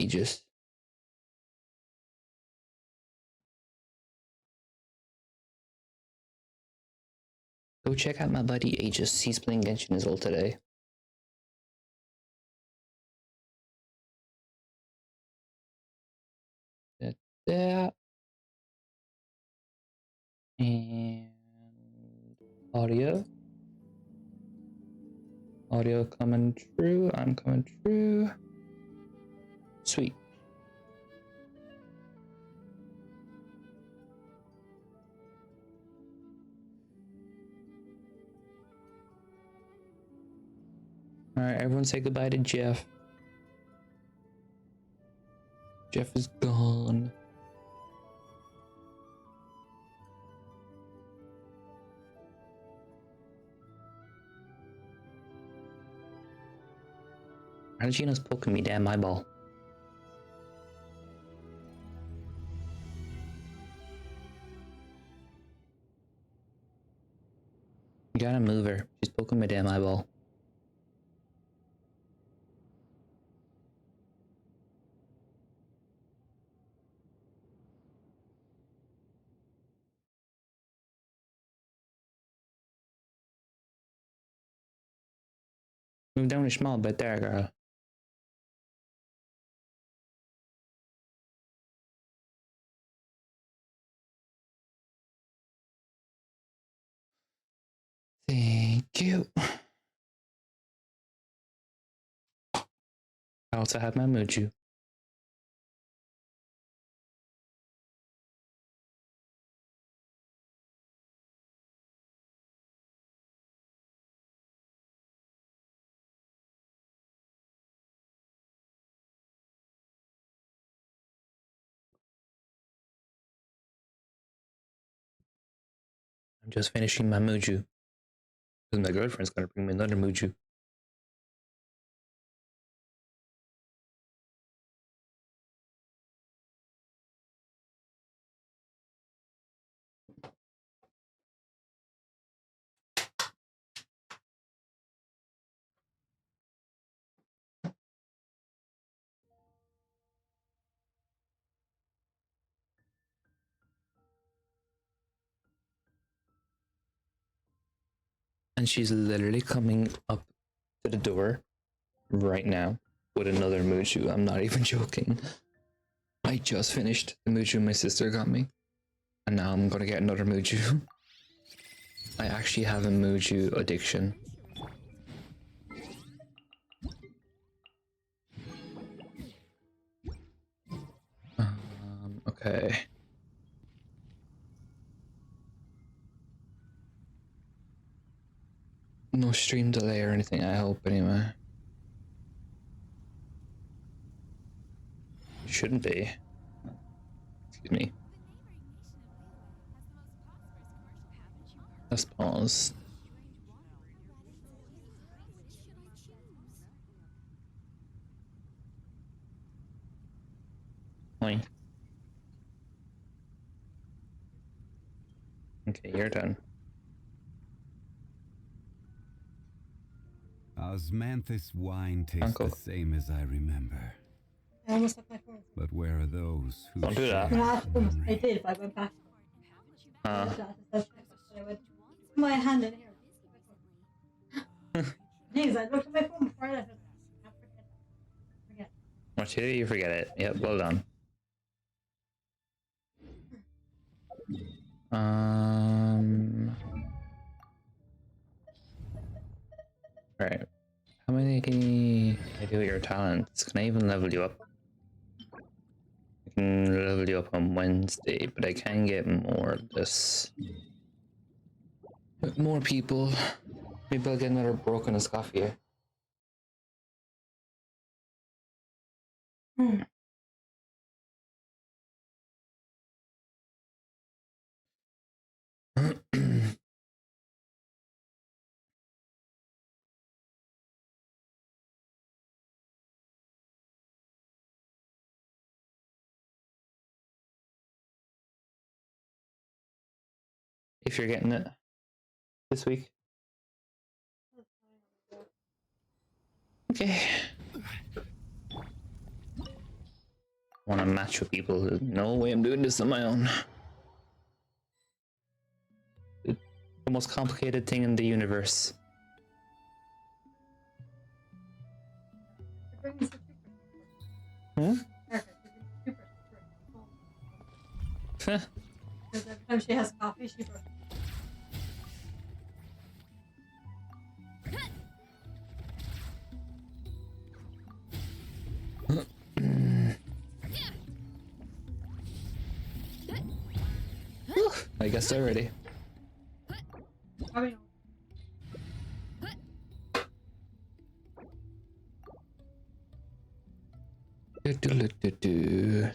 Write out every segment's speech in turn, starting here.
Aegis. Go check out my buddy Aegis. He's playing Genshin as well today. That. And audio. Audio coming true. I'm coming true. Sweet. Alright, everyone say goodbye to Jeff. Jeff is gone. Argina's poking me, damn eyeball. You gotta move her. She's poking my damn eyeball. Move down a small bit there, girl. Thank you. I also have my Muju. I'm just finishing my Muju. Because my girlfriend's gonna bring me another Muju. And she's literally coming up to the door right now with another Muju. I'm not even joking. I just finished the Muju my sister got me. And now I'm gonna get another Muju. I actually have a Muju addiction. Okay. No stream delay or anything, I hope, anyway. Shouldn't be. Excuse me. Let's pause. Point. Okay, you're done. Osmanthus wine tastes Uncle. the same as I remember. I almost left my phone. But where are those who Don't do that. I did, but I went back. I went my hand in here. Jeez, I looked at my phone before I left. Forget. Once you forget it. Yep, well done. Right. How many can I do with your talents? Can I even level you up? I can level you up on Wednesday, but I can get more of this. More people. Maybe I'll get another broken Escoffier. If you're getting it this week. Okay. want to match with people. No way I'm doing this on my own. It's the most complicated thing in the universe. Hmm? Because every time she has coffee, she brushes. I guess they're ready. Probably not.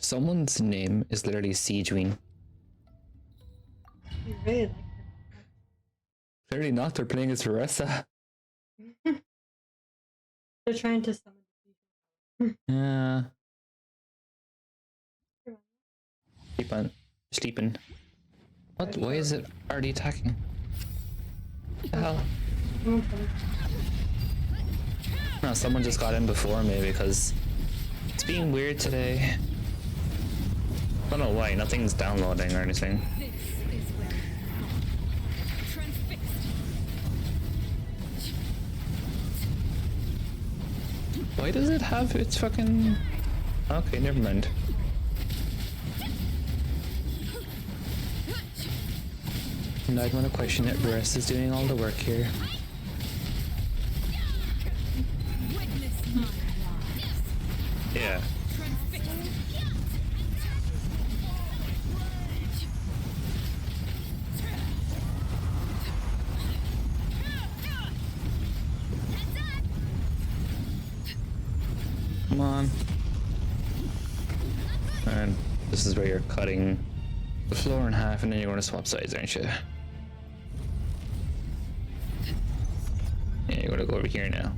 Someone's name is literally Siegeween. You really like Clearly not, they're playing as Veressa. her. They're trying to summon the Yeah. Keep on sleeping. What? Why is it already attacking? What the hell? No, someone just got in before me because it's being weird today. I don't know why, nothing's downloading or anything. Why does it have its fucking... Okay, never mind. And I'd want to question it. Bress is doing all the work here. Yeah. Come on. And this is where you're cutting the floor in half and then you're going to swap sides, aren't you? Yeah, you're going to go over here now.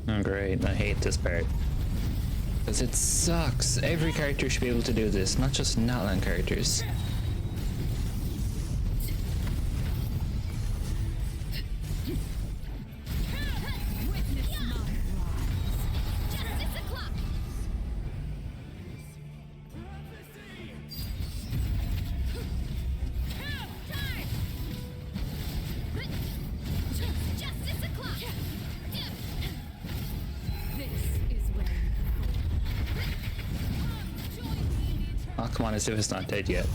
Oh great, I hate this part. Because it sucks. Every character should be able to do this, not just Natlan characters. Oh, come on, as if it's not dead yet.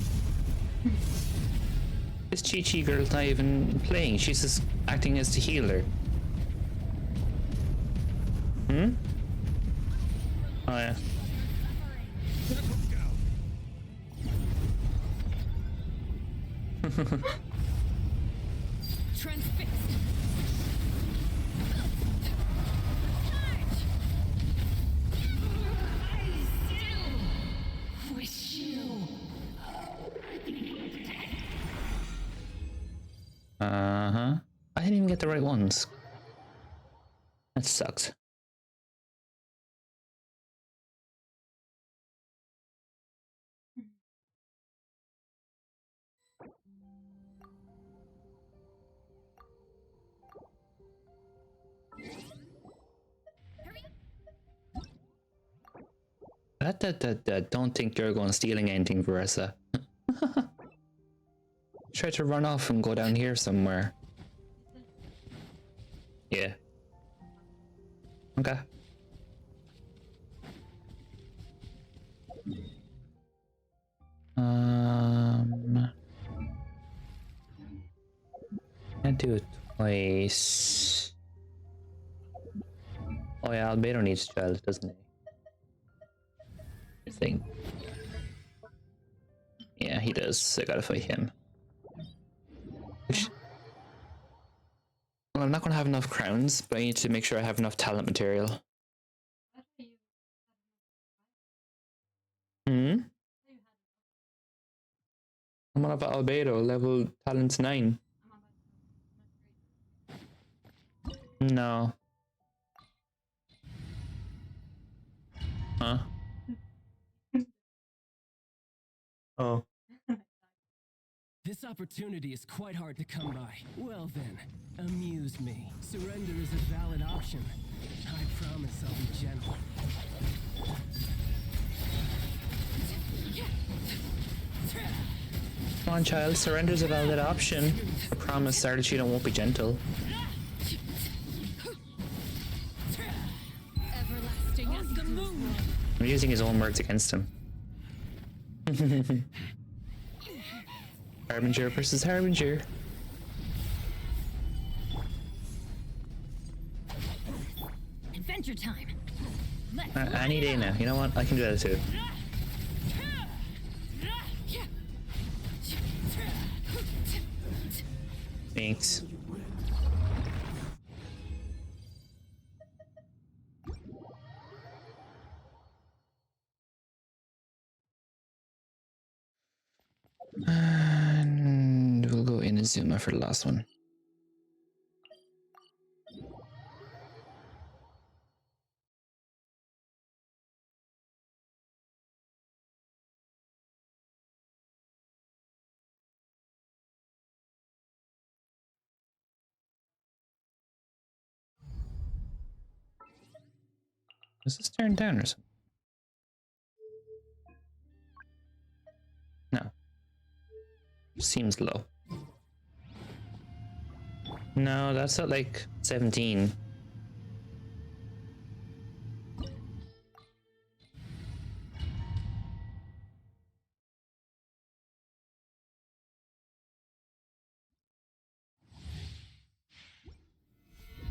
This Chi-Chi girl's not even playing, she's just acting as the healer. Hmm? Oh yeah. Uh-huh. I didn't even get the right ones. That sucks. Don't think you're going stealing anything, Veressa. Try to run off and go down here somewhere. Yeah. Okay. I do it twice. Oh yeah, Albedo needs child, doesn't he? I think. Yeah, he does. So I gotta fight him. Well, I'm not gonna have enough crowns, but I need to make sure I have enough talent material. Hmm? I'm on about Albedo, level talent 9. No. Uh-huh. Oh. This opportunity is quite hard to come by. Well then, amuse me. Surrender is a valid option. I promise I'll be gentle. Come on, child. Surrender's a valid option. I promise Sardacheetah won't be gentle. Everlasting as the moon. I'm using his own words against him. Harbinger versus Harbinger. Adventure time. Any day now. You know what? I can do that too. Thanks. And we'll go in Inazuma for the last one. Is this turned down or something? No. Seems low. No, that's at like 17.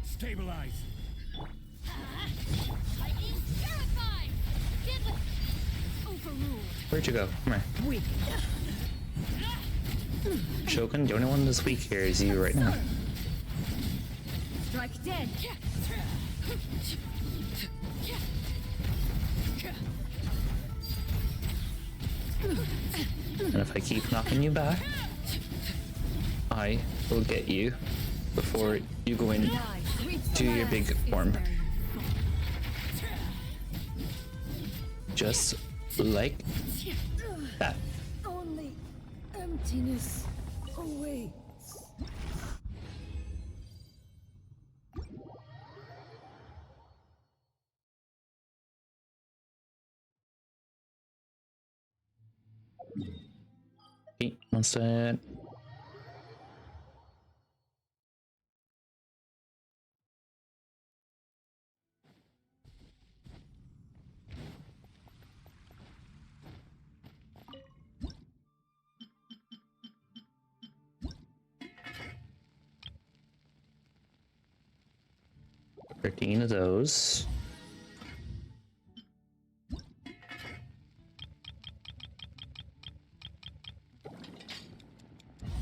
Stabilize. Lightning terrified. Deadly. Overruled. Where'd you go? Come here. Weak. Shogun, the only one that's weak here is you right now. Strike dead. And if I keep knocking you back, I will get you before you go in to your big form. Just like that. Only emptiness awaits. Okay, one set. Thirteen of those.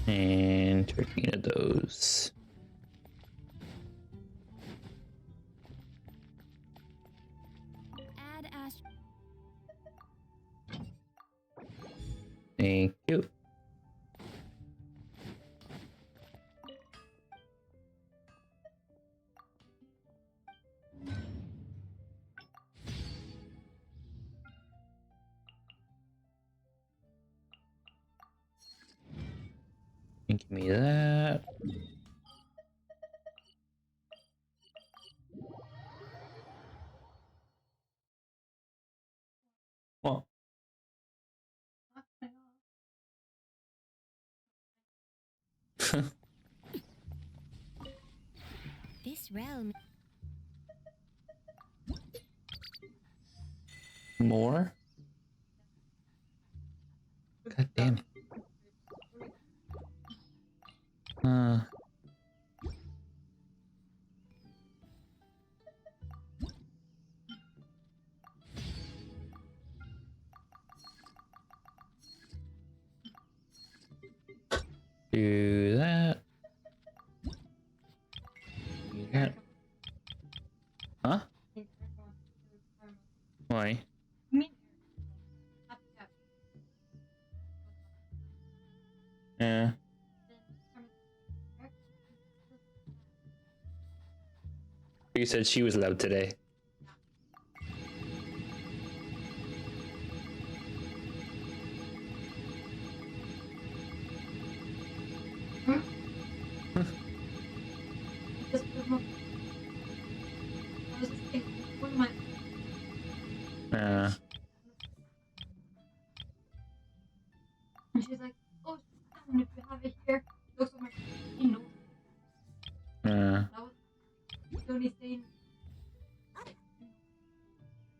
And 13 of those. Add ast. Thank you. Give me that. What? This realm. More? God damn. Do that. Do that. Huh? Why? Yeah. You said she was loud today. And she's like, oh, if you have it here, looks like he knows. That was the only thing. And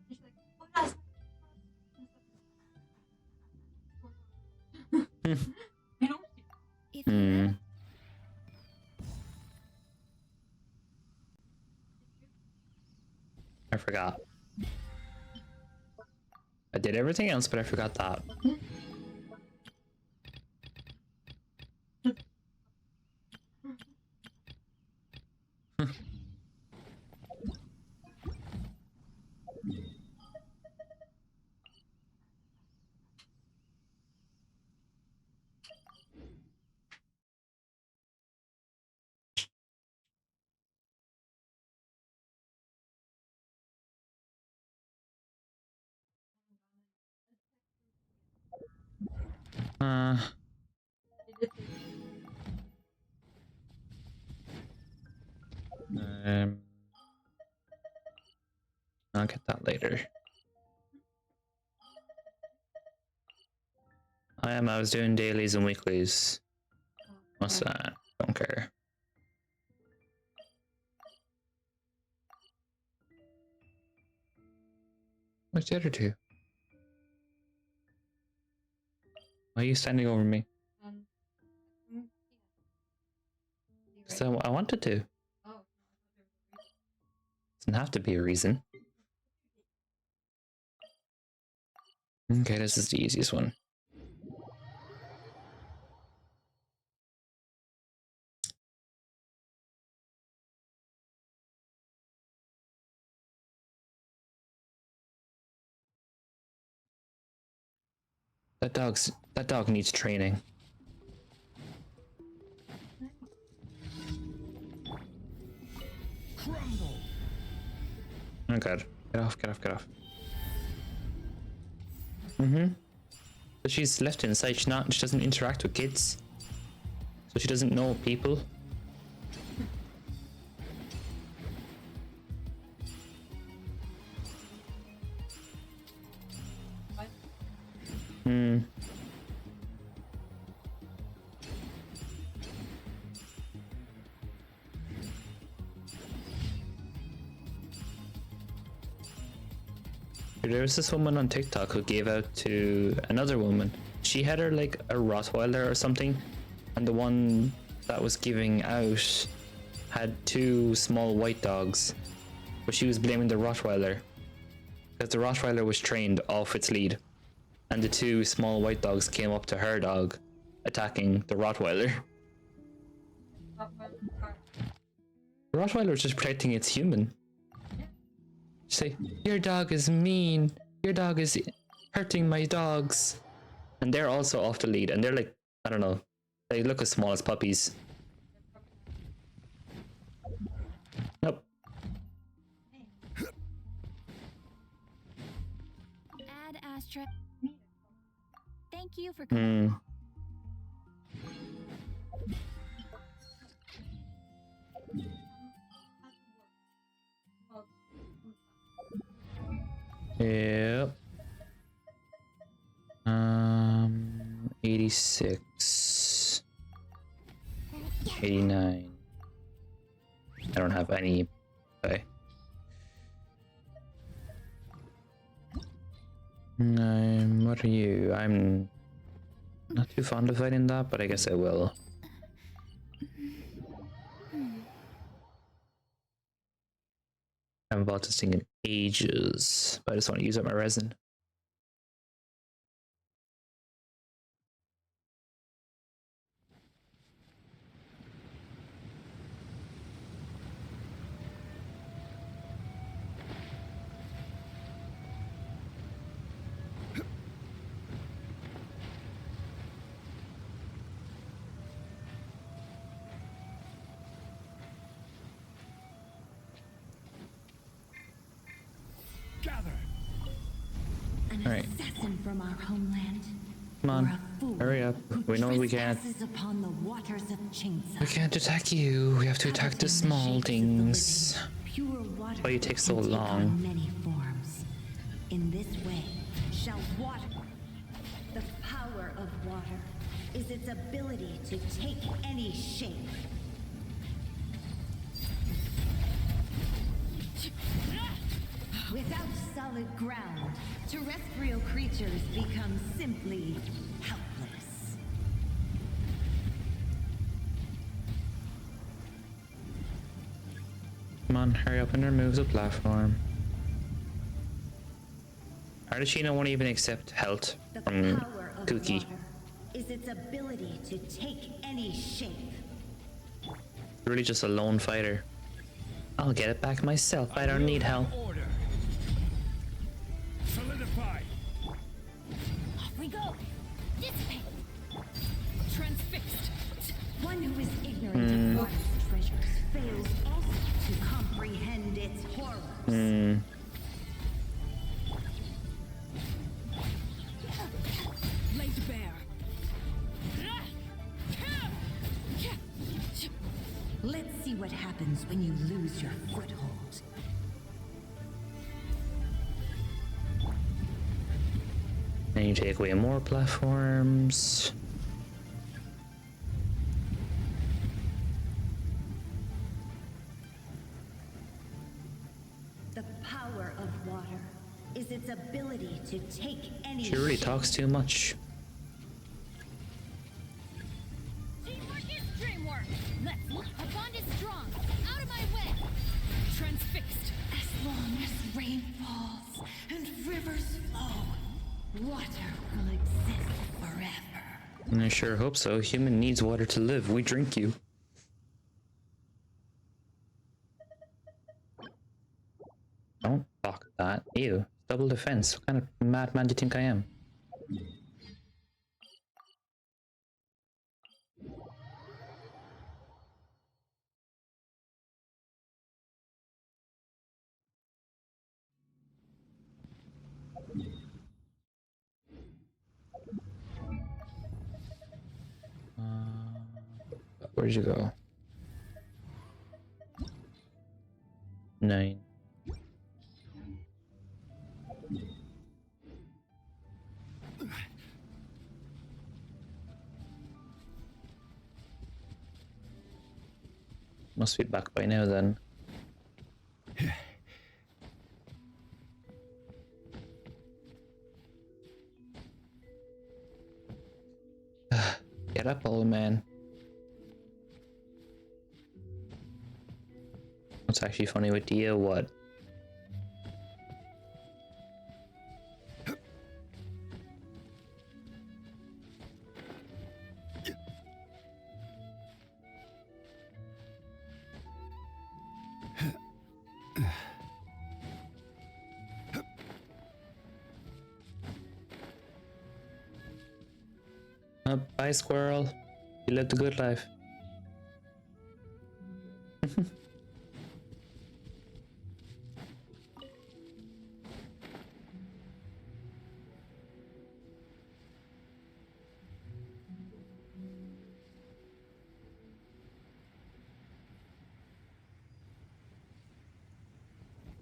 she's like, oh, that's you know? If you I forgot. I did everything else, but I forgot that. I'll get that later. I was doing dailies and weeklies. What's that? Don't care. Where's the other two? Why are you standing over me? So I wanted to. Doesn't have to be a reason. Okay, this is the easiest one. That dog needs training. Crumble. Oh god. Get off. But she's left inside, she doesn't interact with kids. So she doesn't know people. There was this woman on TikTok who gave out to another woman. She had her like a Rottweiler or something, and the one that was giving out had two small white dogs, but she was blaming the Rottweiler because the Rottweiler was trained off its lead, and the two small white dogs came up to her dog, attacking the Rottweiler. The Rottweiler was just protecting its human. Say, your dog is mean. Your dog is hurting my dogs. And they're also off the lead. And they're like, I don't know. They look as small as puppies. Nope. Ad Astra. Thank you for coming. Yep. 86. 89. I don't have any. Okay. What are you? I'm not too fond of fighting that, but I guess I will. I'm about to sing in ages, but I just want to use up my resin. Alright. Assassin from our homeland. Come on, hurry up. We know we can't. Upon the waters of We can't attack you. We have to attack the small things. Pure water. Why you take so can long? on many forms. In this shall water. The power of water is its ability to take any shape. Without solid ground, terrestrial creatures become simply helpless. Come on, hurry up and remove the platform. Ardashina won't even accept health The from power of Cookie. water is its ability to take any shape. Really just a lone fighter. I'll get it back myself. I don't need help. Order. Solidify. Off we go. Dissipate. Transfixed. One who is ignorant of water's treasures fails also to comprehend its horrors. Laid bare. Let's see what happens when you lose your foothold. Then you take away more platforms. The power of water is its ability to take any She really shape. talks too much. Teamwork is dreamwork. Let's look. Our bond is strong. Out of my way. Transfixed. As long as rain falls and rivers flow, water will exist forever. I sure hope so. Human needs water to live. We drink you. Don't fuck that. Ew. Double defense. What kind of madman do you think I am? Where'd you go? 9. Must be back by now then. Get up, old man. What's actually funny with Dia? What? Bye, squirrel. You lived a good life.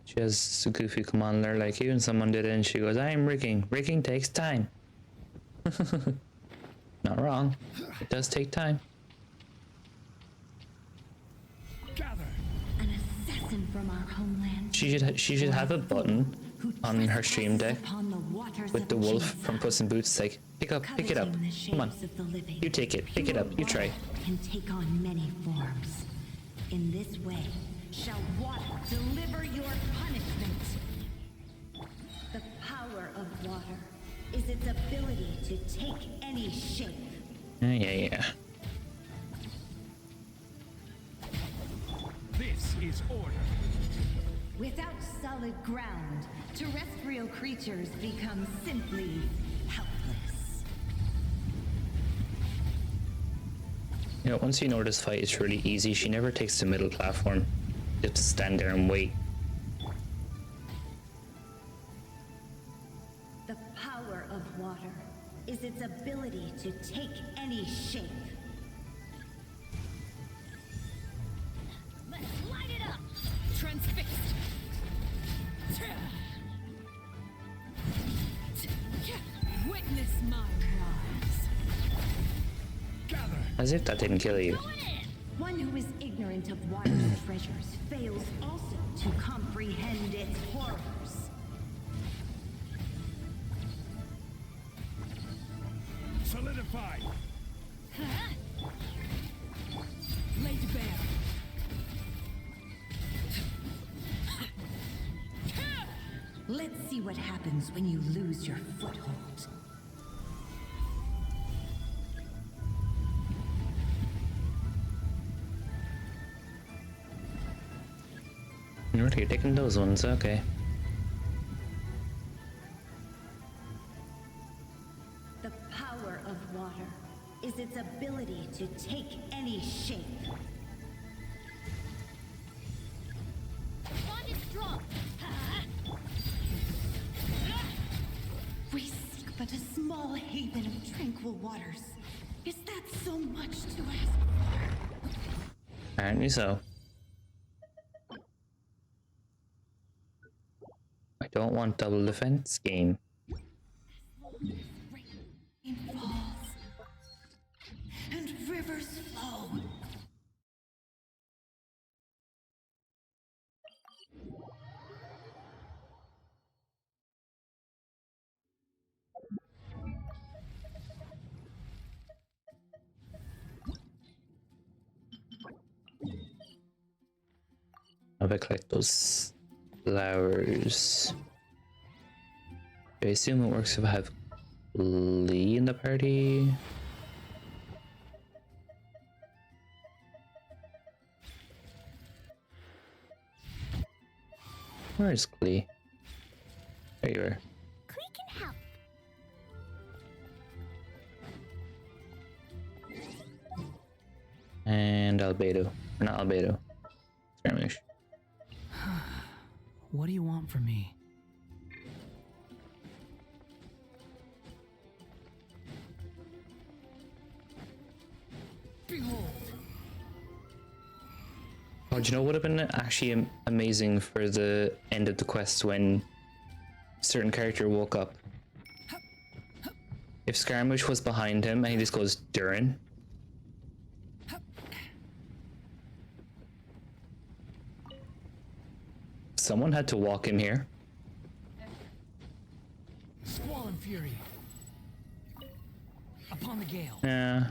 She has a goofy commander like you, and someone did it, and she goes, I'm rigging. Rigging takes time. Not wrong. It does take time. Gather. An assassin from our homeland. She should have a button on her stream deck with the wolf from Puss in Boots like, pick it up. Come on. You take it. Pick it up. You try. Can take on many forms. In this way, shall water deliver your punishment. The power of water is its ability to take any shape. Yeah. This is order. Without solid ground, terrestrial creatures become simply helpless. You know, once you know this fight is really easy, she never takes the middle platform. You have to stand there and wait. The power of water is its ability to take any shape. Let's light it up. Transfixed. As if that didn't kill you. One who is ignorant of water's treasures fails also to comprehend its horrors. Solidify. Lay to bear. Let's see what happens when you lose your foothold. You're taking those ones, okay. The power of water is its ability to take any shape. Bond is strong. We seek but a small haven of tranquil waters. Is that so much to ask? Apparently so. I don't want double defense game. Rain falls and rivers flow. If I collect those flowers, I assume it works if I have Lee in the party. Where is Glee? There you are. Clee can help. And Albedo. Or not Albedo. Skirmish. What do you want from me? Behold. Oh, do you know what would have been actually amazing for the end of the quest when a certain character woke up? If Skirmish was behind him and he just goes, Durin. Someone had to walk him here. Squall and fury. Upon the gale. Yeah.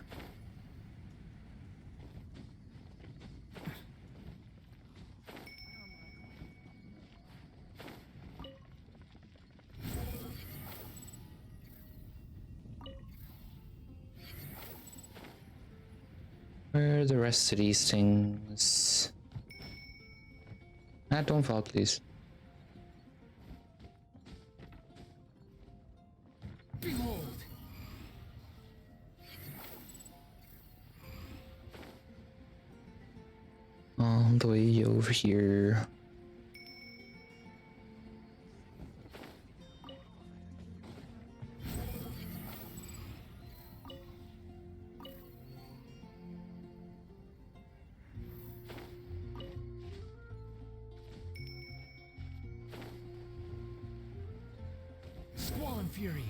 Where are the rest of these things? Ah, don't fall, please. Behold. All the way over here. Squall and fury.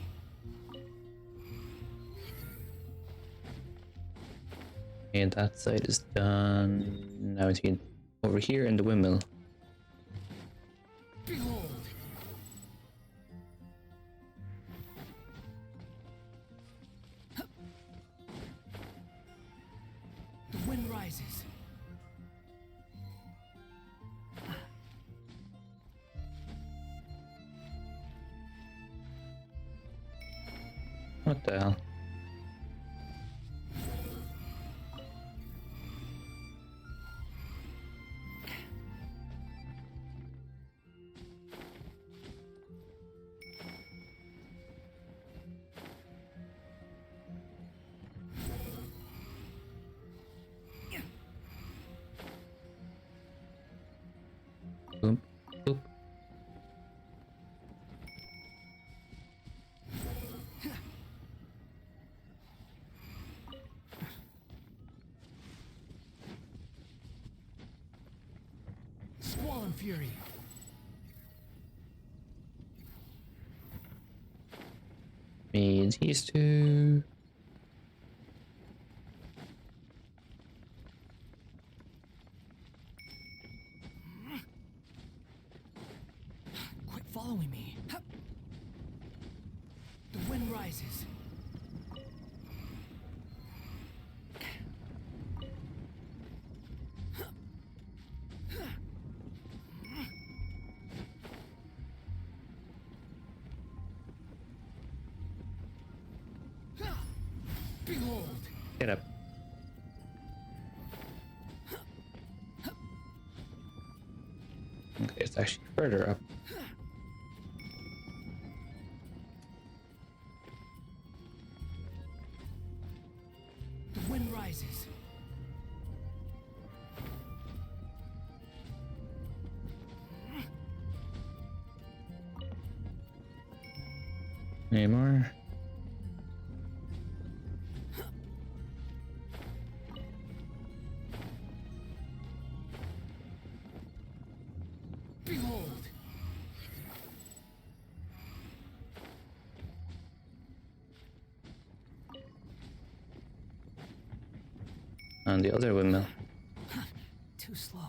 And that side is done. Now it's over here in the windmill. Behold. The wind rises. What the hell? Boop, boop. Squall and fury. Means these two. rises. Behold. Get up. Okay, it's actually further up. The wind rises. Any more? Behold. And the other windmill. Too slow.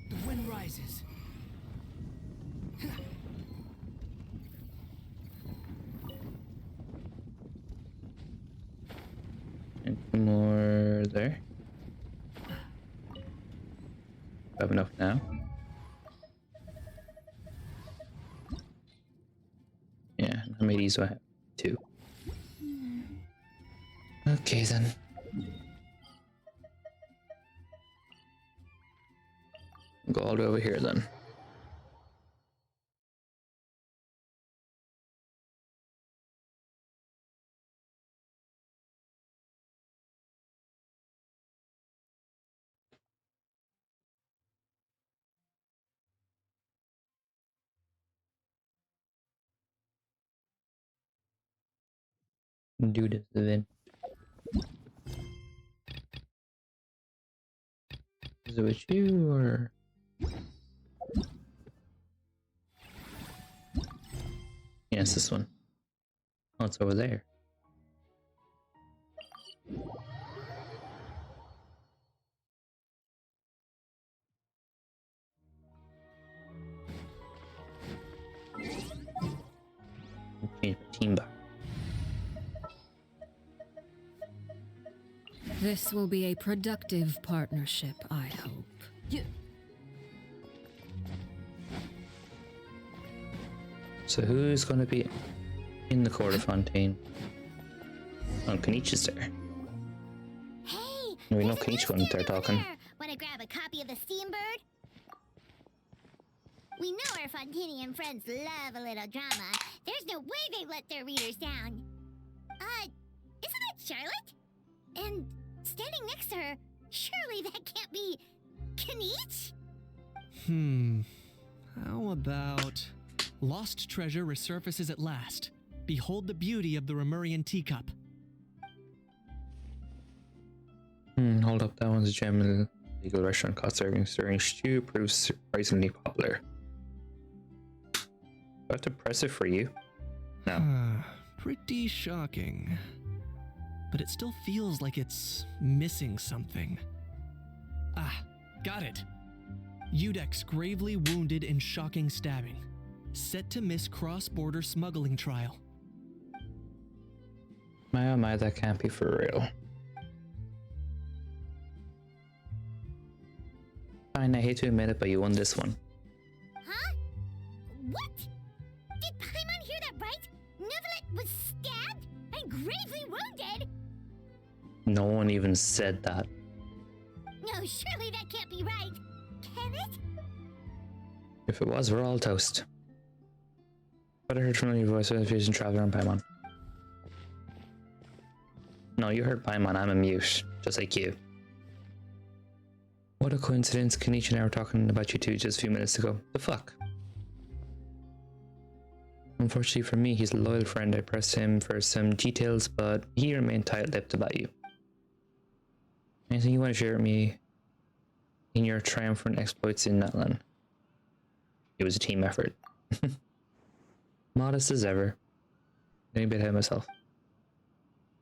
The wind rises. And more there. Have enough now. Yeah, how many of these do I have? 2. Okay then. Go all the way over here then. Do this then. Is it with you or? Yes, this one. Oh, it's over there. Change my team back. This will be a productive partnership, I hope. So who's going to be in the quarter fontaine? Oh, Kenichi's there. Hey! We know there's a Kenichi went there newsstand over talking. there. Wanna grab a copy of the Steambird? We know our Fontanian friends love a little drama. There's no way they let their readers down. Isn't that Charlotte? And standing next to her, surely that can't be Kenich? How about... Lost treasure resurfaces at last. Behold the beauty of the Remurian teacup. Hold up, that one's a gem in the legal restaurant called serving stirring stew proves surprisingly popular. Do I have to press it for you? No. Pretty shocking. But it still feels like it's missing something. Ah, got it. Udex gravely wounded in shocking stabbing. Set to miss cross-border smuggling trial. My oh my, that can't be for real. Fine, I hate to admit it, but you won this one. Huh? What? Did Paimon hear that right? Nevelet was stabbed and gravely wounded? No one even said that. No, surely that can't be right. Can it? If it was, we're all toast. But I heard from your voice of fusion traveler on Paimon. No, you heard Paimon, I'm a mute, just like you. What a coincidence, Kenichi and I were talking about you two just a few minutes ago. The fuck? Unfortunately for me, he's a loyal friend. I pressed him for some details, but he remained tight-lipped about you. Anything you want to share with me in your triumphant exploits in Natlan? It was a team effort. Modest as ever. Getting a bit ahead of myself.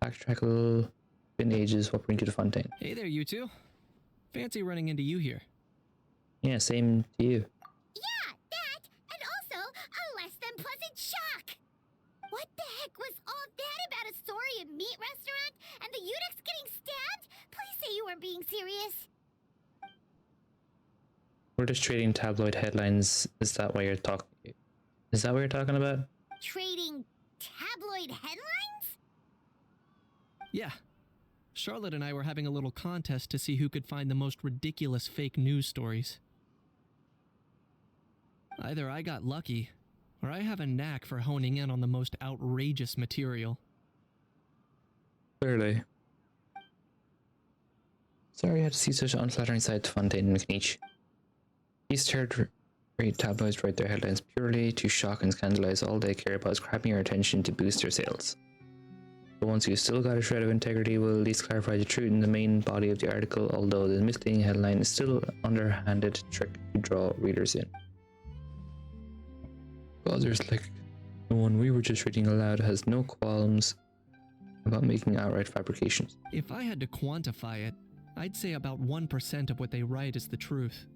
Backtrack a little. Been ages. What bring you to Fontaine? Hey there, you two. Fancy running into you here. Yeah, same to you. Yeah, that, and also a less than pleasant shock. What the heck was all that about a Saurian meat restaurant and the eunuchs getting stabbed? Please say you weren't being serious. We're just trading tabloid headlines. Is that what you're talking about? Trading tabloid headlines? Yeah. Charlotte and I were having a little contest to see who could find the most ridiculous fake news stories. Either I got lucky, or I have a knack for honing in on the most outrageous material. Clearly. Sorry you had to see such an unflattering side to Fontaine and Kniech. These third-rate tabloids write their headlines purely to shock and scandalize. All they care about is grabbing your attention to boost their sales. But once you've still got a shred of integrity, we'll at least clarify the truth in the main body of the article, although the misleading headline is still an underhanded trick to draw readers in. Others like the one we were just reading aloud has no qualms about making outright fabrications. If I had to quantify it, I'd say about 1% of what they write is the truth.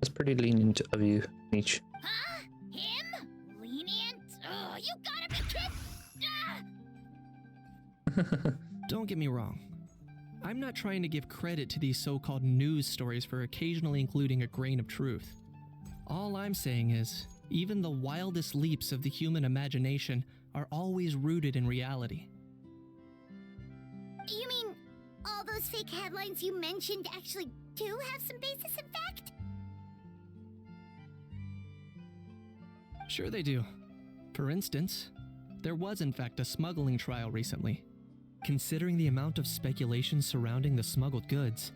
That's pretty lenient of you, Nietzsche. Huh? Him? Lenient? Oh, you gotta be kidding! Don't get me wrong. I'm not trying to give credit to these so-called news stories for occasionally including a grain of truth. All I'm saying is, even the wildest leaps of the human imagination are always rooted in reality. You mean all those fake headlines you mentioned actually do have some basis in fact? Sure they do. For instance, there was in fact a smuggling trial recently. Considering the amount of speculation surrounding the smuggled goods,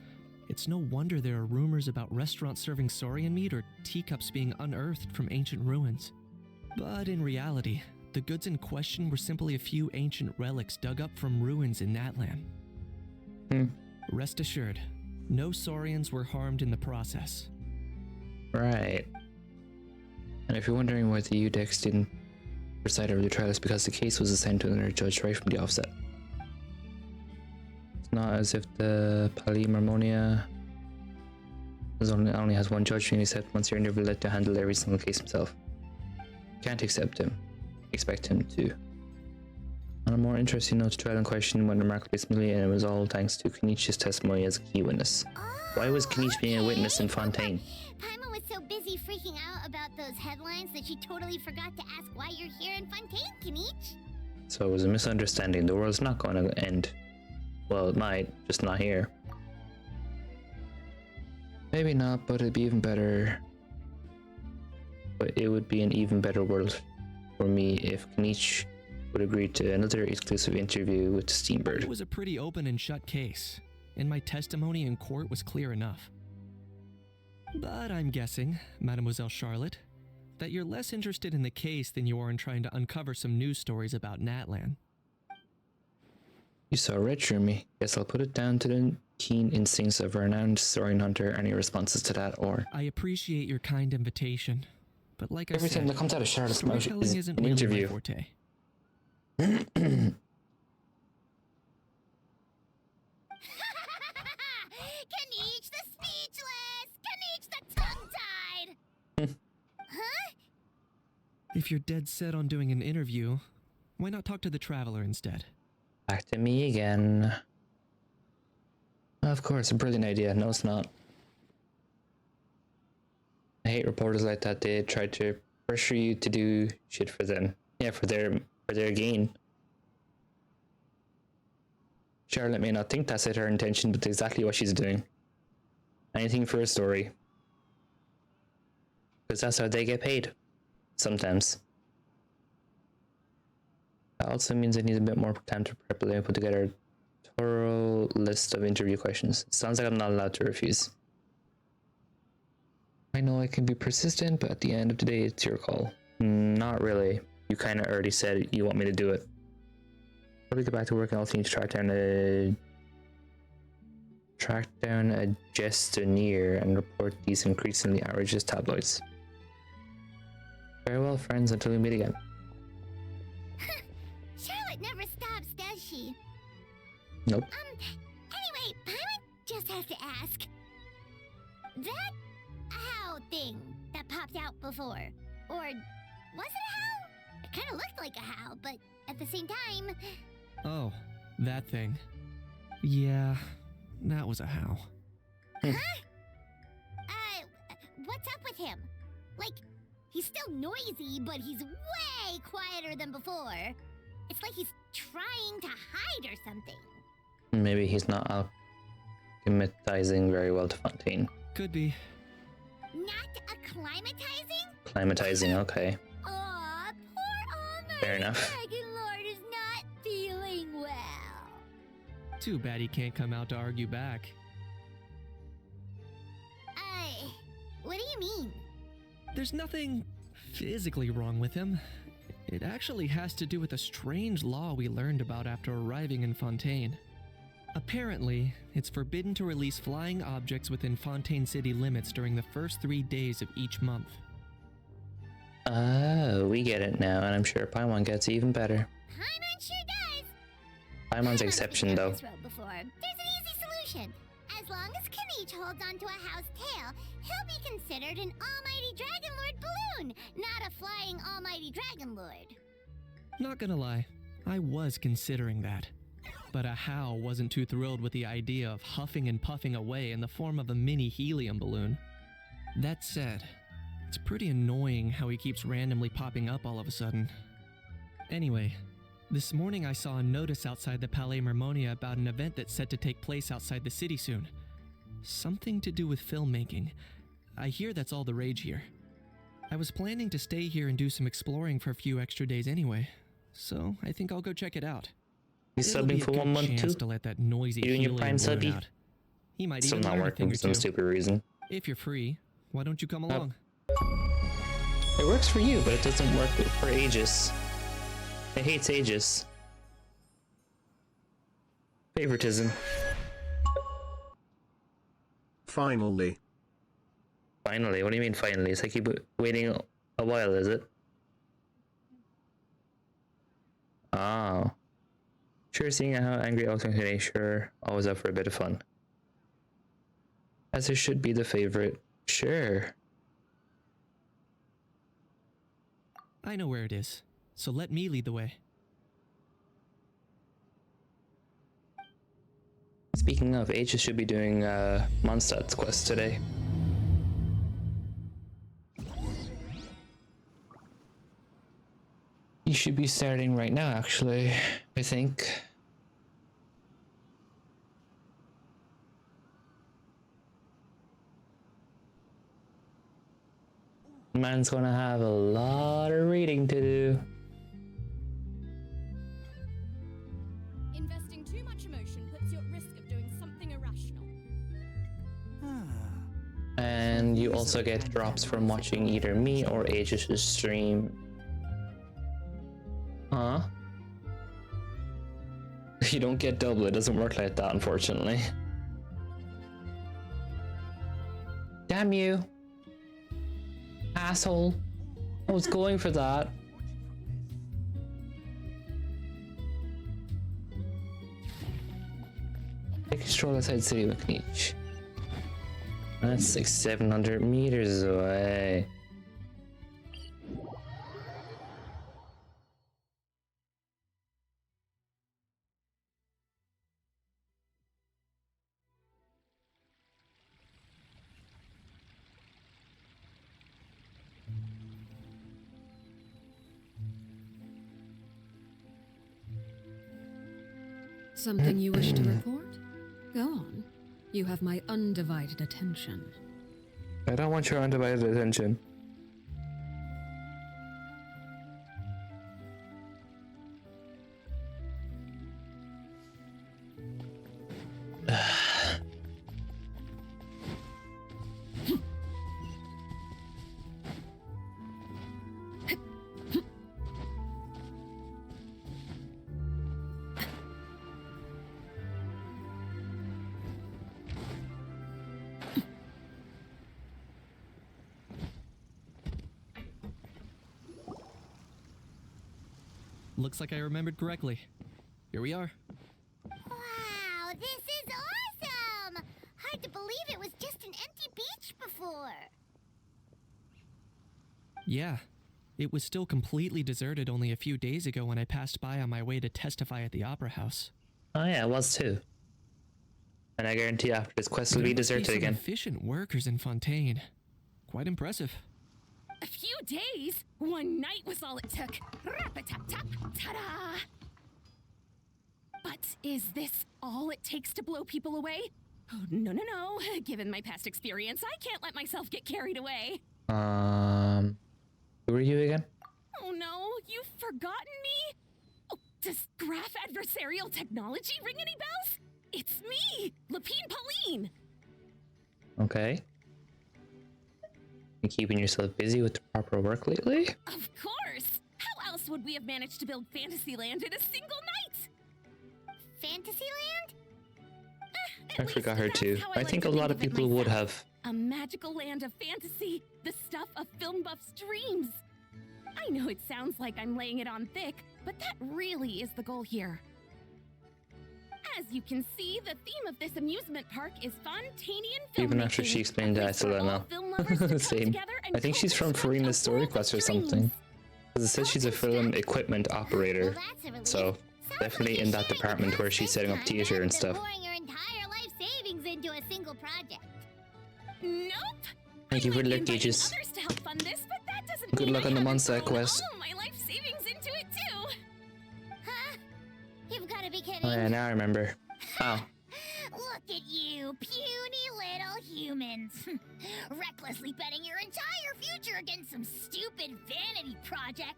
it's no wonder there are rumors about restaurants serving saurian meat or teacups being unearthed from ancient ruins. But in reality, the goods in question were simply a few ancient relics dug up from ruins in Natlan. Rest assured, no saurians were harmed in the process. Right. And if you're wondering why the UDEX didn't preside over the trial, it's because the case was assigned to another judge right from the offset. It's not as if the Palimormonia only has one judge, and except once you're never let to handle every single case himself. You can't expect him to. On a more interesting note, the trial in question went remarkably smoothly, and it was all thanks to Kniech's testimony as a key witness. Why was Kniech being a witness in Fontaine? Paimon was so busy freaking out about those headlines that she totally forgot to ask why you're here in Fontaine, Kniech. So it was a misunderstanding. The world's not going to end. Well, it might, just not here. Maybe not, but it'd be even better. But it would be an even better world for me if Kniech would agree to another exclusive interview with Steambird. It was a pretty open and shut case, and my testimony in court was clear enough. But I'm guessing, Mademoiselle Charlotte, that you're less interested in the case than you are in trying to uncover some news stories about Natlan. You saw red through me. Guess I'll put it down to the keen instincts of a renowned saurian hunter. Any responses to that, or... I appreciate your kind invitation, but like Everything I said, that comes out of Charlotte's mouth storytelling is isn't an really interview. my forte. Kniech the speechless! Kniech the tongue-tied! Huh? If you're dead set on doing an interview, why not talk to the Traveler instead? Back to me again. Of course, a brilliant idea. No, it's not. I hate reporters like that. They try to pressure you to do shit for them. Yeah, for their gain. Charlotte may not think that's her intention, but that's exactly what she's doing. Anything for a story. Because that's how they get paid. Sometimes. That also means I need a bit more time to prep and put together a thorough list of interview questions. It sounds like I'm not allowed to refuse. I know I can be persistent, but at the end of the day, it's your call. Not really. You kind of already said you want me to do it. Probably get back to work and also need to track down a Gestonier and report these increasingly outrageous tabloids. Farewell, friends, until we meet again. Charlotte, Teyvat never stops, does she? Nope. Anyway, Paimon just has to ask. That how thing that popped out before, or was it a how? It kind of looked like a how, but at the same time... Oh, that thing. Yeah, that was a how. Huh? What's up with him? Like, he's still noisy, but he's way quieter than before. It's like he's trying to hide or something. Maybe he's not acclimatizing very well to Fontaine. Could be. Not acclimatizing? Climatizing, okay. Aw, poor almighty Fair enough. Dragon Lord is not feeling well. Too bad he can't come out to argue back. What do you mean? There's nothing physically wrong with him. It actually has to do with a strange law we learned about after arriving in Fontaine. Apparently, it's forbidden to release flying objects within Fontaine city limits during the first 3 days of each month. Oh, we get it now, and I'm sure Paimon gets even better. Paimon sure does. Paimon's Paimon's exception, been down though. this road before. There's an easy solution. As long as Kaniche holds onto a how's tail, he'll be considered an almighty Dragon Lord balloon, not a flying almighty Dragon Lord. Not gonna lie, I was considering that. But a how wasn't too thrilled with the idea of huffing and puffing away in the form of a mini helium balloon. That said, it's pretty annoying how he keeps randomly popping up all of a sudden. Anyway, this morning I saw a notice outside the Palais Mermonia about an event that's set to take place outside the city soon. Something to do with filmmaking. I hear that's all the rage here. I was planning to stay here and do some exploring for a few extra days anyway, so I think I'll go check it out. You It'll be subbing a for good 1 month chance too? to let that noisy You doing your helium Prime balloon subby? out. He might Still even not learn a working thing for or some two. stupid reason. If you're free, why don't you come along? It works for you, but it doesn't work for Aegis. It hates Aegis. Favoritism. Finally. Finally? What do you mean finally? It's like you've been waiting a while, is it? Oh. Sure, seeing how angry I was today, sure. Always up for a bit of fun. As it should be the favorite. Sure. I know where it is, so let me lead the way. Speaking of, Aegis should be doing Mondstadt's quest today. You should be starting right now, actually, I think. Man's gonna have a lot of reading to do. Investing too much emotion puts you at risk of doing something irrational. And you also get drops from watching either me or Aegis' stream. Huh? You don't get double, it doesn't work like that, unfortunately. Damn you! Asshole! I was going for that. Take a stroll outside city with Kaniche. That's like 700 meters away. Something you wish to report? Go on. You have my undivided attention. I don't want your undivided attention. Looks like I remembered correctly. Here we are. Wow, this is awesome! Hard to believe it was just an empty beach before. Yeah, it was still completely deserted only a few days ago when I passed by on my way to testify at the Opera House. Oh yeah, it was too. And I guarantee after this quest will There be must deserted some again. efficient workers in Fontaine. Quite impressive. A few days? One night was all it took. Rap-a-tap-tap, ta-da! But is this all it takes to blow people away? Oh, no, no, no. Given my past experience, I can't let myself get carried away. Who are you again? Oh no, you've forgotten me? Oh, does graph adversarial technology ring any bells? It's me, Lapine Pauline. Okay. You keeping yourself busy with the proper work lately? Of course. How else would we have managed to build Fantasyland in a single night? Fantasyland? I forgot her too. I think a lot of people would have. A magical land of fantasy, the stuff of film buffs' dreams. I know it sounds like I'm laying it on thick, but that really is the goal here. As you can see, the theme of this amusement park is Fontanian filmmaking. Even after she explained it, I still don't know. Same. I think she's from Farina's Story Quest or something. Because it says she's a film equipment operator. So, definitely in that department where she's setting up theater and stuff. Pouring your entire life savings into a single project. Nope. Thank you for the I lift might be gauges. inviting others to help fund this, but that doesn't Good mean luck I on the haven't Monster thrown quest. all my life savings into it too. Huh? You've got to be kidding. Oh yeah, now I remember. Oh. Look at you, puny little humans. Recklessly betting your entire future against some stupid vanity project.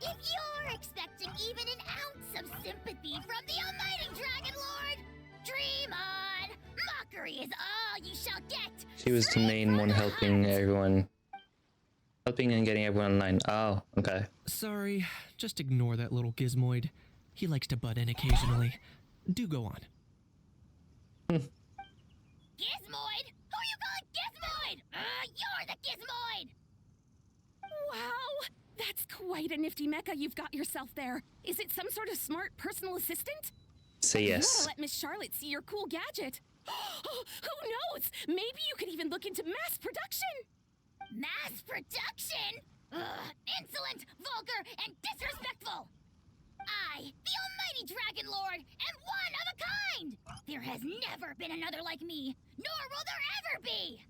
If you're expecting even an ounce of sympathy from the almighty Dragon Lord, dream on! Mockery is all you shall get! She was the main one helping everyone. Helping and getting everyone online. Oh, okay. Sorry, just ignore that little gizmoid. He likes to butt in occasionally. Do go on. Gizmoid? Who you calling Gizmoid? You're the Gizmoid! Wow, that's quite a nifty mecha you've got yourself there. Is it some sort of smart personal assistant? Say You yes. ought to let Miss Charlotte see your cool gadget. Who knows? Maybe you could even look into mass production. Mass production? Insolent, vulgar, and disrespectful! I, the almighty Dragon Lord, am one of a kind! There has never been another like me, nor will there ever be!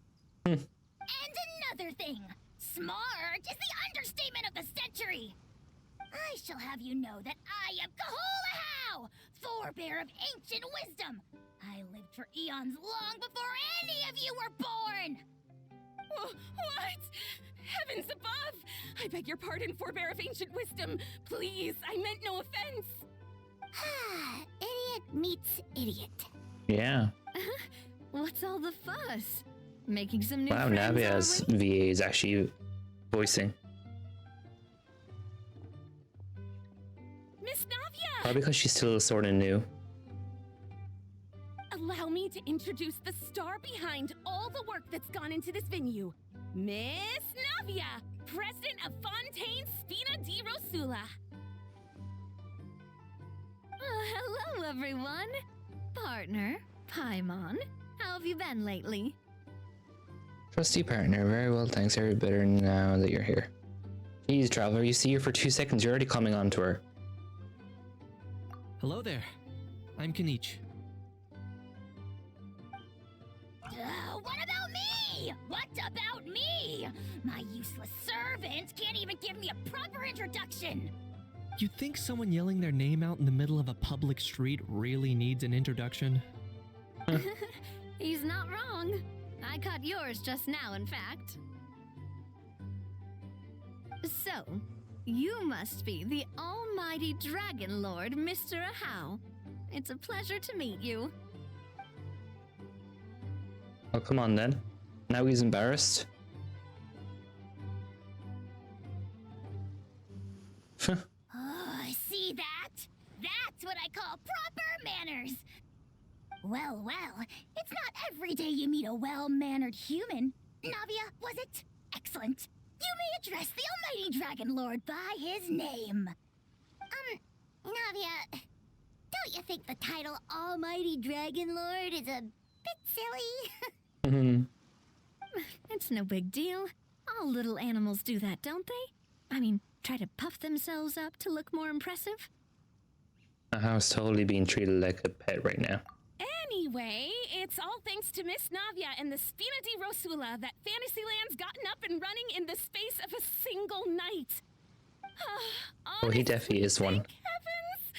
And another thing, smart is the understatement of the century! I shall have you know that I am Kahulahau, forebear of ancient wisdom! I lived for eons long before any of you were born! What? Heavens above! I beg your pardon, forebear of ancient wisdom. Please, I meant no offense. Idiot meets idiot. Yeah. What's all the fuss? Making some new Wow, friends, Navia's are we? VA is actually voicing. Miss Navia! Probably because she's still sort of new. Allow me to introduce the star behind all the work that's gone into this venue. Miss Navia, president of Fontaine Spina di Rosula. Hello, everyone. Partner, Paimon. How have you been lately? Trusty partner, very well, thanks. Every better now that you're here. Jeez, Traveler, you see her for 2 seconds, you're already coming on to her. Hello there. I'm Kanich. What about me? What about me? My useless servant can't even give me a proper introduction. You think someone yelling their name out in the middle of a public street really needs an introduction? He's not wrong. I caught yours just now, in fact. So, you must be the almighty Dragon Lord, Mr. Ahau. It's a pleasure to meet you. Oh, come on then. Now he's embarrassed. Oh, see that? That's what I call proper manners. Well, it's not every day you meet a well-mannered human. Navia, was it? Excellent. You may address the almighty Dragon Lord by his name. Navia, don't you think the title Almighty Dragon Lord is a bit silly? Mhm. It's no big deal. All little animals do that, don't they? I mean, try to puff themselves up to look more impressive. My house totally being treated like a pet right now. Anyway, it's all thanks to Miss Navia and the Spina di Rosula that Fantasyland's gotten up and running in the space of a single night. Oh, he definitely is one. Thank heavens!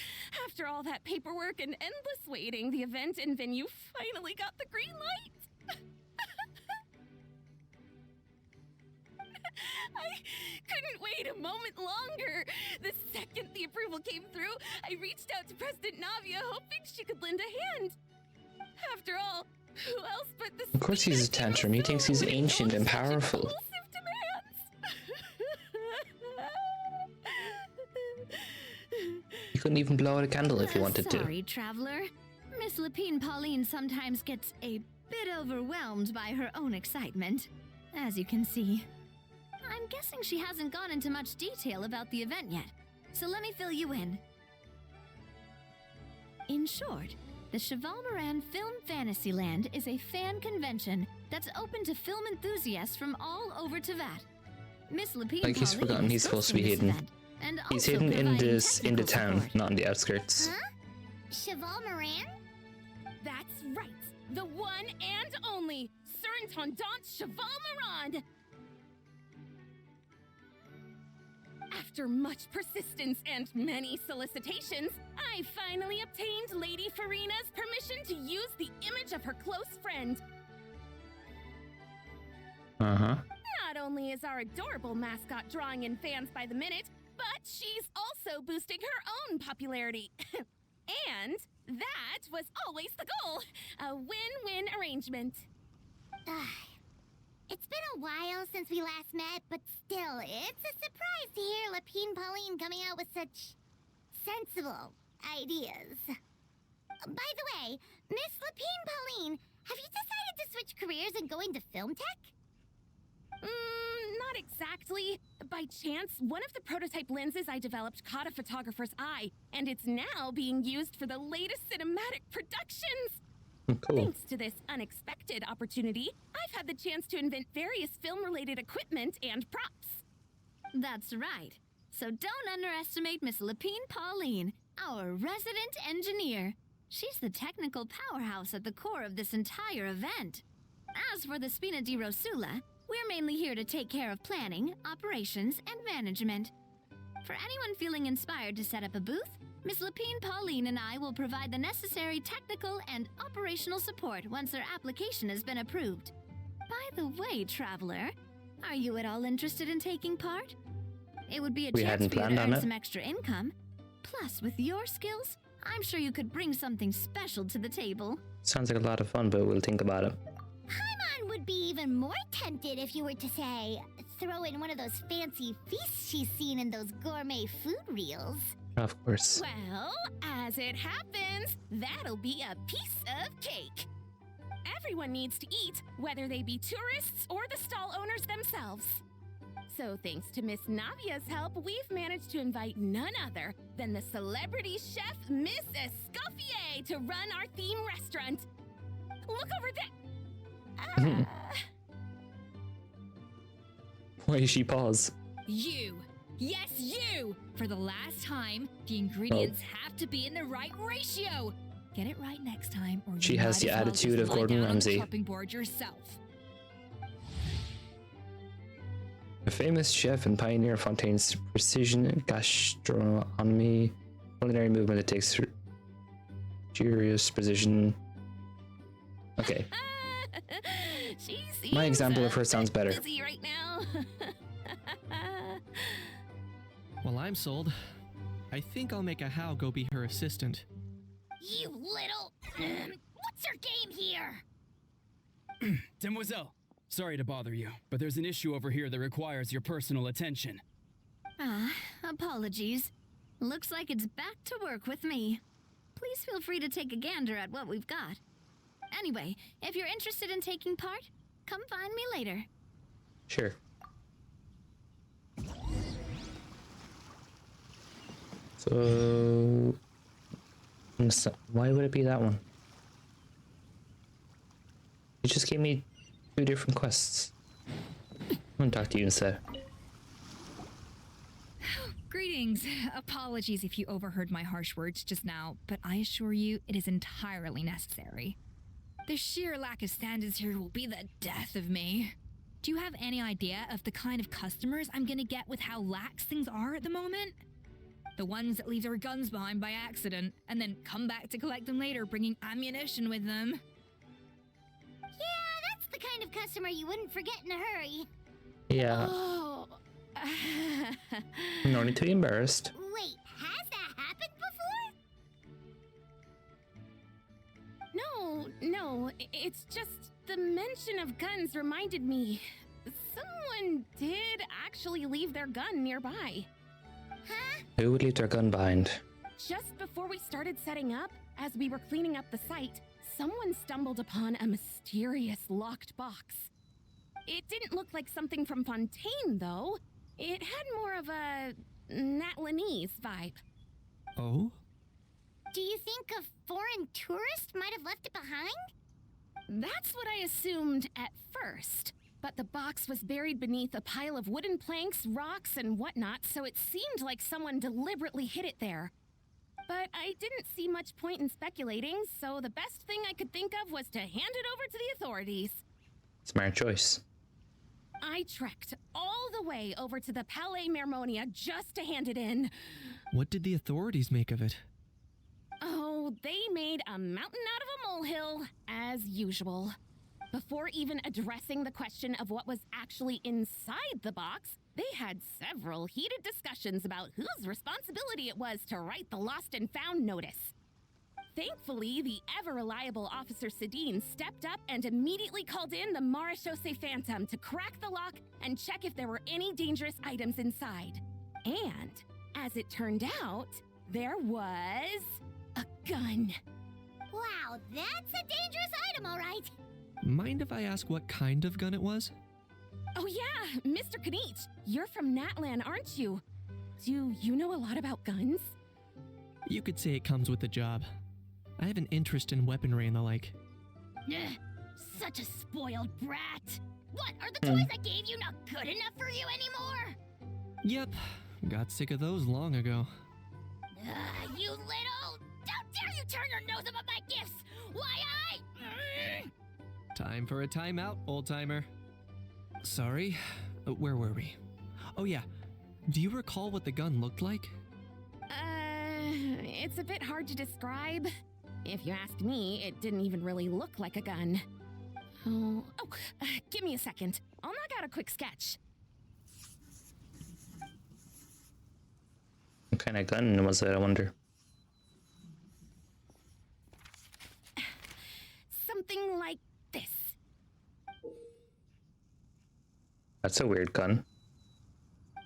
After all that paperwork and endless waiting, the event and venue finally got the green light. I couldn't wait a moment longer. The second the approval came through, I reached out to President Navia, hoping she could lend a hand. After all, who else but the Of course he's a tantrum. He thinks he's ancient and powerful. He couldn't even blow out a candle if he wanted to. Sorry, traveler. Miss Lapine Pauline sometimes gets a bit overwhelmed by her own excitement, as you can see. I'm guessing she hasn't gone into much detail about the event yet, so let me fill you in. In short, the Cheval Moran Film Fantasyland is a fan convention that's open to film enthusiasts from all over Teyvat. Miss Lapine Like he's Pauline forgotten is he's supposed to be hosting this hidden. event, and He's also hidden in providing this in the technical town, support. not on the outskirts. Huh? Cheval Moran? That's right. The one and only Surintendant Cheval Moran. After much persistence and many solicitations, I finally obtained Lady Farina's permission to use the image of her close friend. Uh-huh. Not only is our adorable mascot drawing in fans by the minute, but she's also boosting her own popularity. And that was always the goal. A win-win arrangement. It's been a while since we last met, but still, it's a surprise to hear Lapine Pauline coming out with such sensible ideas. By the way, Miss Lapine Pauline, have you decided to switch careers and go into film tech? Not exactly. By chance, one of the prototype lenses I developed caught a photographer's eye, and it's now being used for the latest cinematic productions. Cool. Thanks to this unexpected opportunity, I've had the chance to invent various film-related equipment and props. That's right. So don't underestimate Miss Lapine Pauline, our resident engineer. She's the technical powerhouse at the core of this entire event. As for the Spina di Rosula, we're mainly here to take care of planning, operations, and management. For anyone feeling inspired to set up a booth, Miss Lapine Pauline and I will provide the necessary technical and operational support once their application has been approved. By the way, traveler, are you at all interested in taking part? It would be a We chance hadn't for you planned to on earn it. some extra income. Plus, with your skills, I'm sure you could bring something special to the table. Sounds like a lot of fun, but we'll think about it. Paimon would be even more tempted if you were to, say, throw in one of those fancy feasts she's seen in those gourmet food reels. Of course. Well, as it happens, that'll be a piece of cake. Everyone needs to eat, whether they be tourists or the stall owners themselves. So thanks to Miss Navia's help, we've managed to invite none other than the celebrity chef Miss Escoffier to run our theme restaurant. Look over there. Why is she pause? You! Yes, you! For the last time, the ingredients have to be in the right ratio. Get it right next time, or She you has might the as well attitude just of lie Gordon down on the Ramsay. chopping board yourself. A famous chef and pioneer of Fontaine's precision gastronomy, culinary movement that takes serious precision. Okay. She My seems example a of her sounds bit better. busy right now. Well, I'm sold. I think I'll make a How go be her assistant. You little... What's your game here? Demoiselle, sorry to bother you, but there's an issue over here that requires your personal attention. Apologies. Looks like it's back to work with me. Please feel free to take a gander at what we've got. Anyway, if you're interested in taking part, come find me later. Sure. So why would it be that one? You just gave me 2 different quests. I'm gonna talk to you instead. Greetings. Apologies if you overheard my harsh words just now, but I assure you it is entirely necessary. The sheer lack of standards here will be the death of me. Do you have any idea of the kind of customers I'm gonna get with how lax things are at the moment? The ones that leave their guns behind by accident and then come back to collect them later, bringing ammunition with them. Yeah, that's the kind of customer you wouldn't forget in a hurry. Yeah. Oh. No need to be embarrassed. Wait, has that happened before? No, it's just the mention of guns reminded me. Someone did actually leave their gun nearby. Huh? Who would leave their gun behind? Just before we started setting up, as we were cleaning up the site, someone stumbled upon a mysterious locked box. It didn't look like something from Fontaine, though. It had more of a Natlanese vibe. Oh? Do you think a foreign tourist might have left it behind? That's what I assumed at first. But the box was buried beneath a pile of wooden planks, rocks, and whatnot, so it seemed like someone deliberately hid it there. But I didn't see much point in speculating, so the best thing I could think of was to hand it over to the authorities. Smart choice. I trekked all the way over to the Palais Mermonia just to hand it in. What did the authorities make of it? Oh, they made a mountain out of a molehill, as usual. Before even addressing the question of what was actually inside the box, they had several heated discussions about whose responsibility it was to write the lost and found notice. Thankfully, the ever-reliable Officer Sedine stepped up and immediately called in the Marechaussee Phantom to crack the lock and check if there were any dangerous items inside. And, as it turned out, there was a gun. Wow, that's a dangerous item, all right. Mind if I ask what kind of gun it was? Oh yeah, Mr. Kanich, you're from Natlan, aren't you? Do you know a lot about guns? You could say it comes with the job. I have an interest in weaponry and the like. Ugh, such a spoiled brat. What, are the toys I gave you not good enough for you anymore? Yep, got sick of those long ago. You little... Don't dare you turn your nose up at my gifts! Why Time for a timeout, old-timer. Sorry, where were we? Oh yeah, do you recall what the gun looked like? It's a bit hard to describe. If you ask me, it didn't even really look like a gun. Give me a second. I'll knock out a quick sketch. What kind of gun was it, I wonder? Something like this. That's a weird gun.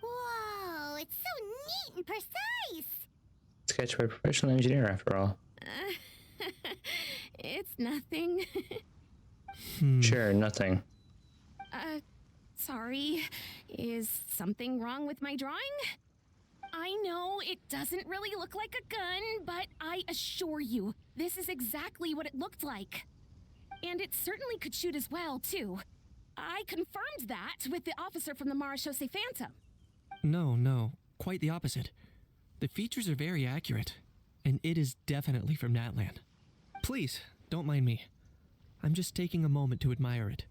Whoa, it's so neat and precise. Sketched by a professional engineer, after all. It's nothing. Sure, nothing. Sorry. Is something wrong with my drawing? I know it doesn't really look like a gun, but I assure you, this is exactly what it looked like. And it certainly could shoot as well, too. I confirmed that with the officer from the Marechaussee Phantom. No, quite the opposite. The features are very accurate, and it is definitely from Natlan. Please, don't mind me. I'm just taking a moment to admire it.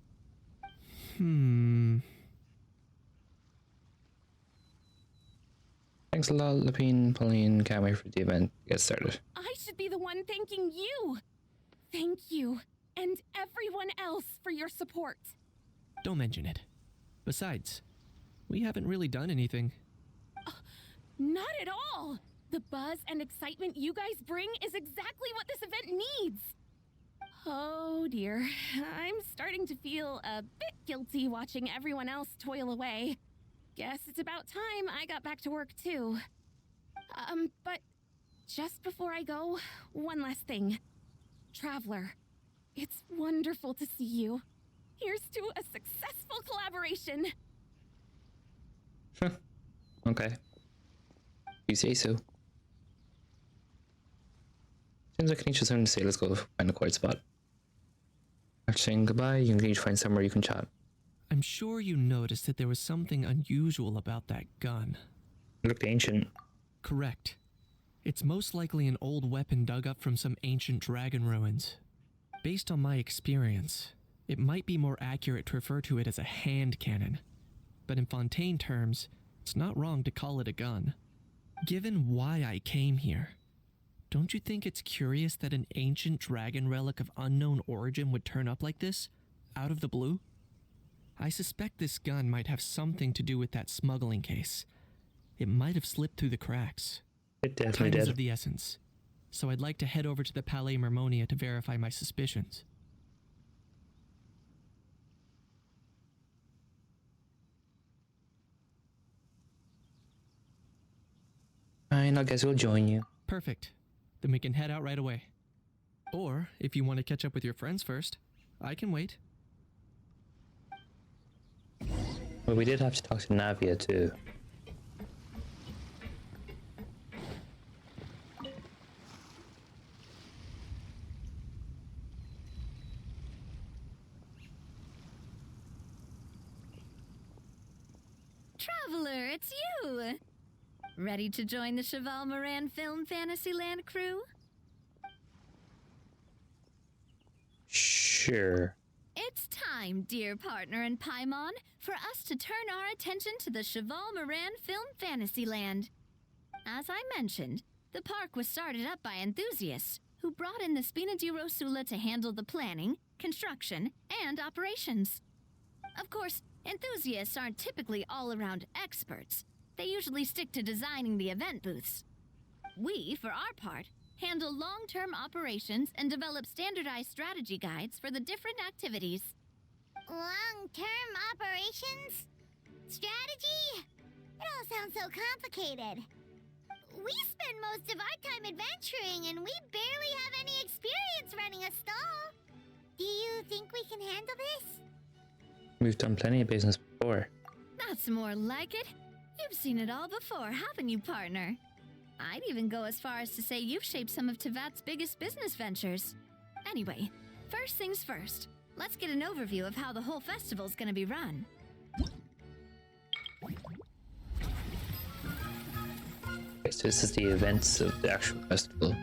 Thanks a lot, Lapine, Pauline. Can't wait for the event to get started. I should be the one thanking you. Thank you, and everyone else for your support. Don't mention it. Besides, we haven't really done anything. Not at all. The buzz and excitement you guys bring is exactly what this event needs. Oh dear, I'm starting to feel a bit guilty watching everyone else toil away. Guess it's about time I got back to work too. But just before I go, one last thing. Traveler, it's wonderful to see you. Here's to a successful collaboration. Okay. You say so. Seems like I need to something to say. Let's go find a quiet spot. After saying goodbye, you can each find somewhere you can chat. I'm sure you noticed that there was something unusual about that gun. It looked ancient. Correct. It's most likely an old weapon dug up from some ancient dragon ruins. Based on my experience, it might be more accurate to refer to it as a hand cannon. But in Fontaine terms, it's not wrong to call it a gun. Given why I came here, don't you think it's curious that an ancient dragon relic of unknown origin would turn up like this, out of the blue? I suspect this gun might have something to do with that smuggling case. It might have slipped through the cracks. It definitely Time is did. of the essence, so I'd like to head over to the Palais Mermonia to verify my suspicions. Fine, I guess we'll join you. Perfect. Then we can head out right away. Or, if you want to catch up with your friends first, I can wait. Well, we did have to talk to Navia too. Traveler, it's you! Ready to join the Cheval Moran Film Fantasyland crew? Sure. It's time, dear partner in Paimon, for us to turn our attention to the Cheval Moran Film Fantasyland. As I mentioned, the park was started up by enthusiasts who brought in the Spina di Rosula to handle the planning, construction, and operations. Of course, enthusiasts aren't typically all-around experts. They usually stick to designing the event booths. We, for our part, handle long-term operations and develop standardized strategy guides for the different activities. Long-term operations? Strategy? It all sounds so complicated. We spend most of our time adventuring and we barely have any experience running a stall. Do you think we can handle this? We've done plenty of business before. That's more like it. You've seen it all before, haven't you, partner? I'd even go as far as to say you've shaped some of Teyvat's biggest business ventures. Anyway, first things first. Let's get an overview of how the whole festival's gonna be run. Okay, so this is the events of the actual festival.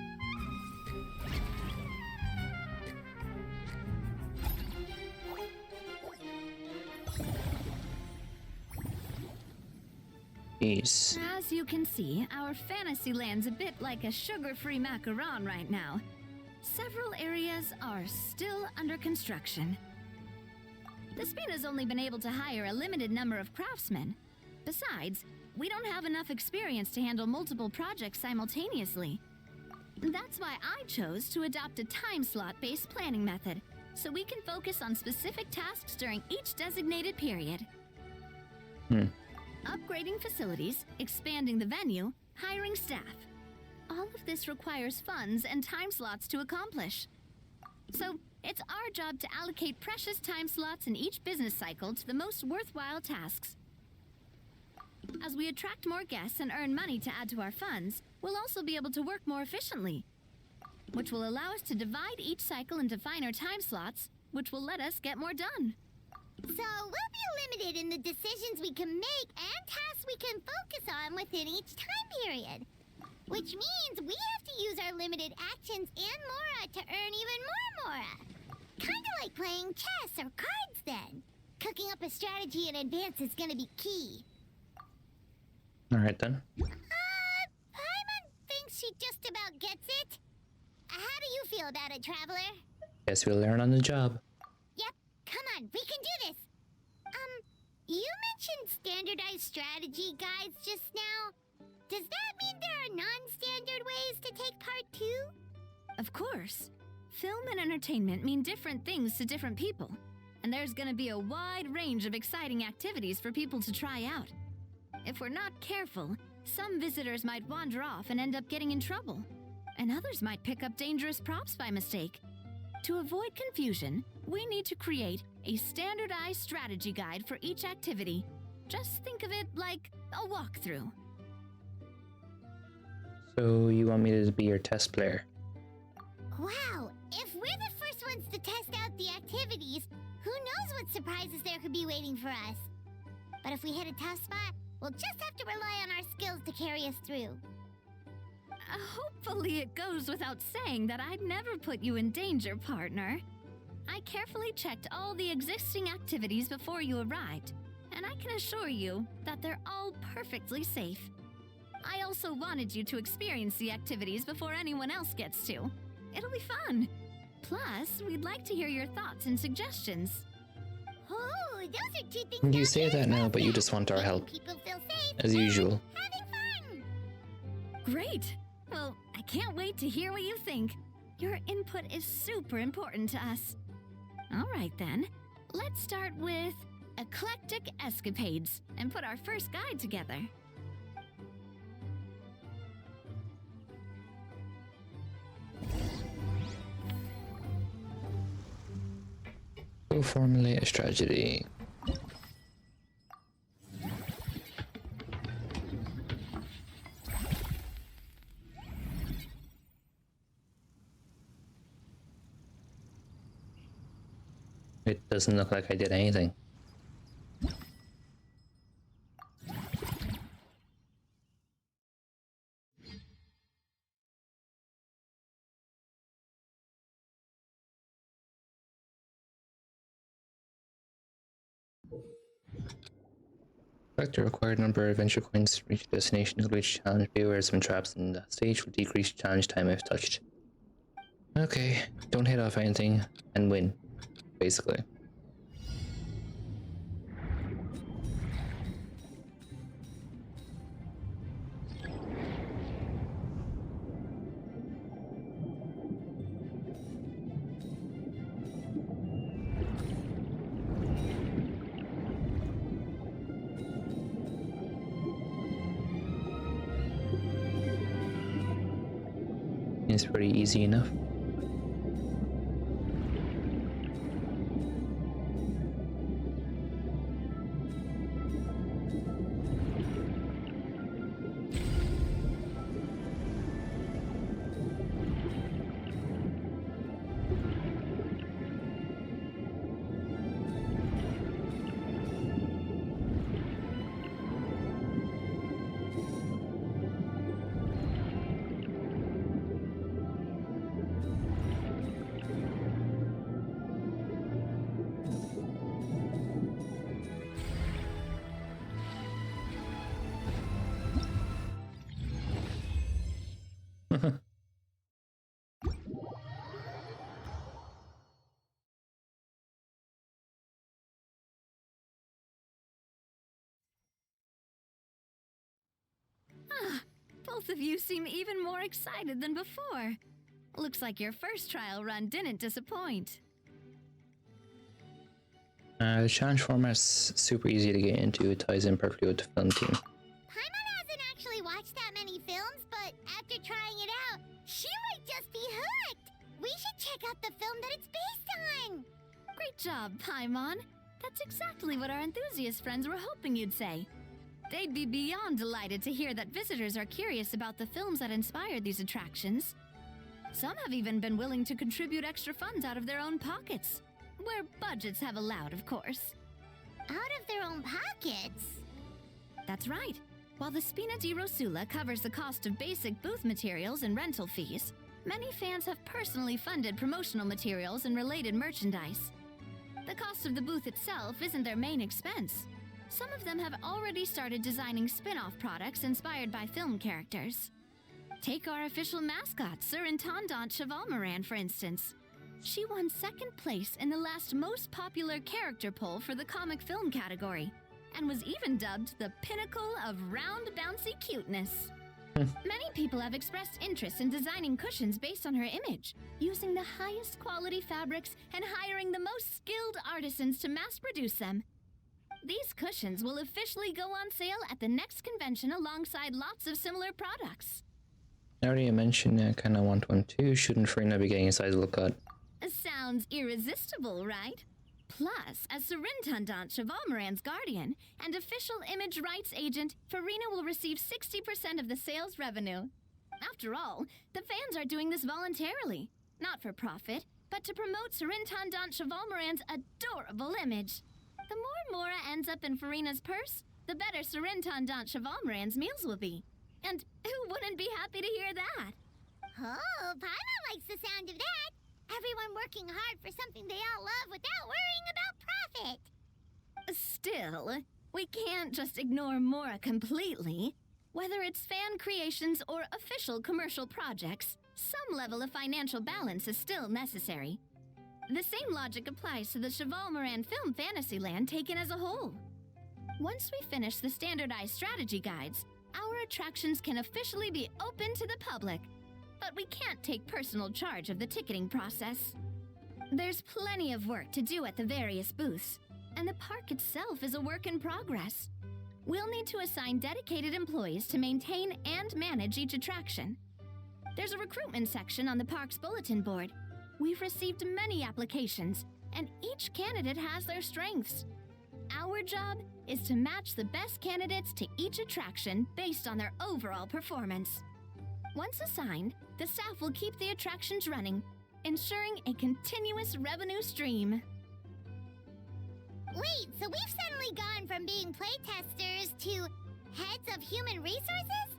Jeez. As you can see, our Fantasyland's a bit like a sugar-free macaron right now. Several areas are still under construction. The Spina's only been able to hire a limited number of craftsmen. Besides, we don't have enough experience to handle multiple projects simultaneously. That's why I chose to adopt a time slot-based planning method, so we can focus on specific tasks during each designated period. Upgrading facilities, expanding the venue, hiring staff. All of this requires funds and time slots to accomplish. So, it's our job to allocate precious time slots in each business cycle to the most worthwhile tasks. As we attract more guests and earn money to add to our funds, we'll also be able to work more efficiently, which will allow us to divide each cycle into finer time slots, which will let us get more done. So we'll be limited in the decisions we can make and tasks we can focus on within each time period. Which means we have to use our limited actions and Mora to earn even more Mora. Kinda like playing chess or cards then. Cooking up a strategy in advance is gonna be key. Alright then. Paimon thinks she just about gets it. How do you feel about it, Traveler? Guess we'll learn on the job. Yep, come on, we can do this. You mentioned standardized strategy guides just now. Does that mean there are non-standard ways to take part too? Of course. Film and entertainment mean different things to different people, and there's gonna be a wide range of exciting activities for people to try out. If we're not careful, some visitors might wander off and end up getting in trouble, and others might pick up dangerous props by mistake. To avoid confusion, we need to create a standardized strategy guide for each activity. Just think of it like a walkthrough. So you want me to be your test player? Wow, if we're the first ones to test out the activities, who knows what surprises there could be waiting for us. But if we hit a tough spot, we'll just have to rely on our skills to carry us through. Hopefully it goes without saying that I'd never put you in danger, partner. I carefully checked all the existing activities before you arrived, and I can assure you that they're all perfectly safe. I also wanted you to experience the activities before anyone else gets to. It'll be fun. Plus, we'd like to hear your thoughts and suggestions. Oh, those are two things. You say that now, but you just want our help. People feel safe. As usual. Having fun. Great! Well, I can't wait to hear what you think. Your input is super important to us. All right then, let's start with eclectic escapades and put our first guide together. Go formulate a strategy. It doesn't look like I did anything. Collect the required number of adventure coins to reach a destination. To reach challenge. Be aware of some traps in that stage will decrease challenge time if touched. Okay, don't hit off anything and win, basically. It's pretty easy enough. Both of you seem even more excited than before. Looks like your first trial run didn't disappoint. The challenge format's super easy to get into. It ties in perfectly with the film team. Paimon hasn't actually watched that many films, but after trying it out, she might just be hooked. We should check out the film that it's based on. Great job, Paimon. That's exactly what our enthusiast friends were hoping you'd say. They'd be beyond delighted to hear that visitors are curious about the films that inspired these attractions. Some have even been willing to contribute extra funds out of their own pockets. Where budgets have allowed, of course. Out of their own pockets? That's right. While the Spina di Rosula covers the cost of basic booth materials and rental fees, many fans have personally funded promotional materials and related merchandise. The cost of the booth itself isn't their main expense. Some of them have already started designing spin-off products inspired by film characters. Take our official mascot, Surintendant Chevalmoran, for instance. She won second place in the last most popular character poll for the comic film category, and was even dubbed the pinnacle of round bouncy cuteness. Many people have expressed interest in designing cushions based on her image, using the highest quality fabrics and hiring the most skilled artisans to mass produce them. These cushions will officially go on sale at the next convention alongside lots of similar products. I already mentioned I kinda want one too. Shouldn't Farina be getting a sizable cut? Sounds irresistible, right? Plus, as Surintendant Chevalmoran's guardian and official image rights agent, Farina will receive 60% of the sales revenue. After all, the fans are doing this voluntarily. not for profit, but to promote Surintendant Chevalmoran's adorable image. The more Mora ends up in Farina's purse, the better Surintendant Chevalmoran's meals will be. And who wouldn't be happy to hear that? Oh, Paimon likes the sound of that. Everyone working hard for something they all love without worrying about profit. Still, we can't just ignore Mora completely. Whether it's fan creations or official commercial projects, some level of financial balance is still necessary. The same logic applies to the Chevalmoran Film Fantasyland taken as a whole. Once we finish the standardized strategy guides, our attractions can officially be open to the public. But we can't take personal charge of the ticketing process. There's plenty of work to do at the various booths, and the park itself is a work in progress. We'll need to assign dedicated employees to maintain and manage each attraction. There's a recruitment section on the park's bulletin board. We've received many applications, and each candidate has their strengths. Our job is to match the best candidates to each attraction based on their overall performance. Once assigned, the staff will keep the attractions running, ensuring a continuous revenue stream. Wait, so we've suddenly gone from being playtesters to heads of human resources?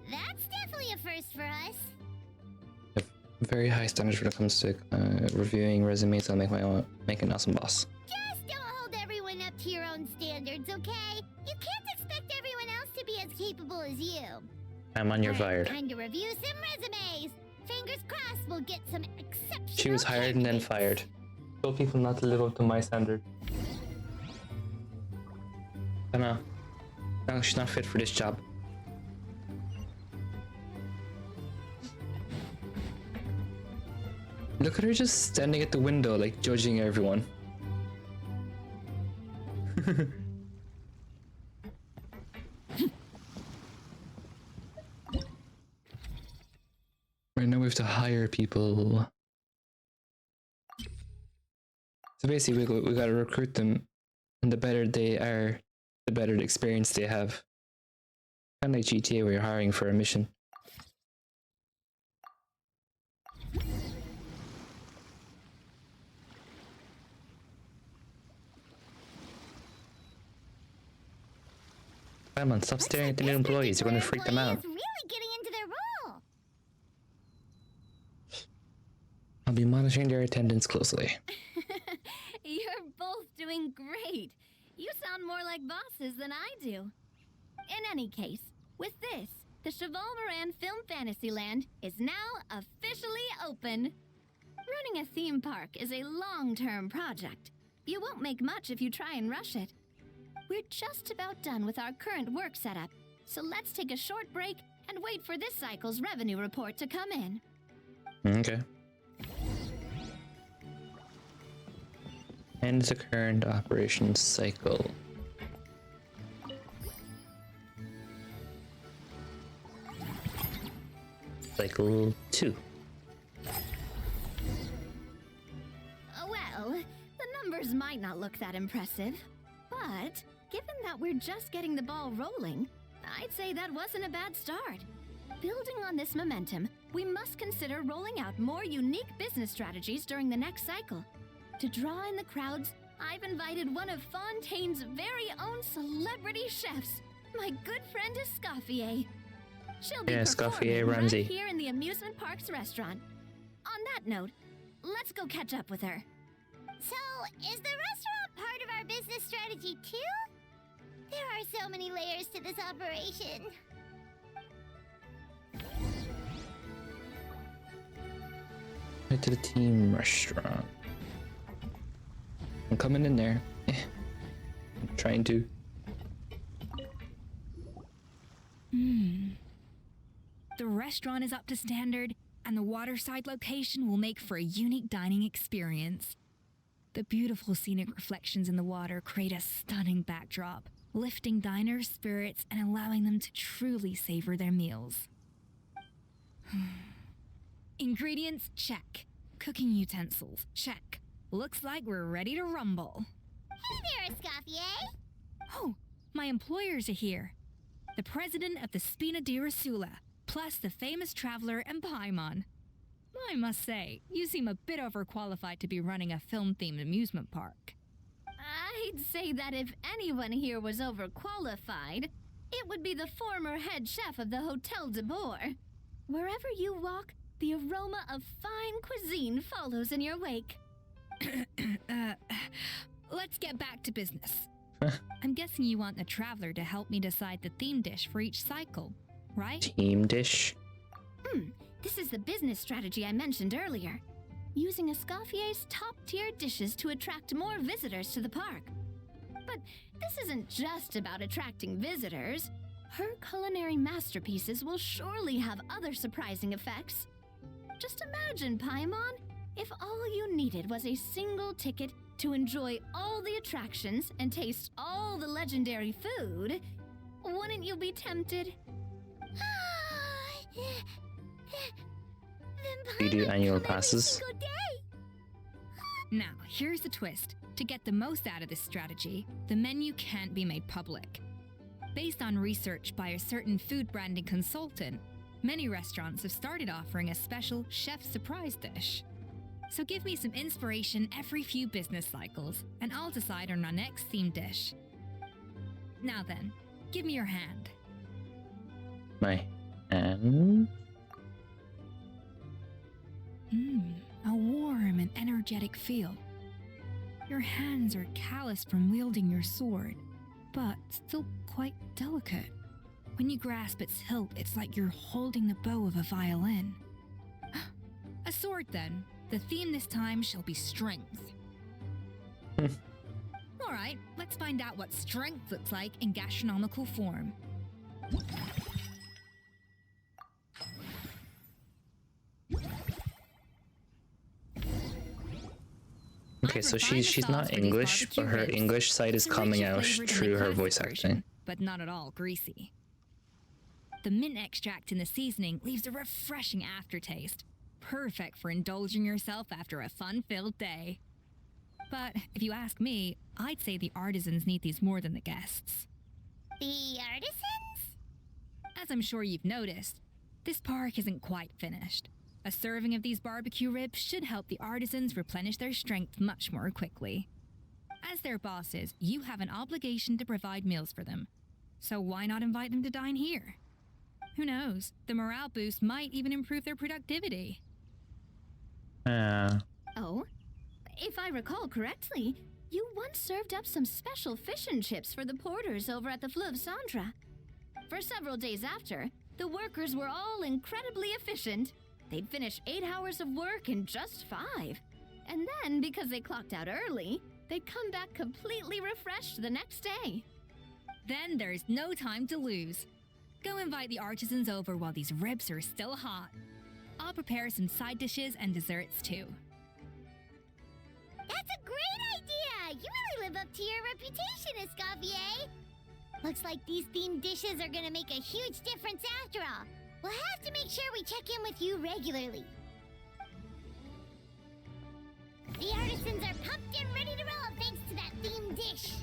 That's definitely a first for us. Very high standards when it comes to reviewing resumes. I'll make an awesome boss. Just don't hold everyone up to your own standards, okay? You can't expect everyone else to be as capable as you. I'm on your fired. Time to review some resumes. Fingers crossed we'll get some exceptional She was hired and then fired. Told people not to live up to my standard. I know. No, she's not fit for this job. Look at her just standing at the window, like judging everyone. Right now we have to hire people. So basically we gotta recruit them, and the better they are, the better the experience they have. Kinda like GTA where you're hiring for a mission. Come on, stop staring at the new employees, you're gonna freak them out. Really getting into their role. I'll be monitoring their attendance closely. You're both doing great. You sound more like bosses than I do. In any case, with this, the Chevalmoran Film Fantasyland is now officially open. Running a theme park is a long-term project. You won't make much if you try and rush it. We're just about done with our current work setup, so let's take a short break and wait for this cycle's revenue report to come in. Okay. End the current operations cycle. Cycle 2. Well, the numbers might not look that impressive, but given that we're just getting the ball rolling, I'd say that wasn't a bad start. Building on this momentum, we must consider rolling out more unique business strategies during the next cycle. To draw in the crowds, I've invited one of Fontaine's very own celebrity chefs, my good friend Escoffier. She'll be performing right here in the amusement park's restaurant. On that note, let's go catch up with her. So, is the restaurant part of our business strategy too? There are so many layers to this operation. Head to the team restaurant. I'm coming in there. I'm trying to. The restaurant is up to standard, and the waterside location will make for a unique dining experience. The beautiful scenic reflections in the water create a stunning backdrop, lifting diners' spirits and allowing them to truly savor their meals. Ingredients, check. Cooking utensils, check. Looks like we're ready to rumble. Hey there, Escoffier! Oh, my employers are here. The president of the Spina di Rosula, plus the famous traveler and Paimon. I must say, you seem a bit overqualified to be running a film-themed amusement park. I'd say that if anyone here was overqualified, it would be the former head chef of the Hotel de Boer. Wherever you walk, the aroma of fine cuisine follows in your wake. Let's get back to business. I'm guessing you want the traveler to help me decide the theme dish for each cycle, right? Team dish. This is the business strategy I mentioned earlier. Using Escoffier's top-tier dishes to attract more visitors to the park. But this isn't just about attracting visitors. Her culinary masterpieces will surely have other surprising effects. Just imagine, Paimon, if all you needed was a single ticket to enjoy all the attractions and taste all the legendary food. Wouldn't you be tempted? You do annual passes? Now, here's the twist. To get the most out of this strategy, the menu can't be made public. Based on research by a certain food branding consultant, many restaurants have started offering a special chef surprise dish. So give me some inspiration every few business cycles, and I'll decide on our next theme dish. Now then, give me your hand. My hand? A warm and energetic feel. Your hands are calloused from wielding your sword, but still quite delicate. When you grasp its hilt, it's like you're holding the bow of a violin. A sword, then. The theme this time shall be strength. Alright, let's find out what strength looks like in gastronomical form. Okay, so she's not English, but her English side is coming out through her voice acting. But not at all greasy. The mint extract in the seasoning leaves a refreshing aftertaste, perfect for indulging yourself after a fun-filled day. But if you ask me, I'd say the artisans need these more than the guests. The artisans? As I'm sure you've noticed, this park isn't quite finished. A serving of these barbecue ribs should help the artisans replenish their strength much more quickly. As their bosses, you have an obligation to provide meals for them. So why not invite them to dine here? Who knows? The morale boost might even improve their productivity. Oh? If I recall correctly, you once served up some special fish and chips for the porters over at the Fleuve Centre. For several days after, the workers were all incredibly efficient. They'd finish 8 hours of work in just 5. And then, because they clocked out early, they'd come back completely refreshed the next day. Then there's no time to lose. Go invite the artisans over while these ribs are still hot. I'll prepare some side dishes and desserts too. That's a great idea! You really live up to your reputation, Escoffier! Looks like these themed dishes are gonna make a huge difference after all. We'll have to make sure we check in with you regularly. The artisans are pumped and ready to roll thanks to that themed dish.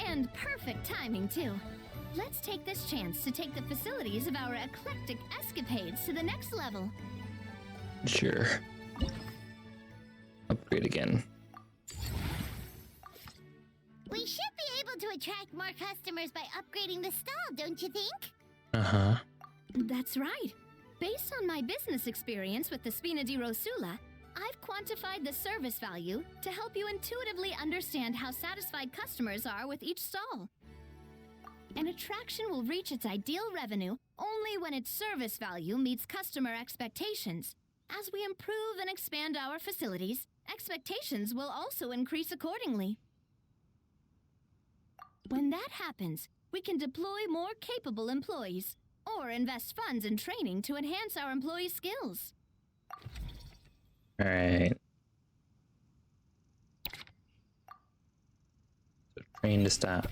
And perfect timing, too. Let's take this chance to take the facilities of our eclectic escapades to the next level. Sure. Upgrade again. We should be able to attract more customers by upgrading the stall, don't you think? Uh-huh. That's right. Based on my business experience with the Spina di Rosula, I've quantified the service value to help you intuitively understand how satisfied customers are with each stall. An attraction will reach its ideal revenue only when its service value meets customer expectations. As we improve and expand our facilities, expectations will also increase accordingly. When that happens, we can deploy more capable employees or invest funds in training to enhance our employees' skills. All right. So train the staff.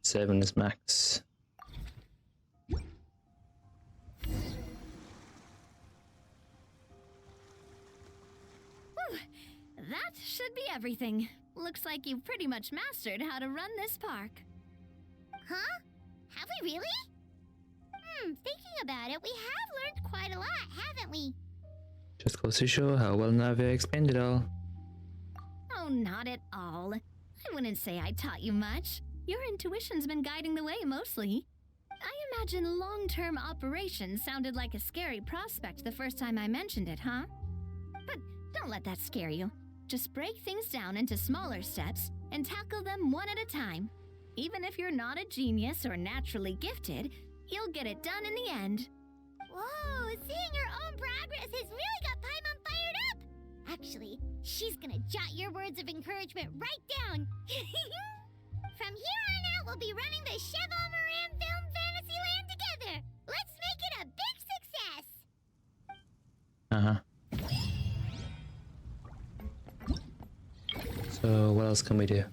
7 is max. That should be everything. Looks like you've pretty much mastered how to run this park. Huh? Have we really? Thinking about it, we have learned quite a lot, haven't we? Just goes to show how well Navia explained it all. Oh, not at all. I wouldn't say I taught you much. Your intuition's been guiding the way mostly. I imagine long-term operations sounded like a scary prospect the first time I mentioned it, huh? But don't let that scare you. Just break things down into smaller steps and tackle them one at a time. Even if you're not a genius or naturally gifted, you'll get it done in the end. Whoa, seeing your own progress has really got Paimon fired up! Actually, she's gonna jot your words of encouragement right down. From here on out, we'll be running the Cheval Moran Film Fantasyland together. Let's make it a big success. So what else can we do?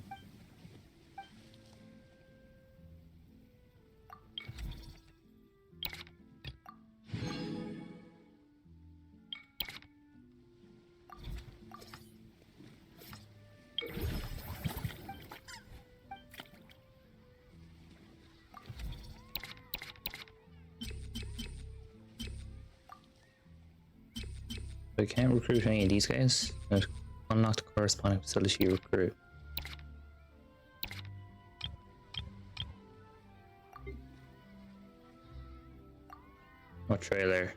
I can't recruit any of these guys. Unlock the corresponding facility recruit. What trailer?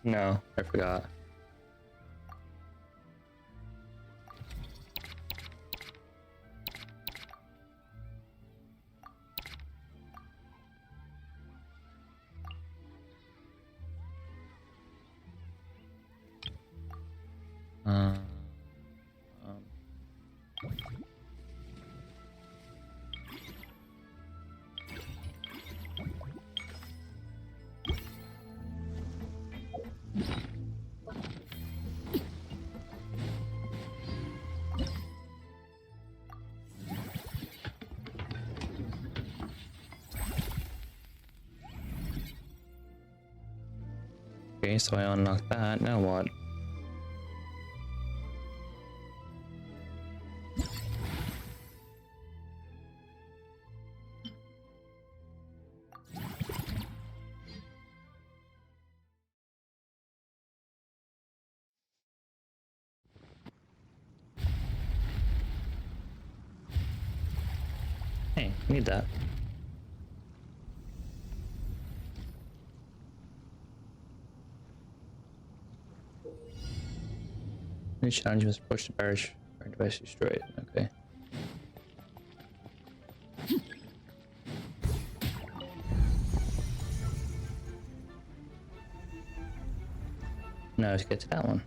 No, I forgot. Okay, so I unlocked that. Now what? Hey, need that. New challenge must approach the barrage or device destroyed. Okay. Now let's get to that one.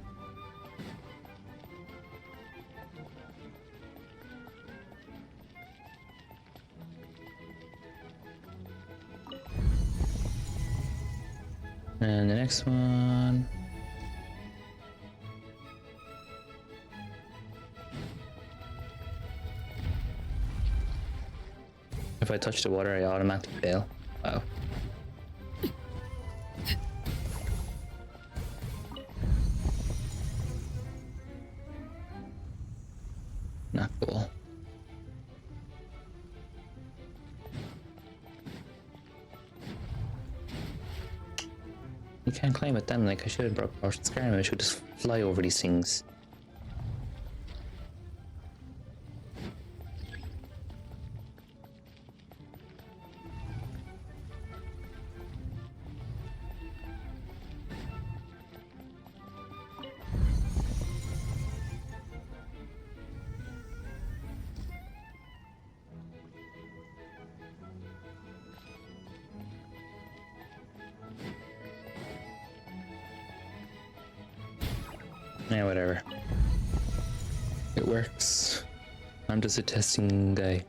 And the next one. If I touch the water, I automatically fail. Wow. Not cool. You can't climb it then, like I should have brought Potion Scarm, I should just fly over these things. Yeah, whatever. It works. I'm just a testing guy.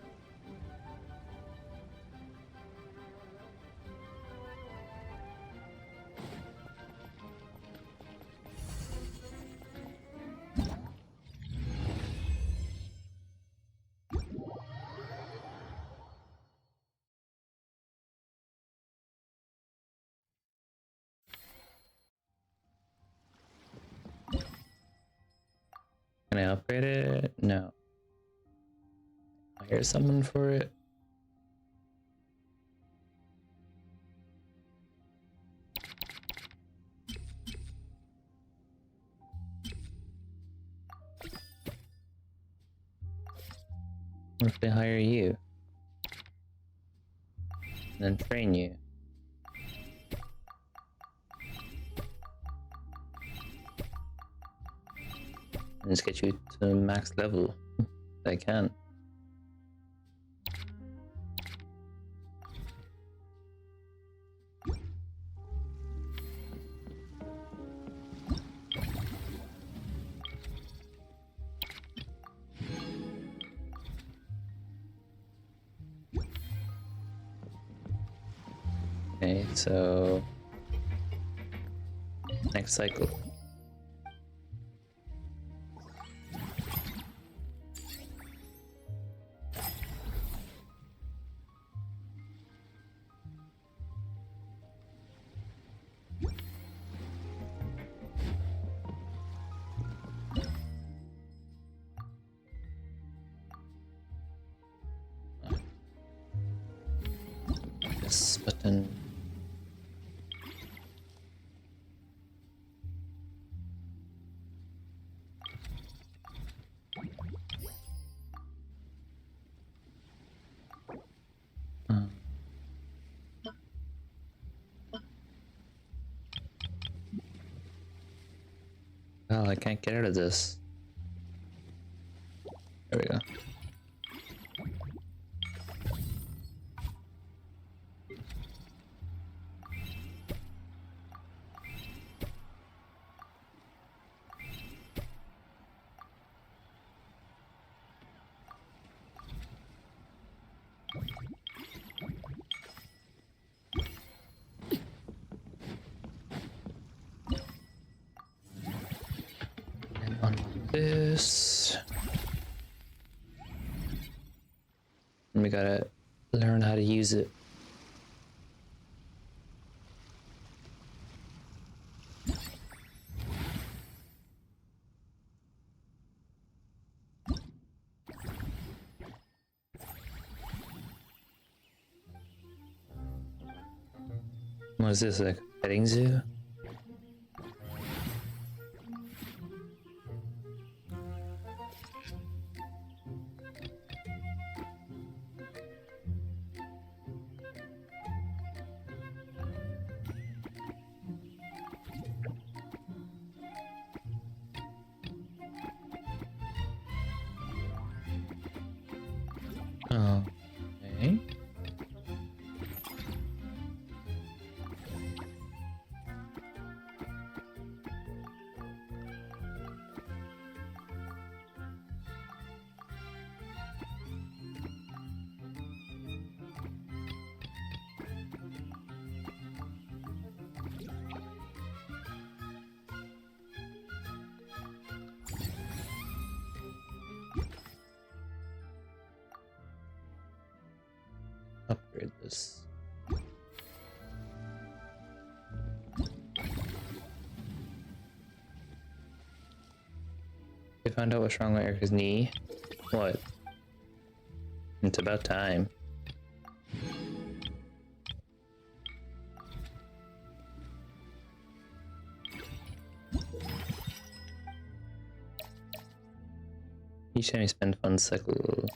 Can I upgrade it? No. Hire someone for it? What if they hire you? And then train you? And just get you to max level. They can. Okay, so next cycle. This button. Oh, I can't get out of this. There we go. And unlock this. And we gotta learn how to use it. What is this, like a petting zoo? Okay. Upgrade this. They found out what's wrong with Erica's knee. What? It's about time. Each time you spend funds cycle.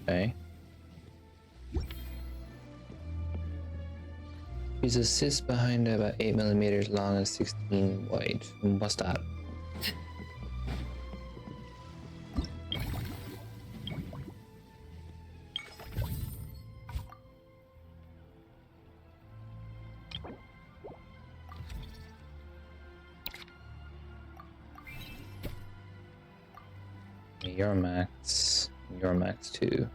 Okay. Use a cyst behind about 8 millimeters long and 16 wide. What's that? Your max too.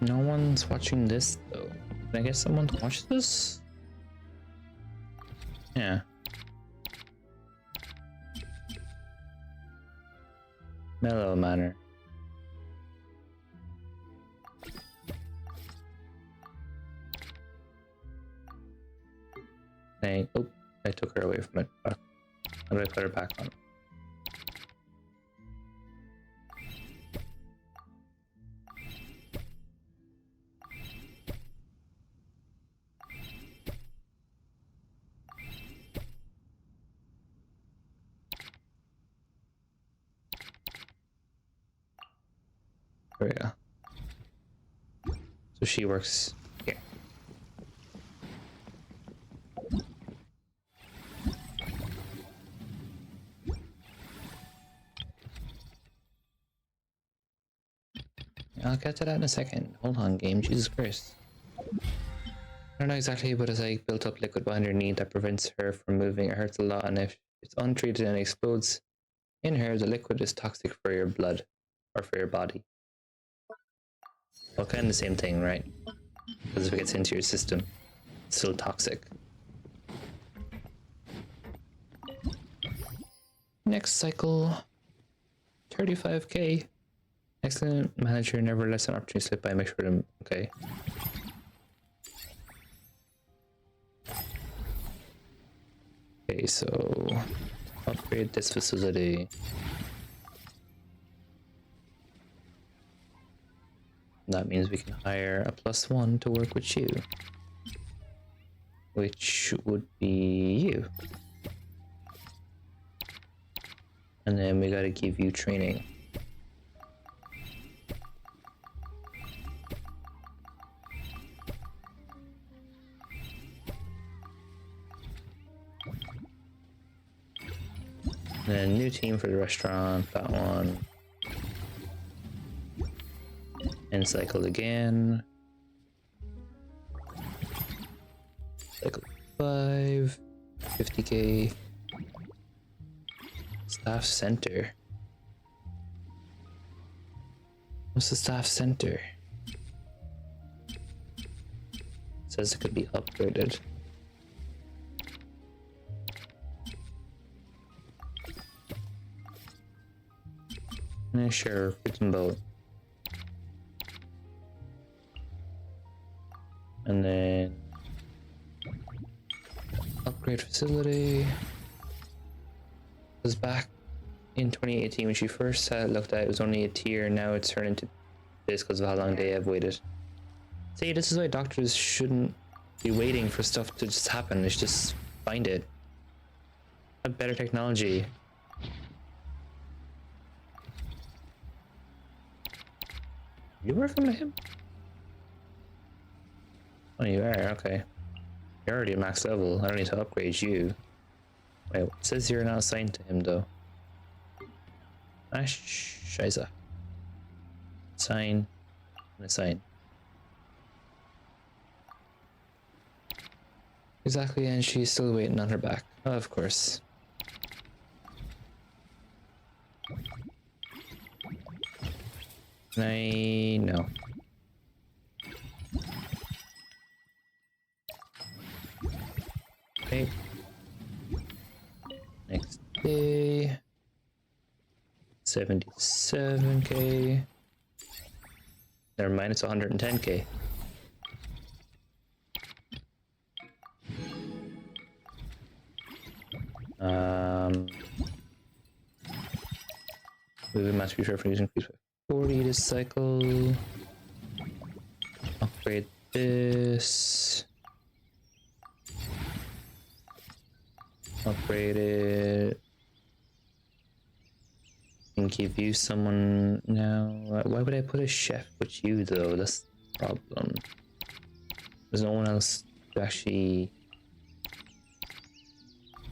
No one's watching this though. Can I get someone to watch this? Yeah. Mellow manner. Hey, oh, I took her away from it. Fuck. How do I put her back on? There we go. So she works here. I'll get to that in a second. Hold on, game. Jesus Christ. I don't know exactly, but it's like built up liquid behind her knee that prevents her from moving. It hurts a lot, and if it's untreated and explodes in her, the liquid is toxic for your blood or for your body. Well, kind of the same thing, right? Because if it gets into your system, it's still toxic. Next cycle, 35k. Excellent manager never lets an opportunity slip by. Make sure to okay. Okay, so upgrade this facility. That means we can hire a +1 to work with you, which would be you. And then we gotta give you training. And then new team for the restaurant, that one. And cycle again. Cycle 5, 50k. Staff center. What's the staff center? It says it could be upgraded. Yeah, sure, freaking boat. And then upgrade facility. Was back in 2018 when she first looked at it, was only a tier. Now it's turned into this because of how long they have waited. See, this is why doctors shouldn't be waiting for stuff to just happen. They should just find it. Have better technology. You working with him? Oh, you are? Okay. You're already at max level. I don't need to upgrade you. Wait, it says you're not assigned to him, though. Ah, scheiße. Assign. And assign. Exactly, and she's still waiting on her back. Oh, of course. No. Okay. Next day. 77k. Never mind, it's 110k. We must be sure for using increase by 40 this cycle. Upgrade this. Upgrade it. And give you someone now. Why would I put a chef with you though? That's the problem. There's no one else to actually.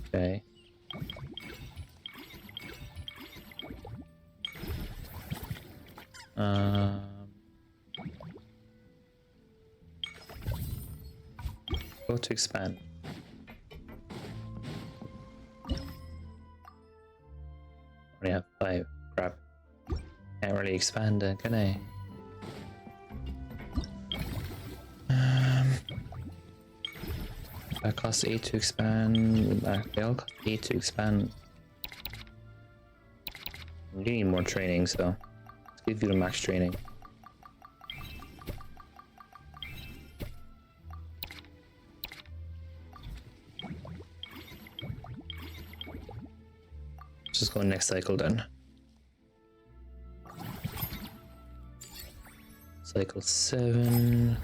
Okay. Go to expand. Only have 5. Crap. Can't really expand, can I? That costs 8 to expand. They all cost 8 to expand. You need more training, so let's give you the max training. Let's just go next cycle then. Cycle 7.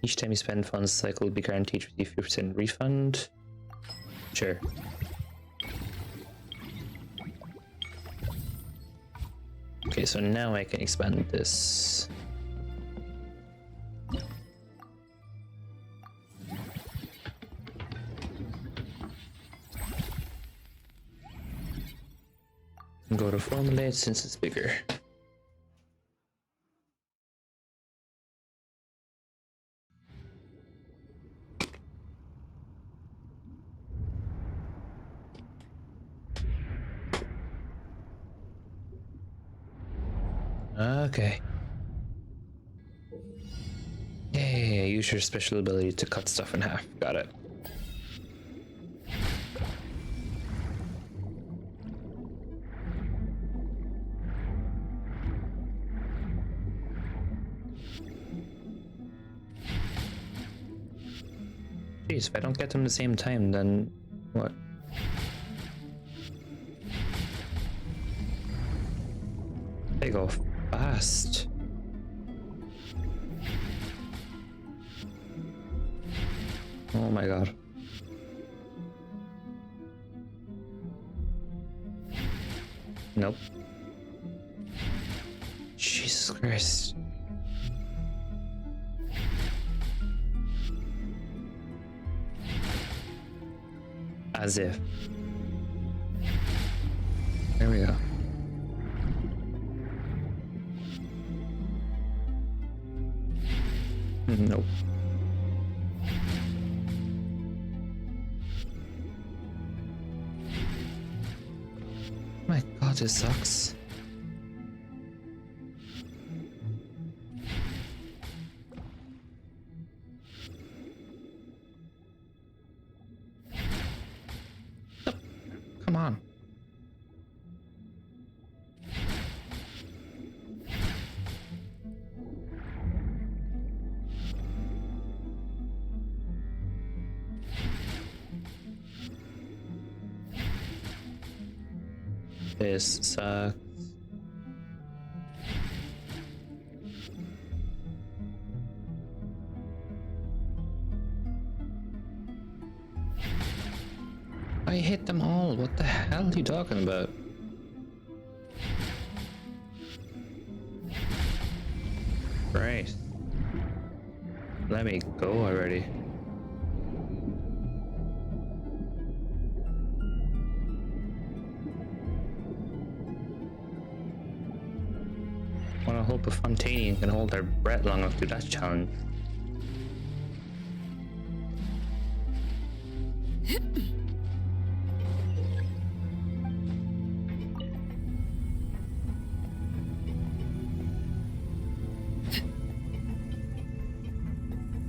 Each time you spend funds, the cycle will be guaranteed to receive 50% refund. Sure. Okay, so now I can expand this. Go to formulate since it's bigger. Okay. Yay, use your special ability to cut stuff in half. Got it. Jeez, if I don't get them at the same time, then what? They go fast. Oh my god. Nope. Jesus Christ. As if. There we go. Nope. My god, this sucks. Oh, come on. This sucks. I hit them all. What the hell are you talking about? Right. Let me go already. I hope a Fontanian can hold their breath long enough to do that challenge.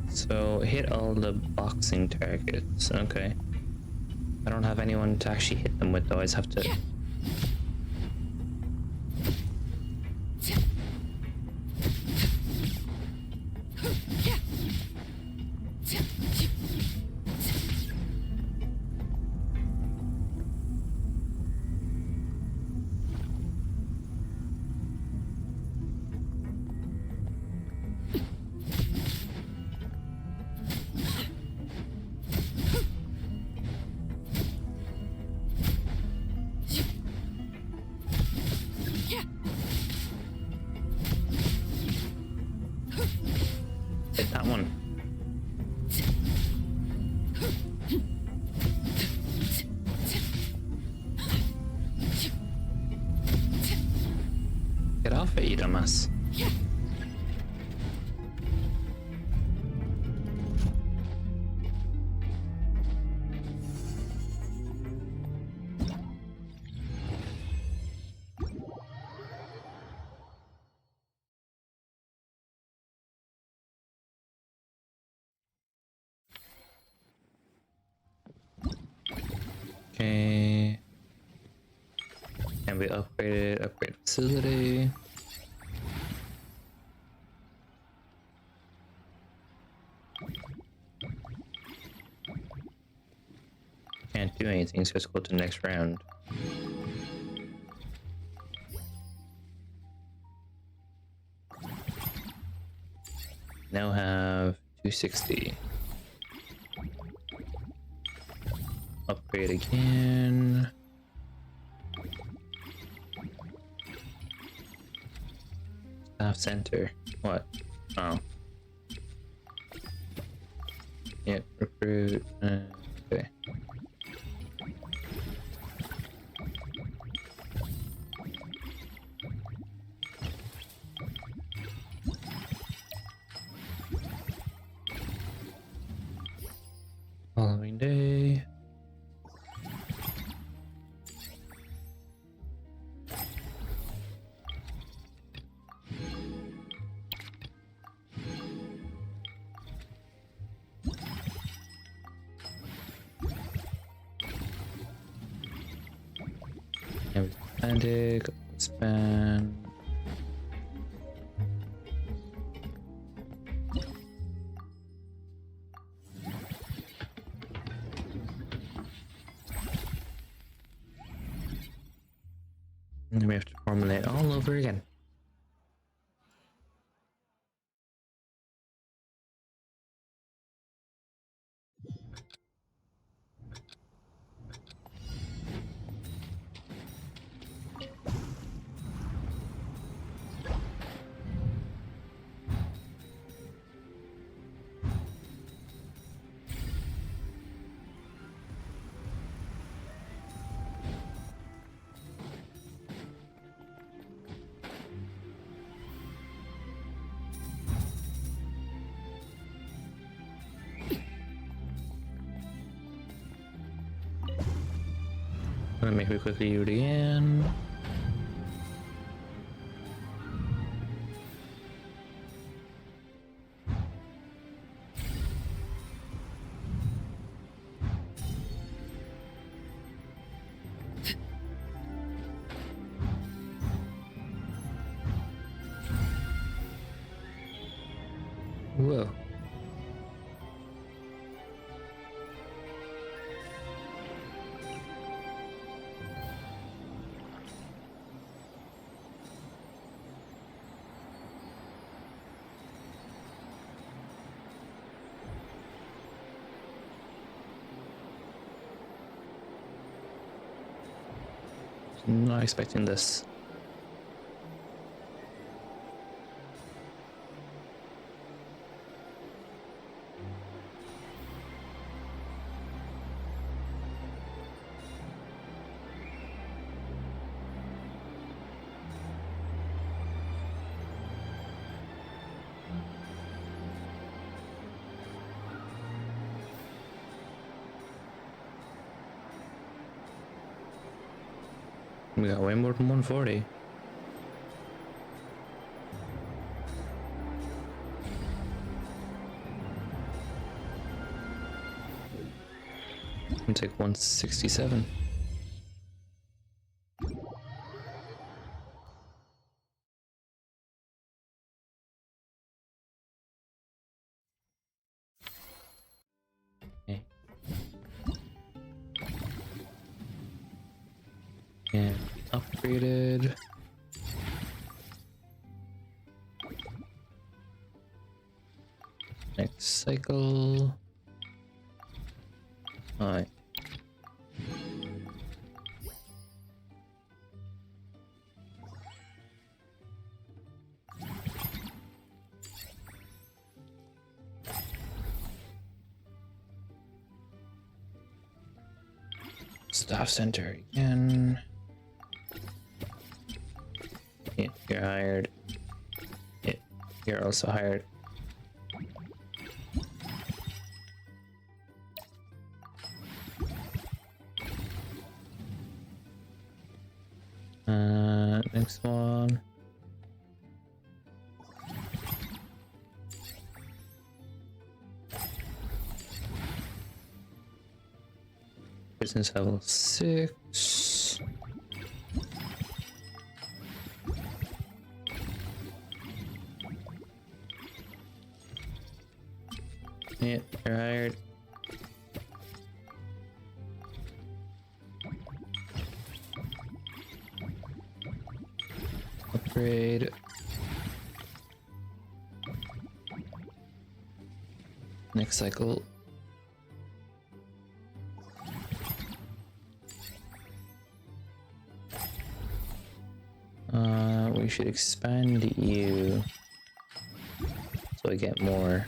So hit all the boxing targets. Okay. I don't have anyone to actually hit them with though. I just have to. Hit that one. Get off it, you dumbass. Okay. And we upgraded, upgrade facility. Can't do anything, so let's go to the next round. Now have 260. Upgrade again. Staff center. What? Oh. Yeah, recruit. Okay. Following day. Atlantic, span. And then we have to formulate all over again. Let me quickly do it again. Whoa. Not expecting this. We got way more than 140. I'll take 167. Okay. And upgraded. Next cycle. Alright. Staff center again. Yeah, you're hired. Yeah, you're also hired. Next one. Business level 6. Yeah, you're hired. Upgrade. Next cycle. we should expand you so I get more.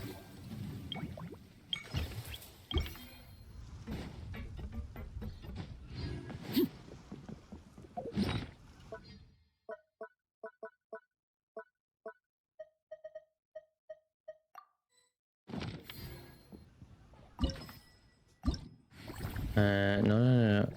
No.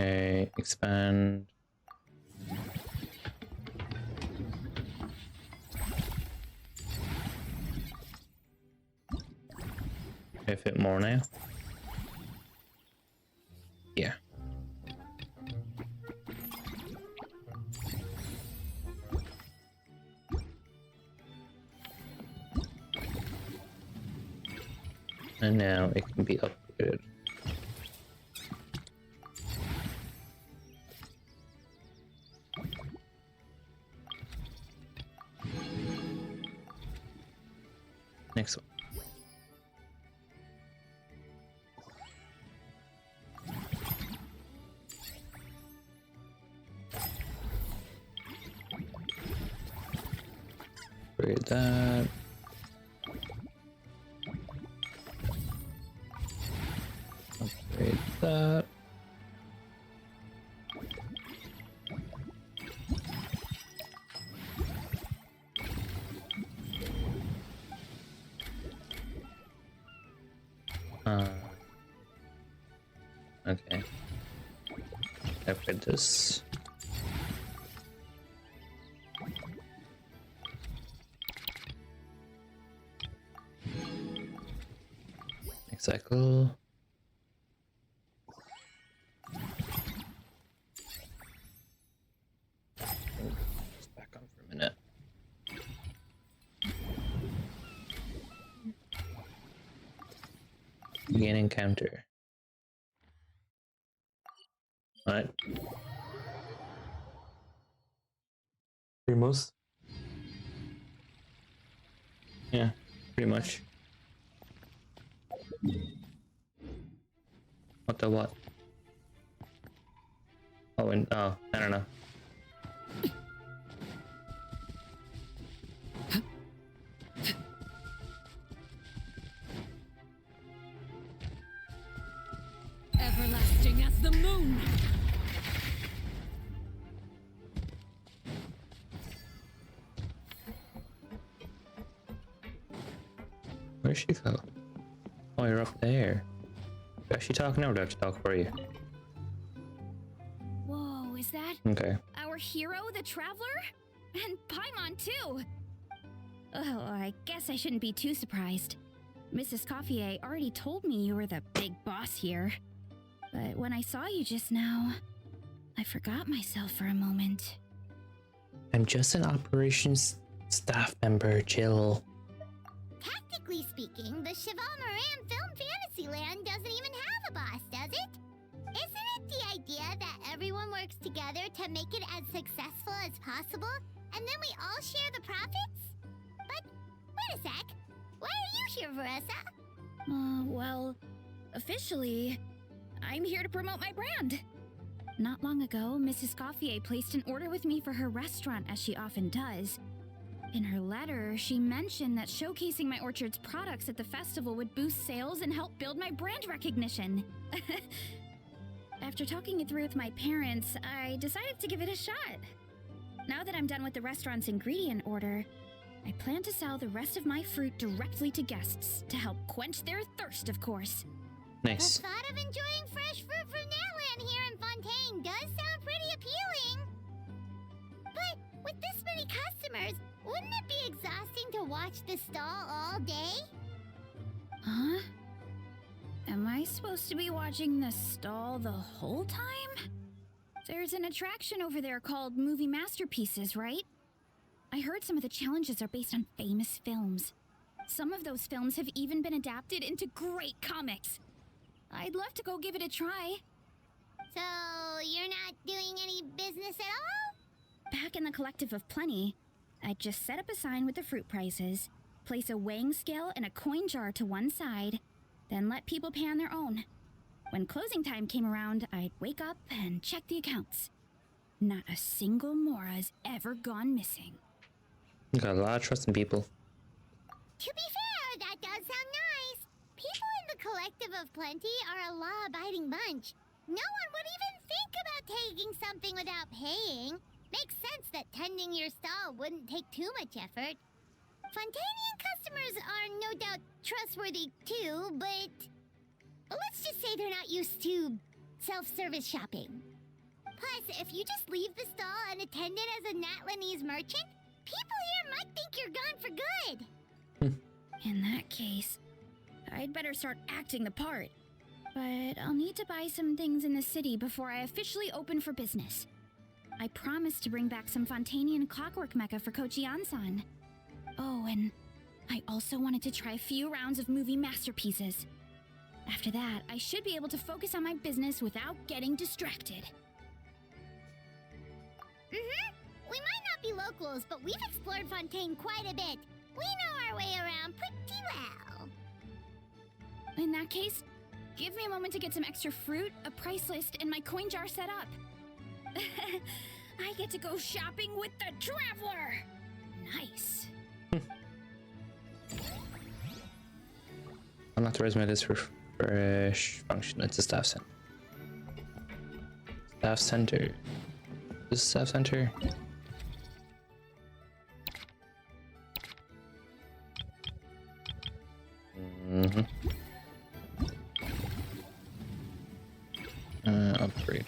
Okay, expand. Can I fit more now? Yeah. And now it can be upgraded. Next one. Upgrade that. Upgrade that. Okay. Upgrade this. Next cycle. Just back on for a minute. Begin encounter. Alright. Pretty most. Yeah, pretty much. What the what? Oh, and oh, I don't know. Everlasting as the moon. Where'd she go? Oh, you're up there. You actually talking now or do I have to talk for you? Whoa, is that Okay. our hero, the Traveler? And Paimon, too! Oh, I guess I shouldn't be too surprised. Mrs. Coiffier already told me you were the big boss here. But when I saw you just now, I forgot myself for a moment. I'm just an operations staff member, chill. Tactically speaking, the Cheval Moran Film Fantasyland doesn't even have a boss, does it? Isn't it the idea that everyone works together to make it as successful as possible, and then we all share the profits? But, wait a sec. Why are you here, Veressa? Well, officially, I'm here to promote my brand. Not long ago, Mrs. Coiffier placed an order with me for her restaurant, as she often does. In her letter, she mentioned that showcasing my orchard's products at the festival would boost sales and help build my brand recognition. After talking it through with my parents, I decided to give it a shot. Now that I'm done with the restaurant's ingredient order, I plan to sell the rest of my fruit directly to guests to help quench their thirst, of course. Nice. The thought of enjoying fresh fruit from Natlan here in Fontaine does sound pretty appealing. But with this many customers, wouldn't it be exhausting to watch the stall all day? Huh? Am I supposed to be watching the stall the whole time? There's an attraction over there called Movie Masterpieces, right? I heard some of the challenges are based on famous films. Some of those films have even been adapted into great comics. I'd love to go give it a try. So, you're not doing any business at all? Back in the Collective of Plenty, I'd just set up a sign with the fruit prices, place a weighing scale and a coin jar to one side, then let people pay on their own. When closing time came around, I'd wake up and check the accounts. Not a single Mora's ever gone missing. You got a lot of trust in people. To be fair, that does sound nice. People in the Collective of Plenty are a law-abiding bunch. No one would even think about taking something without paying. Makes sense that tending your stall wouldn't take too much effort. Fontanian customers are no doubt trustworthy too, but let's just say they're not used to self-service shopping. Plus, if you just leave the stall unattended as a Natlanese merchant, people here might think you're gone for good. In that case, I'd better start acting the part. But I'll need to buy some things in the city before I officially open for business. I promised to bring back some Fontanian clockwork mecha for Kochi-an-san. Oh, and I also wanted to try a few rounds of movie masterpieces. After that, I should be able to focus on my business without getting distracted. We might not be locals, but we've explored Fontaine quite a bit. We know our way around pretty well. In that case, give me a moment to get some extra fruit, a price list, and my coin jar set up. I get to go shopping with the Traveler! Nice. Unauthorized list for fresh function. It's a staff center. Staff center. This is staff center. Upgrade.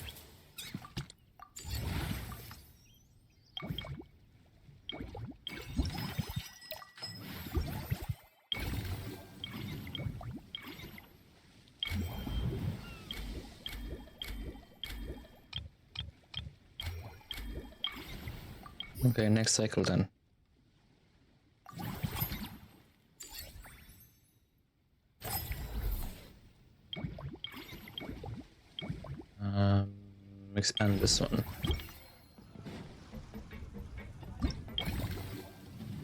Okay, next cycle then. Expand this one.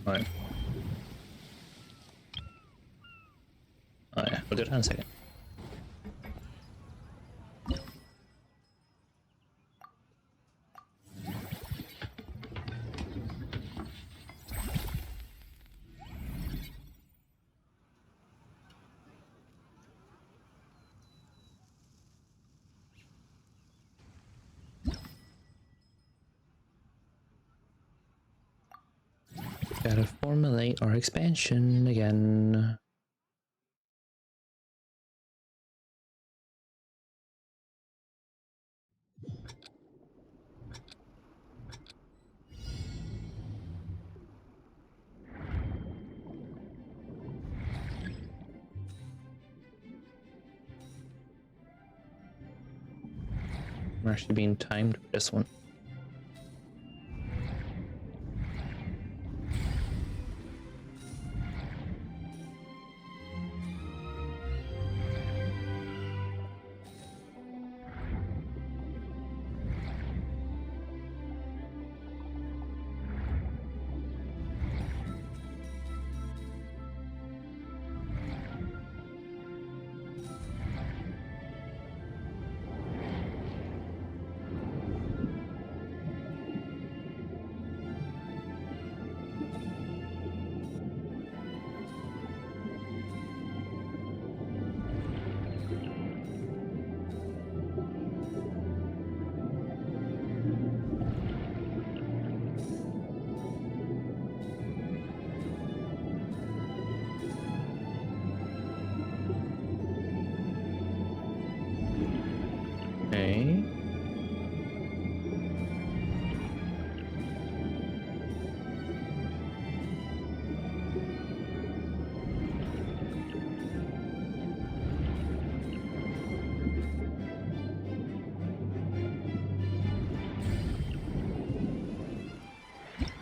Right. Oh yeah, we'll do it in a second. Gotta formulate our expansion again. I'm actually being timed for this one. Okay.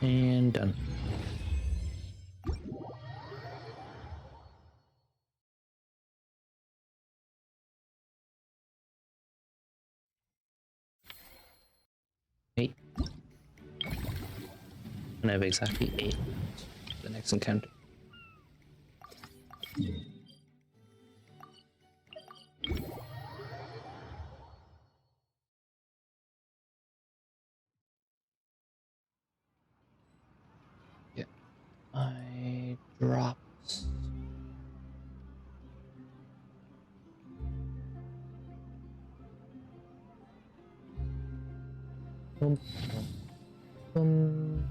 And done. And I have exactly 8 for the next encounter. Yeah. I dropped. Bum, bum, bum.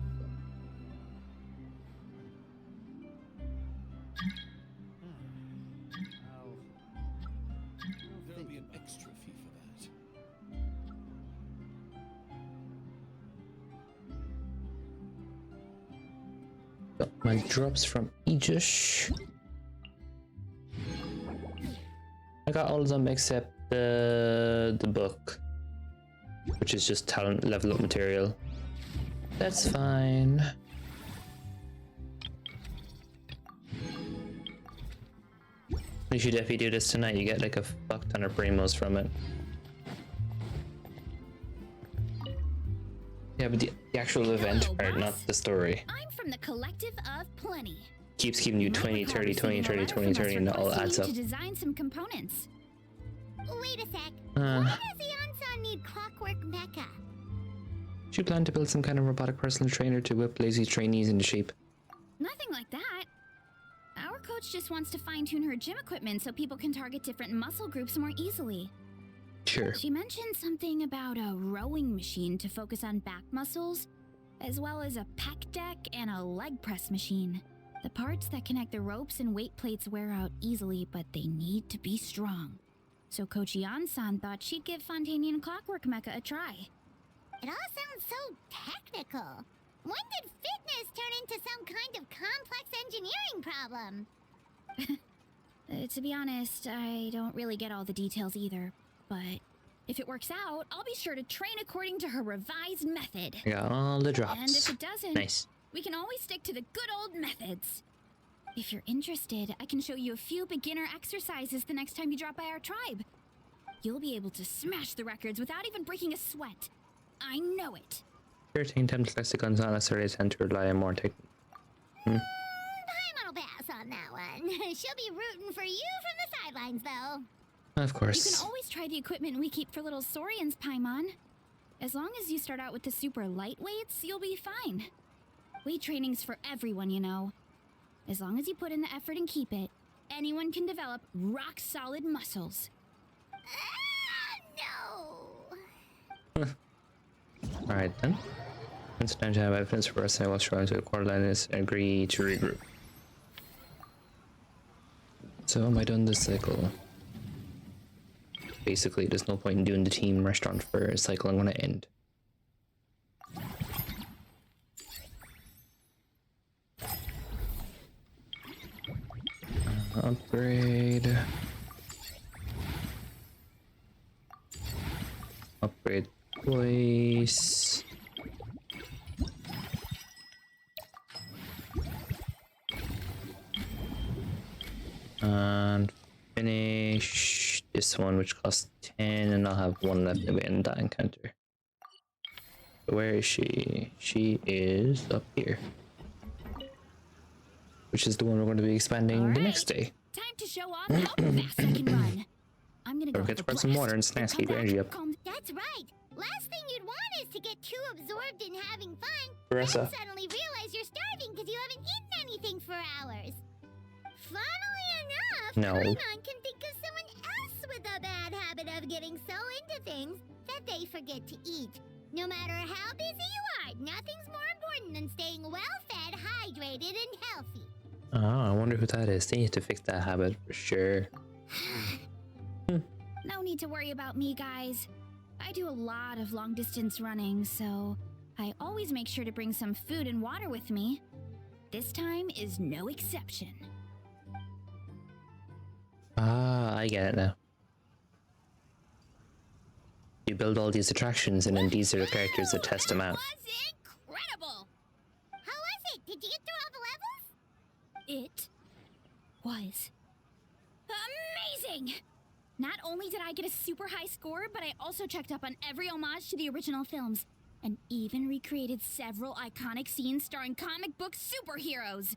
There'll be an extra fee for that. Got my drops from Aegis. I got all of them except the book, which is just talent level up material. That's fine. You should definitely do this tonight. You get like a fuck ton of primos from it. Yeah, but the actual event part, not the story. I'm from the collective of plenty. Keeps giving you 20, 30, 20, 30, 20, 30, and it all adds up. To design some components. Wait a sec. Why does the Ansan need clockwork mecha? Do you plan to build some kind of robotic personal trainer to whip lazy trainees into shape? Nothing like that. Our coach just wants to fine-tune her gym equipment so people can target different muscle groups more easily. Sure. She mentioned something about a rowing machine to focus on back muscles, as well as a pec deck and a leg press machine. The parts that connect the ropes and weight plates wear out easily, but they need to be strong. So Coach Yan-san thought she'd give Fontanian Clockwork Mecha a try. It all sounds so technical. When did fitness turn into some kind of complex engineering problem? To be honest, I don't really get all the details either. But if it works out, I'll be sure to train according to her revised method. I got all the drops. And if it doesn't, nice. We can always stick to the good old methods. If you're interested, I can show you a few beginner exercises the next time you drop by our tribe. You'll be able to smash the records without even breaking a sweat. I know it. 13 times less guns not necessarily tend to rely on more technique. Paimon will pass on that one. She'll be rooting for you from the sidelines, though. Of course. You can always try the equipment we keep for little Saurians, Paimon. As long as you start out with the super lightweights, you'll be fine. Weight training's for everyone, you know. As long as you put in the effort and keep it, anyone can develop rock-solid muscles. No! Alright then. Since time to have evidence for us, I was trying to Coriolanus agree to regroup. So am I done this cycle? Basically, there's no point in doing the team restaurant for a cycle. I'm gonna end. Upgrade. Upgrade voice. And finish this one, which costs 10, and I'll have one left to end that encounter. Where is she? She is up here, which is the one we're going to be expanding the next day. Time to show off how fast I can run. I'm gonna Don't forget to grab some water and snacks, keep your energy up. That's right. Last thing you'd want is to get too absorbed in having fun, Marissa. and suddenly realize you're starving because you haven't eaten anything for hours. Funnily enough, No. Paimon can think of someone else with a bad habit of getting so into things that they forget to eat. No matter how busy you are, nothing's more important than staying well-fed, hydrated, and healthy. Oh, I wonder who that is. They need to fix that habit for sure. No need to worry about me, guys. I do a lot of long-distance running, so I always make sure to bring some food and water with me. This time is no exception. Ah, I get it now. You build all these attractions, and then these are the characters that test them out. That was incredible! How was it? Did you get through all the levels? It was amazing! Not only did I get a super high score, but I also checked up on every homage to the original films. and even recreated several iconic scenes starring comic book superheroes.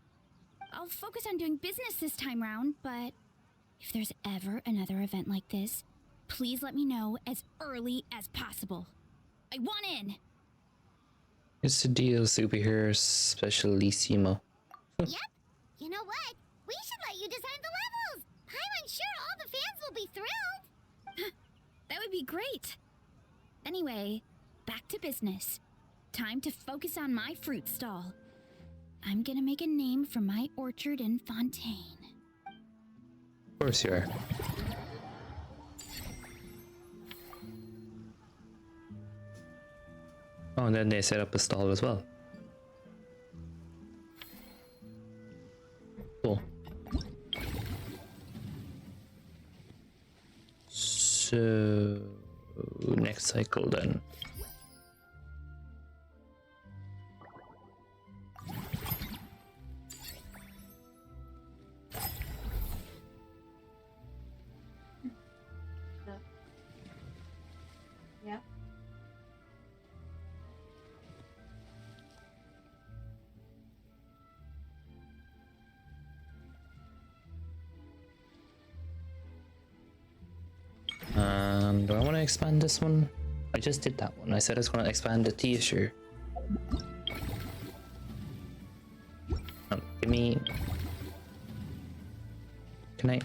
I'll focus on doing business this time round, but if there's ever another event like this, please let me know as early as possible. I want in! It's a deal, superhero specialissimo. Yep. You know what? We should let you design the levels. I'm sure all the fans will be thrilled. That would be great. Anyway, back to business. Time to focus on my fruit stall. I'm gonna make a name for my orchard in Fontaine. Of course you are. Oh, and then they set up a stall as well. Cool. So next cycle then. Yeah. Do I want to expand this one? I just did that one. I said I was going to expand the T-shirt. Give me... Can I...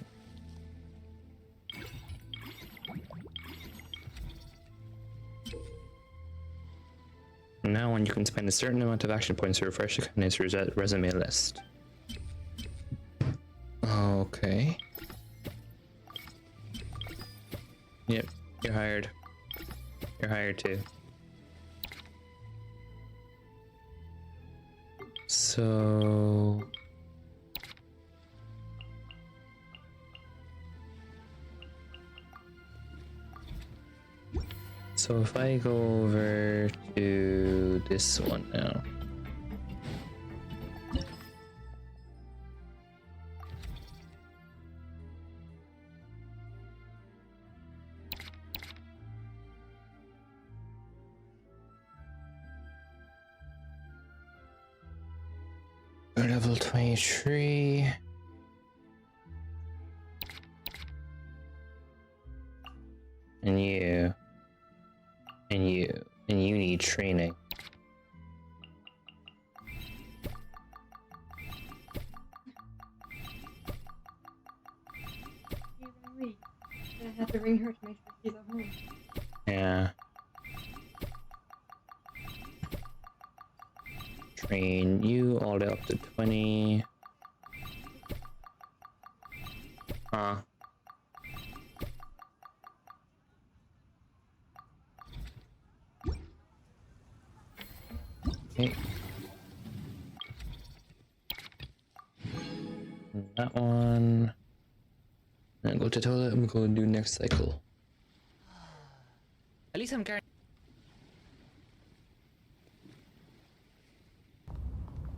Now on, you can spend a certain amount of action points to refresh the candidate's resume list. Okay. Yep, you're hired. You're hired too. So... So if I go over to this one now. We're level 23. And you need training. I have to ring her to make sure she's at home. Yeah. Train you all the way up to 20. Huh. Okay. That one. And go to toilet. I'm going to do next cycle. At least I'm carrying.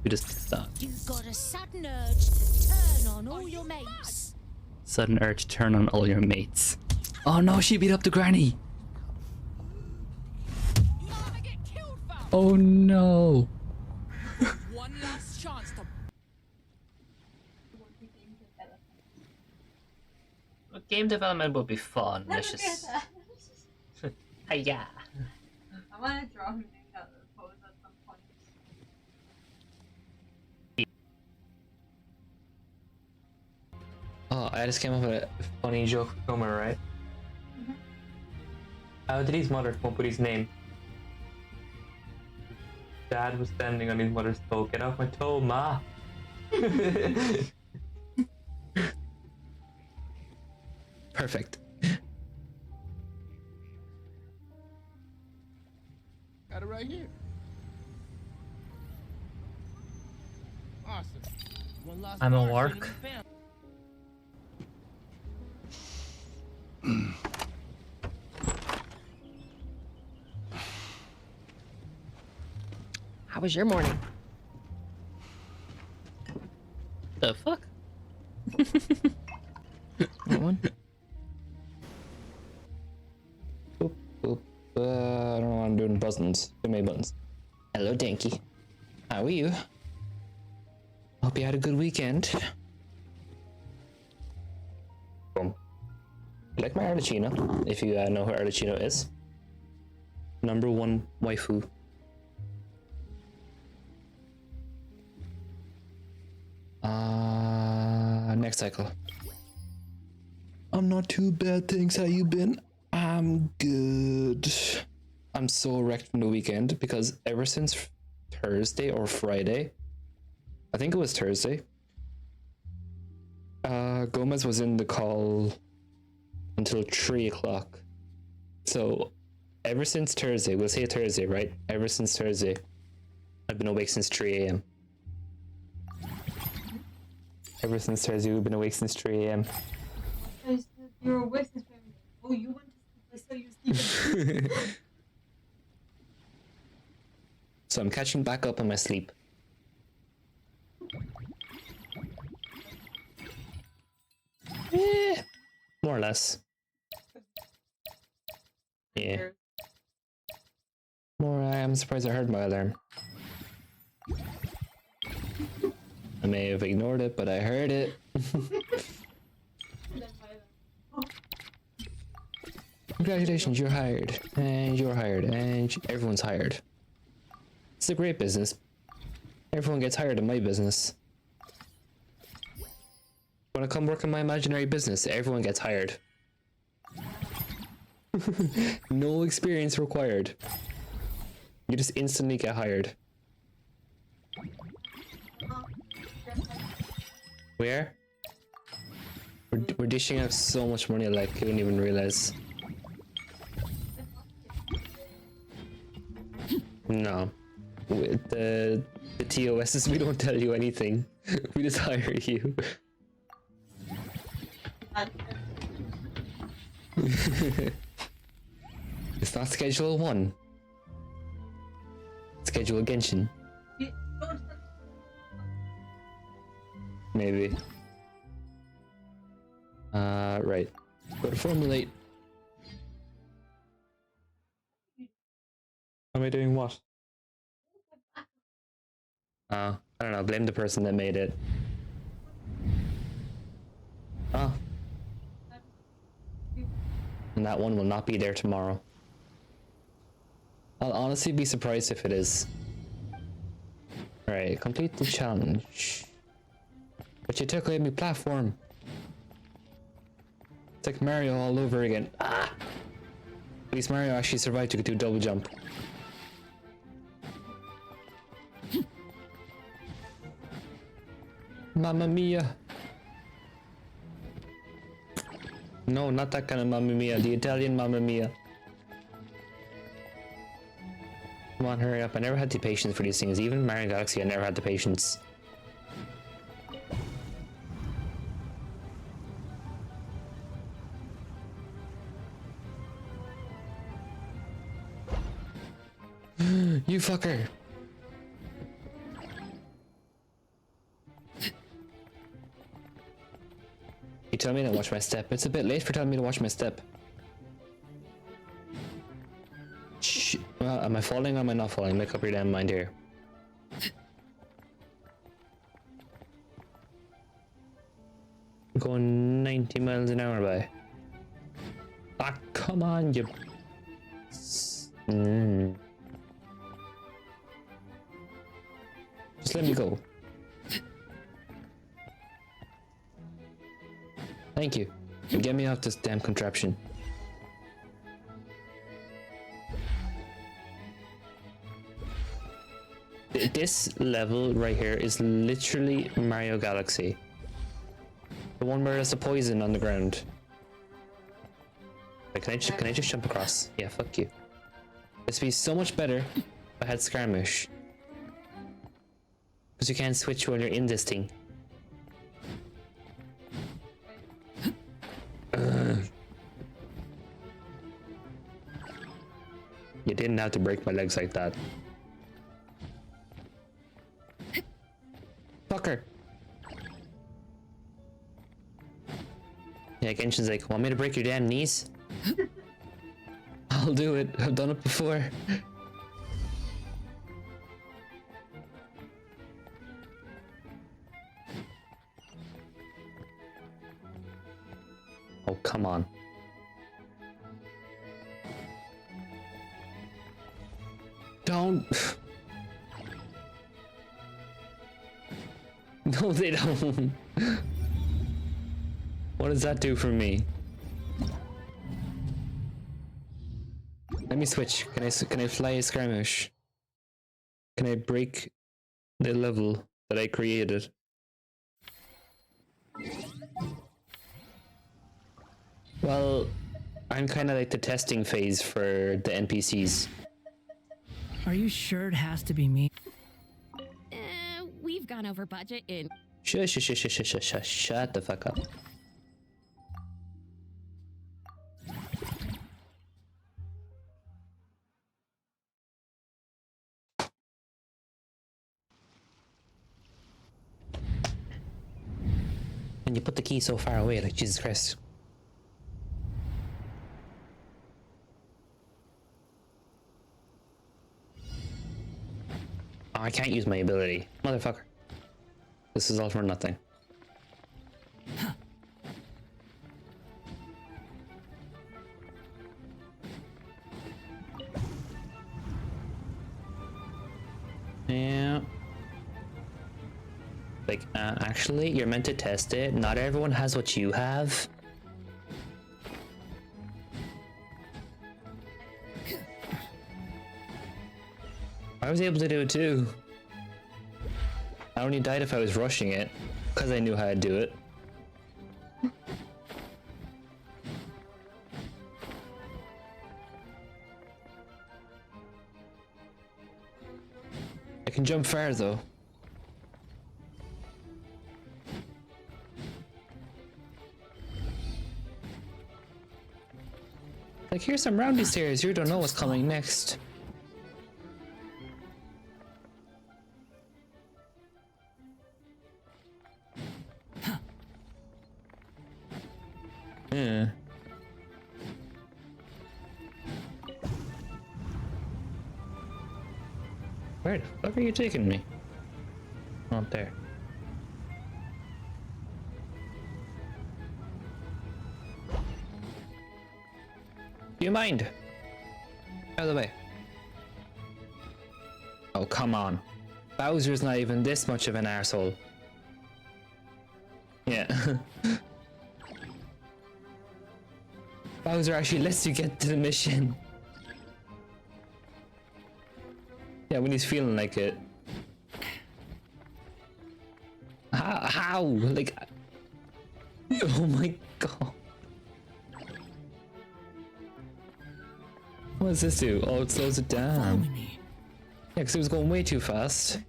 You just stop. You've got a sudden urge to turn on all your mates. Sudden urge to turn on all your mates. Oh no, she beat up the granny. Oh no. One last chance to. Game development would be fun. Let's just. Hiya. I want to draw him out of the pose at some point. Oh, I just came up with a funny joke for Homer, right? How did his mother come up with his name? Dad was standing on his mother's toe. Get off my toe, ma! Perfect. Got it right here. Awesome. One last I'm a person lark. in the family. How was your morning? The fuck? That one? Boop, boop. I don't know what I'm doing. Puzzle. buttons. Too many buttons. Hello, Dinky. How are you? Hope you had a good weekend. Boom. Like my Arlecchino, if you know who Arlecchino is. #1 waifu. Next cycle. I'm not too bad, thanks. How you been? I'm good. I'm so wrecked from the weekend because ever since Thursday or Friday, I think it was Thursday, Gomez was in the call until 3 o'clock. So ever since Thursday, we'll say Thursday, right? Ever since Thursday, I've been awake since 3 a.m. Ever since Thursday, we've been awake since 3 a.m. You're awake since 3 a.m. Oh, you went to sleep. I saw you sleeping. So I'm catching back up on my sleep. More or less. Yeah. I'm surprised I heard my alarm. I may have ignored it, but I heard it. Congratulations, you're hired. And you're hired. And everyone's hired. It's a great business. Everyone gets hired in my business. When I come work in my imaginary business, everyone gets hired. No experience required. You just instantly get hired. Where? We're dishing out so much money, like you don't even realize. No. With the TOSs, we don't tell you anything. We just hire you. It's not Schedule 1. Schedule Genshin. Maybe. Right. Go to formulate. Am I doing what? I don't know. Blame the person that made it. Oh. And that one will not be there tomorrow. I'll honestly be surprised if it is. Alright, complete the challenge. But you took away my platform. It's like Mario all over again. Ah! At least Mario actually survived to do double jump. Mamma mia. No, not that kind of Mamma mia. The Italian Mamma mia. Come on, hurry up. I never had the patience for these things. Even Mario Galaxy, I never had the patience. You fucker. You tell me to watch my step. It's a bit late for telling me to watch my step. Shh. Well, am I falling or am I not falling? Make up your damn mind here. I'm going 90 miles an hour by. Ah, come on, you... Just let me go. Thank you. Get me off this damn contraption. This level right here is literally Mario Galaxy. The one where there's a poison on the ground. Like, can I just jump across? Yeah, fuck you. This would be so much better if I had skirmish. Because you can't switch when you're in this thing. You didn't have to break my legs like that. Fucker. Yeah, Genshin's like, want me to break your damn knees? I'll do it. I've done it before. Oh, come on. Don't. No, they don't. What does that do for me? Let me switch. Can I fly a skirmish? Can I break the level that I created? Well, I'm kind of like the testing phase for the NPCs. Are you sure it has to be me? We've gone over budget in. Shut the fuck up. And you put the key so far away, like Jesus Christ. Oh, I can't use my ability. Motherfucker. This is all for nothing. Yeah. Like, actually, you're meant to test it. Not everyone has what you have. I was able to do it too. I only died if I was rushing it, because I knew how to do it. I can jump far though. Like, here's some roundy stairs, you don't know what's coming next. Yeah. Where the fuck are you taking me? Not there. Do you mind? Out of the way. Oh, come on. Bowser's not even this much of an arsehole. Yeah. Bowser actually lets you get to the mission. Yeah, when he's feeling like it. How? Like... Oh my god. What does this do? Oh, it slows it down. Yeah, because it was going way too fast.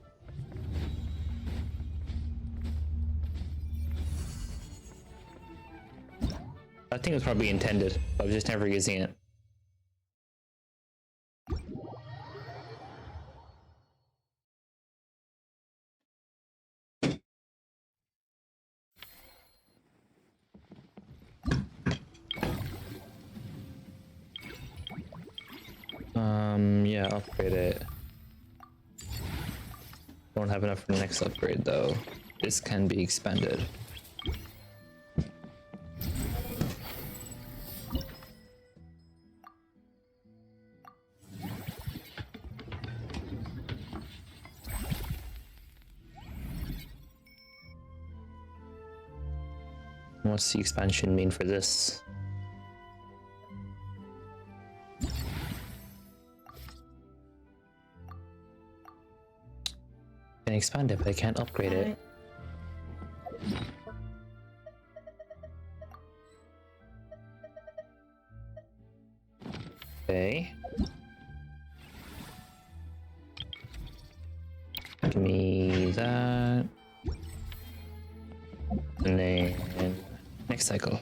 I think it was probably intended, but I was just never using it. Yeah, upgrade it. Don't have enough for the next upgrade though. This can be expanded. What's the expansion mean for this? I can expand it, but I can't upgrade it. Okay. Give me that. And then next cycle.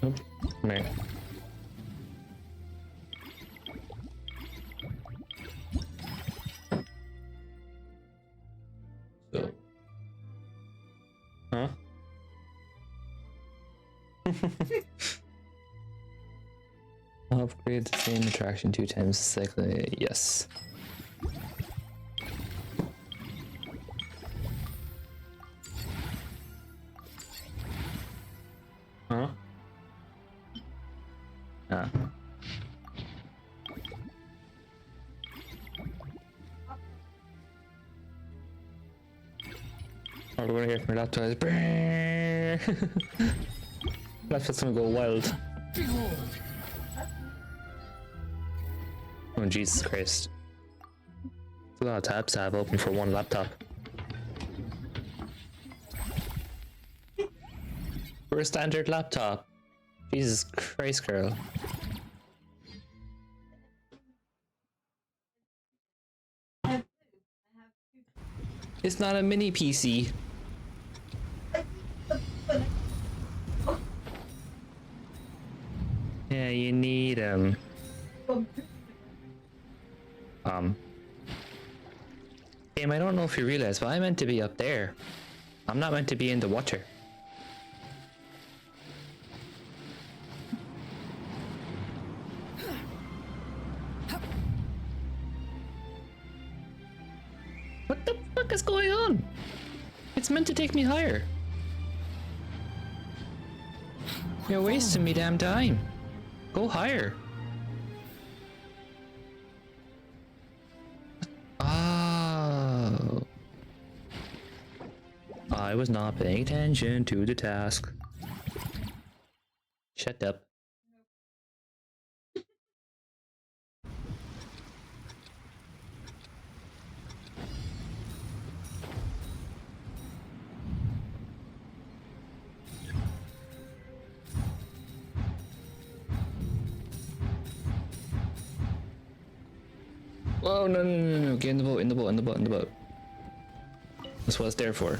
Nope. Come here. So. Huh? Upgrade the same attraction 2 times cycling. Yes. Huh? Ah. All we're gonna hear from your laptop is laptop's gonna go wild. Oh Jesus Christ. There's a lot of tabs I have open for one laptop. For a standard laptop. Jesus Christ, girl. It's not a mini PC. Yeah, you need Damn, I don't know if you realize, but I'm meant to be up there. I'm not meant to be in the water. What the fuck is going on? It's meant to take me higher. You're wasting me damn time. Go higher. Oh. I was not paying attention to the task. Shut up. Oh no, get in the boat, in the boat, in the boat, in the boat. That's what it's there for.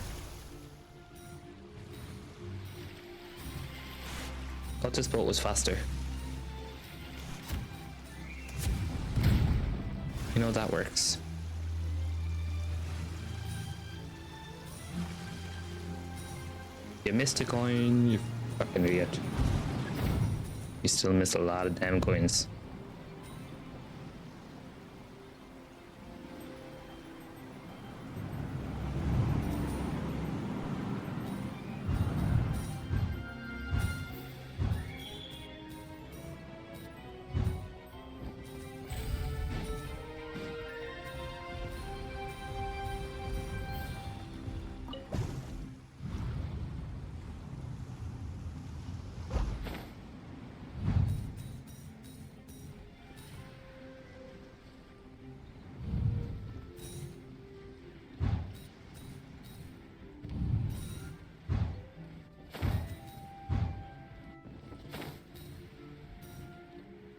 Thought this boat was faster. You know that works. You missed a coin, you fucking idiot. You still missed a lot of damn coins.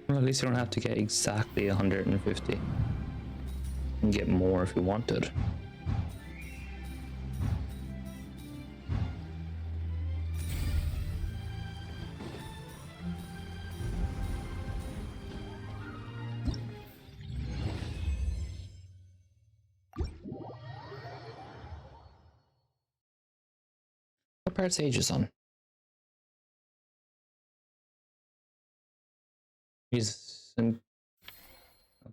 Well, at least you don't have to get exactly 150. You can get more if you wanted. What part's Aegis on? He's in...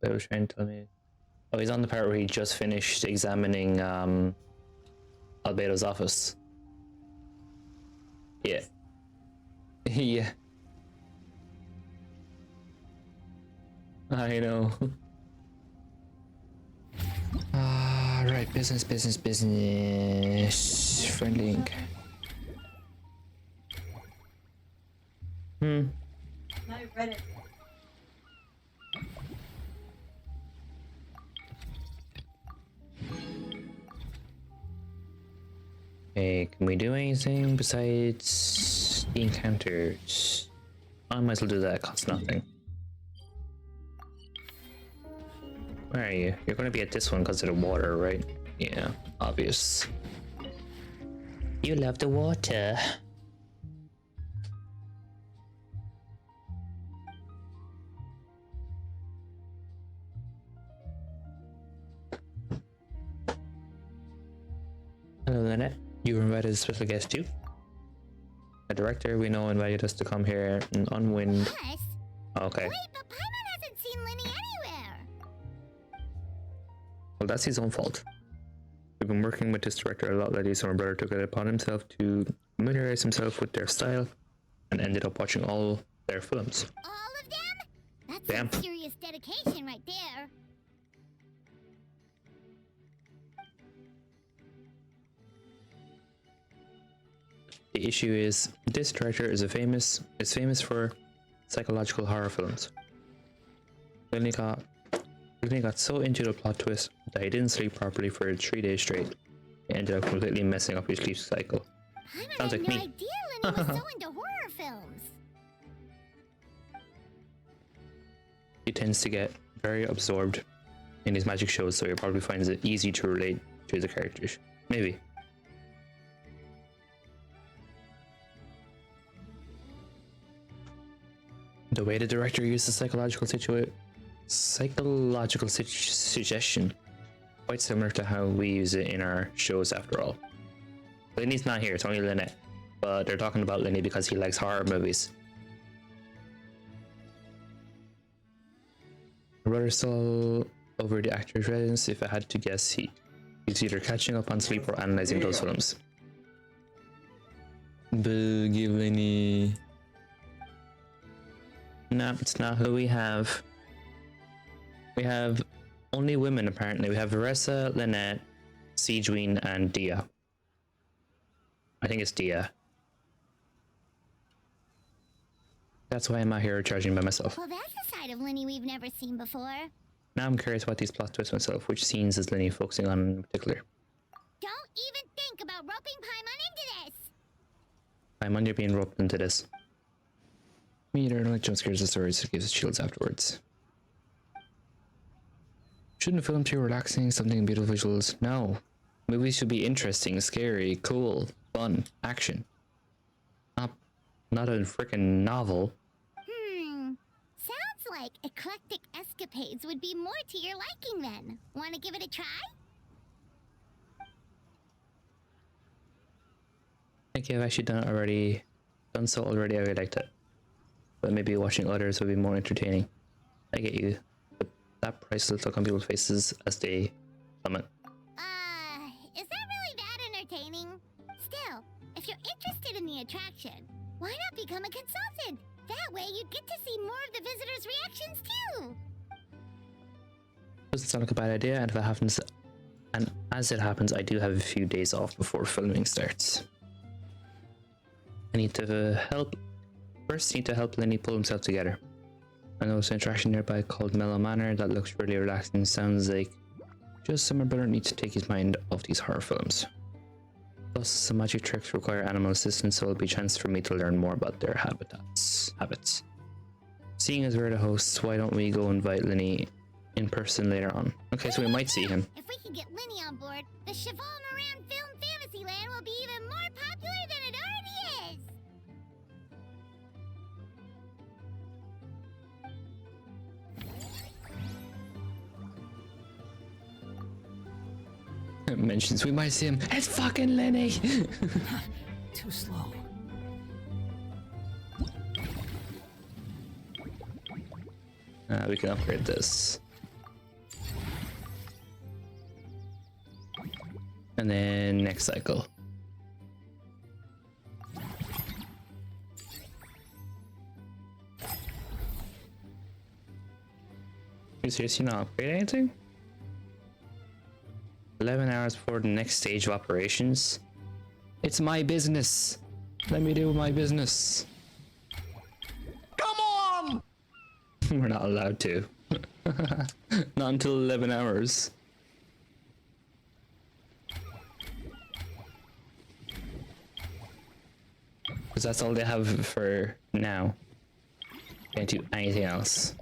I was trying to tell me. Oh, he's on the part where he just finished examining Albedo's office. Yeah. Yeah. I know. Right, business. Friendly ink. No, Reddit. Okay, can we do anything besides the encounters? I might as well do that, it costs nothing. Where are you? You're gonna be at this one because of the water, right? Yeah, obvious. You love the water. Hello, Lynette. You were invited as a special guest too. A director we know invited us to come here and Okay. Wait, but Paimon hasn't seen Linny anywhere. Well, that's his own fault. We've been working with this director a lot lately, so my brother took it upon himself to familiarize himself with their style and ended up watching all their films. All of them? That's Damn. some serious dedication right there. The issue is this director is famous for psychological horror films. Linny got so into the plot twist that he didn't sleep properly for 3 days straight. He ended up completely messing up his sleep cycle. Paimon Sounds had like no me. idea Linny was so into horror films. He tends to get very absorbed in his magic shows, so he probably finds it easy to relate to the characters. Maybe. The way the director uses psychological suggestion, quite similar to how we use it in our shows after all. Linny's not here, it's only Lynette, but they're talking about Linny because he likes horror movies. My brother's still over the actor's residence. If I had to guess, he's either catching up on sleep or analyzing those films. Boogie Linny. No, it's not who we have. We have only women apparently. We have Veressa, Lynette, Siegeween, and Dia. I think it's Dia. That's why I'm out here charging by myself. Well, that's a side of Linny we've never seen before. Now I'm curious about these plot twists myself. Which scenes is Linny focusing on in particular? Don't even think about roping Paimon into this! I'm under being roped into this. Me either, I don't like jump scares or stories that gives us chills afterwards. Shouldn't film too relaxing, something beautiful visuals? No. Movies should be interesting, scary, cool, fun, action. Not a freaking novel. Sounds like eclectic escapades would be more to your liking then. Wanna give it a try? I think I've actually done so already, I really liked it. But maybe watching others would be more entertaining. I get you. But that priceless look on people's faces as they plummet. Is that really that entertaining? Still, if you're interested in the attraction, why not become a consultant? That way you'd get to see more of the visitors' reactions too! Doesn't sound like a bad idea, and if it happens, and as it happens, I do have a few days off before filming starts. I need to help Linny pull himself together. I know it's an attraction nearby called Mellow Manor that looks really relaxing. Sounds like just some my brother needs to take his mind off these horror films. Plus, some magic tricks require animal assistance, so it'll be a chance for me to learn more about their habits. Seeing as we're the hosts, why don't we go invite Linny in person later on? Okay, so we might see him. If we can get Linny on board, the Cheval Moran Film Fantasyland will be even more popular than it already is! It mentions we might see him. It's fucking Linny! Too slow. We can upgrade this. And then next cycle. You seriously not upgrade anything? 11 hours before the next stage of operations? It's my business! Let me do my business. Come on! We're not allowed to. Not until 11 hours. Because that's all they have for now. Can't do anything else.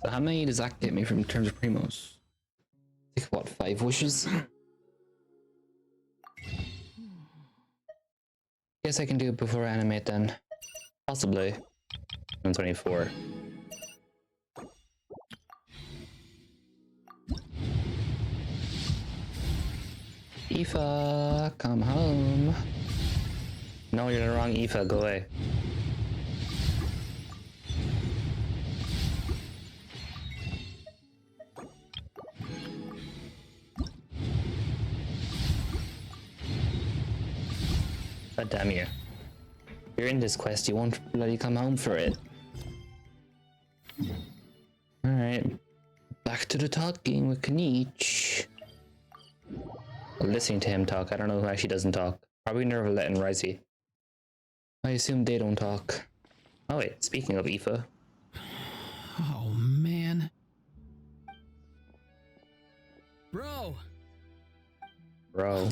So how many does that get me from terms of primos? I think what, 5 wishes? Guess I can do it before I animate then. Possibly. I'm 24. Aoife, come home. No, you're the wrong Aoife, go away. God damn you. You're in this quest, you won't bloody come home for it. Alright. Back to the talking with Kniech. Listening to him talk, I don't know who actually doesn't talk. Probably Nervalet and Risey. I assume they don't talk. Oh wait, speaking of Aoife. Oh man. Bro! Bro.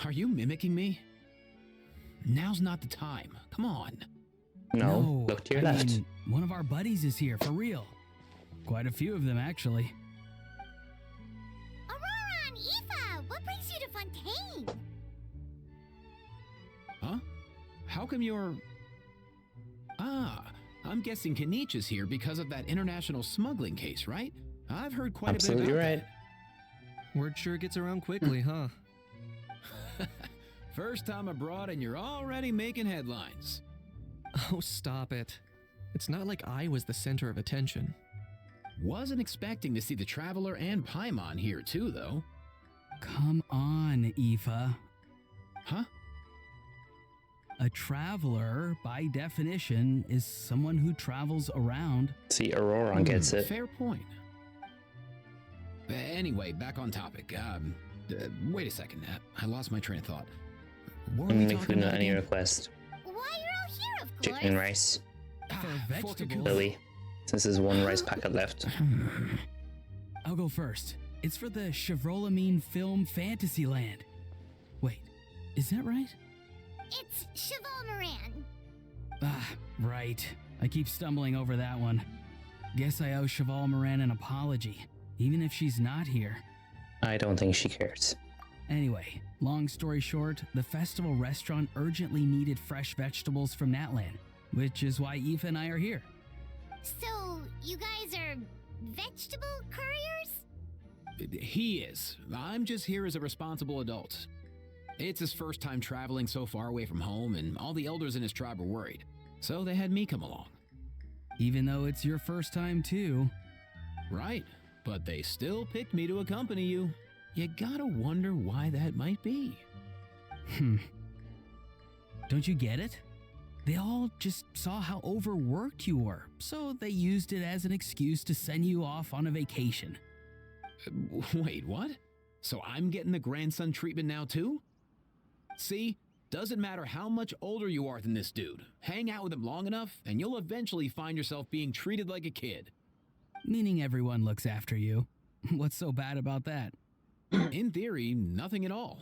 Are you mimicking me? Now's not the time. Come on. No, look to your I left. mean, one of our buddies is here, for real. Quite a few of them, actually. Aurora and Aoife, what brings you to Fontaine? Huh? How come you're... Ah, I'm guessing Kniech is here because of that international smuggling case, right? I've heard quite Absolutely a bit about right. Word sure gets around quickly, huh? First time abroad and you're already making headlines. Oh, stop it. It's not like I was the center of attention. Wasn't expecting to see the Traveler and Paimon here too, though. Come on, Aoife. Huh? A traveler, by definition, is someone who travels around. See, Aurora gets it. Fair point. Anyway, back on topic. Wait a second. I lost my train of thought. What were we Make talking food about not any again? request. Why, you're all here, of course. Chicken and rice. For vegetables. Lily. Since there's one rice packet left. I'll go first. It's for the Chevrolamine film Fantasyland. Wait, is that right? It's Cheval Moran. Ah, right. I keep stumbling over that one. Guess I owe Cheval Moran an apology, even if she's not here. I don't think she cares. Anyway, long story short, the festival restaurant urgently needed fresh vegetables from Natlan, which is why Aoife and I are here. So, you guys are vegetable couriers? He is. I'm just here as a responsible adult. It's his first time traveling so far away from home, and all the elders in his tribe were worried. So they had me come along. Even though it's your first time too. Right, but they still picked me to accompany you. You gotta wonder why that might be. Don't you get it? They all just saw how overworked you were, so they used it as an excuse to send you off on a vacation. Wait, what? So I'm getting the grandson treatment now too? See, doesn't matter how much older you are than this dude. Hang out with him long enough, and you'll eventually find yourself being treated like a kid. Meaning everyone looks after you. What's so bad about that? In theory, nothing at all.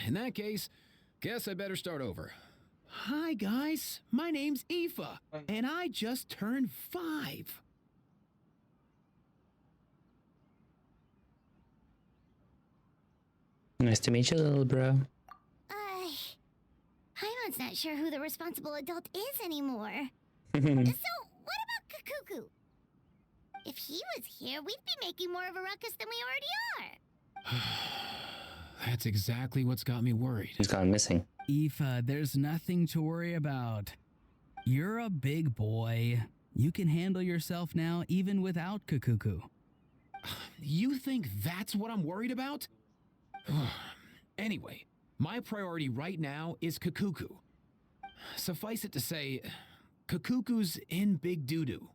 In that case, guess I better start over. Hi guys, my name's Aoife, and I just turned 5. Nice to meet you, little bro. Paimon's not sure who the responsible adult is anymore. So, what about Kakuku? If he was here, we'd be making more of a ruckus than we already are. That's exactly what's got me worried. He's gone missing. Aoife, there's nothing to worry about. You're a big boy. You can handle yourself now even without Kakuku. You think that's what I'm worried about? Anyway, my priority right now is Kakuku. Suffice it to say, Kakuku's in big doo-doo.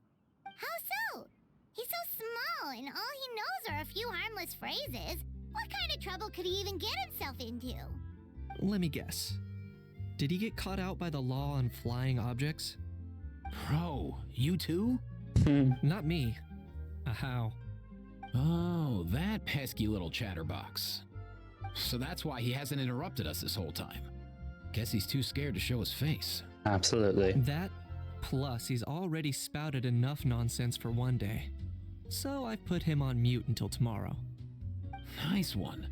How so? He's so small, and all he knows are a few harmless phrases. What kind of trouble could he even get himself into? Let me guess. Did he get caught out by the law on flying objects? Bro, you too? Not me. How? Oh, that pesky little chatterbox. So that's why he hasn't interrupted us this whole time. Guess he's too scared to show his face. Absolutely. That, plus he's already spouted enough nonsense for one day. So I've put him on mute until tomorrow. Nice one.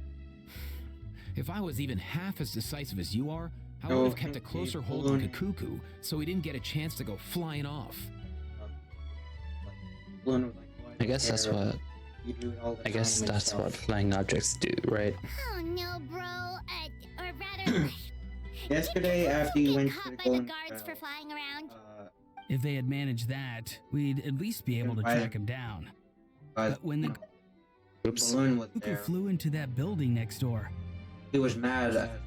If I was even half as decisive as you are, I would have kept a closer hold on Kakuku so he didn't get a chance to go flying off. I guess that's what You do it all the I guess time and that's stuff. what flying objects do, right? Oh no, bro. Or rather, Yesterday, after you went to caught the by the golden guards for Corral, flying around. If they had managed that, we'd at least be able to track him down. But when the balloon was Cuckoo there, flew into that building next door, he was mad at the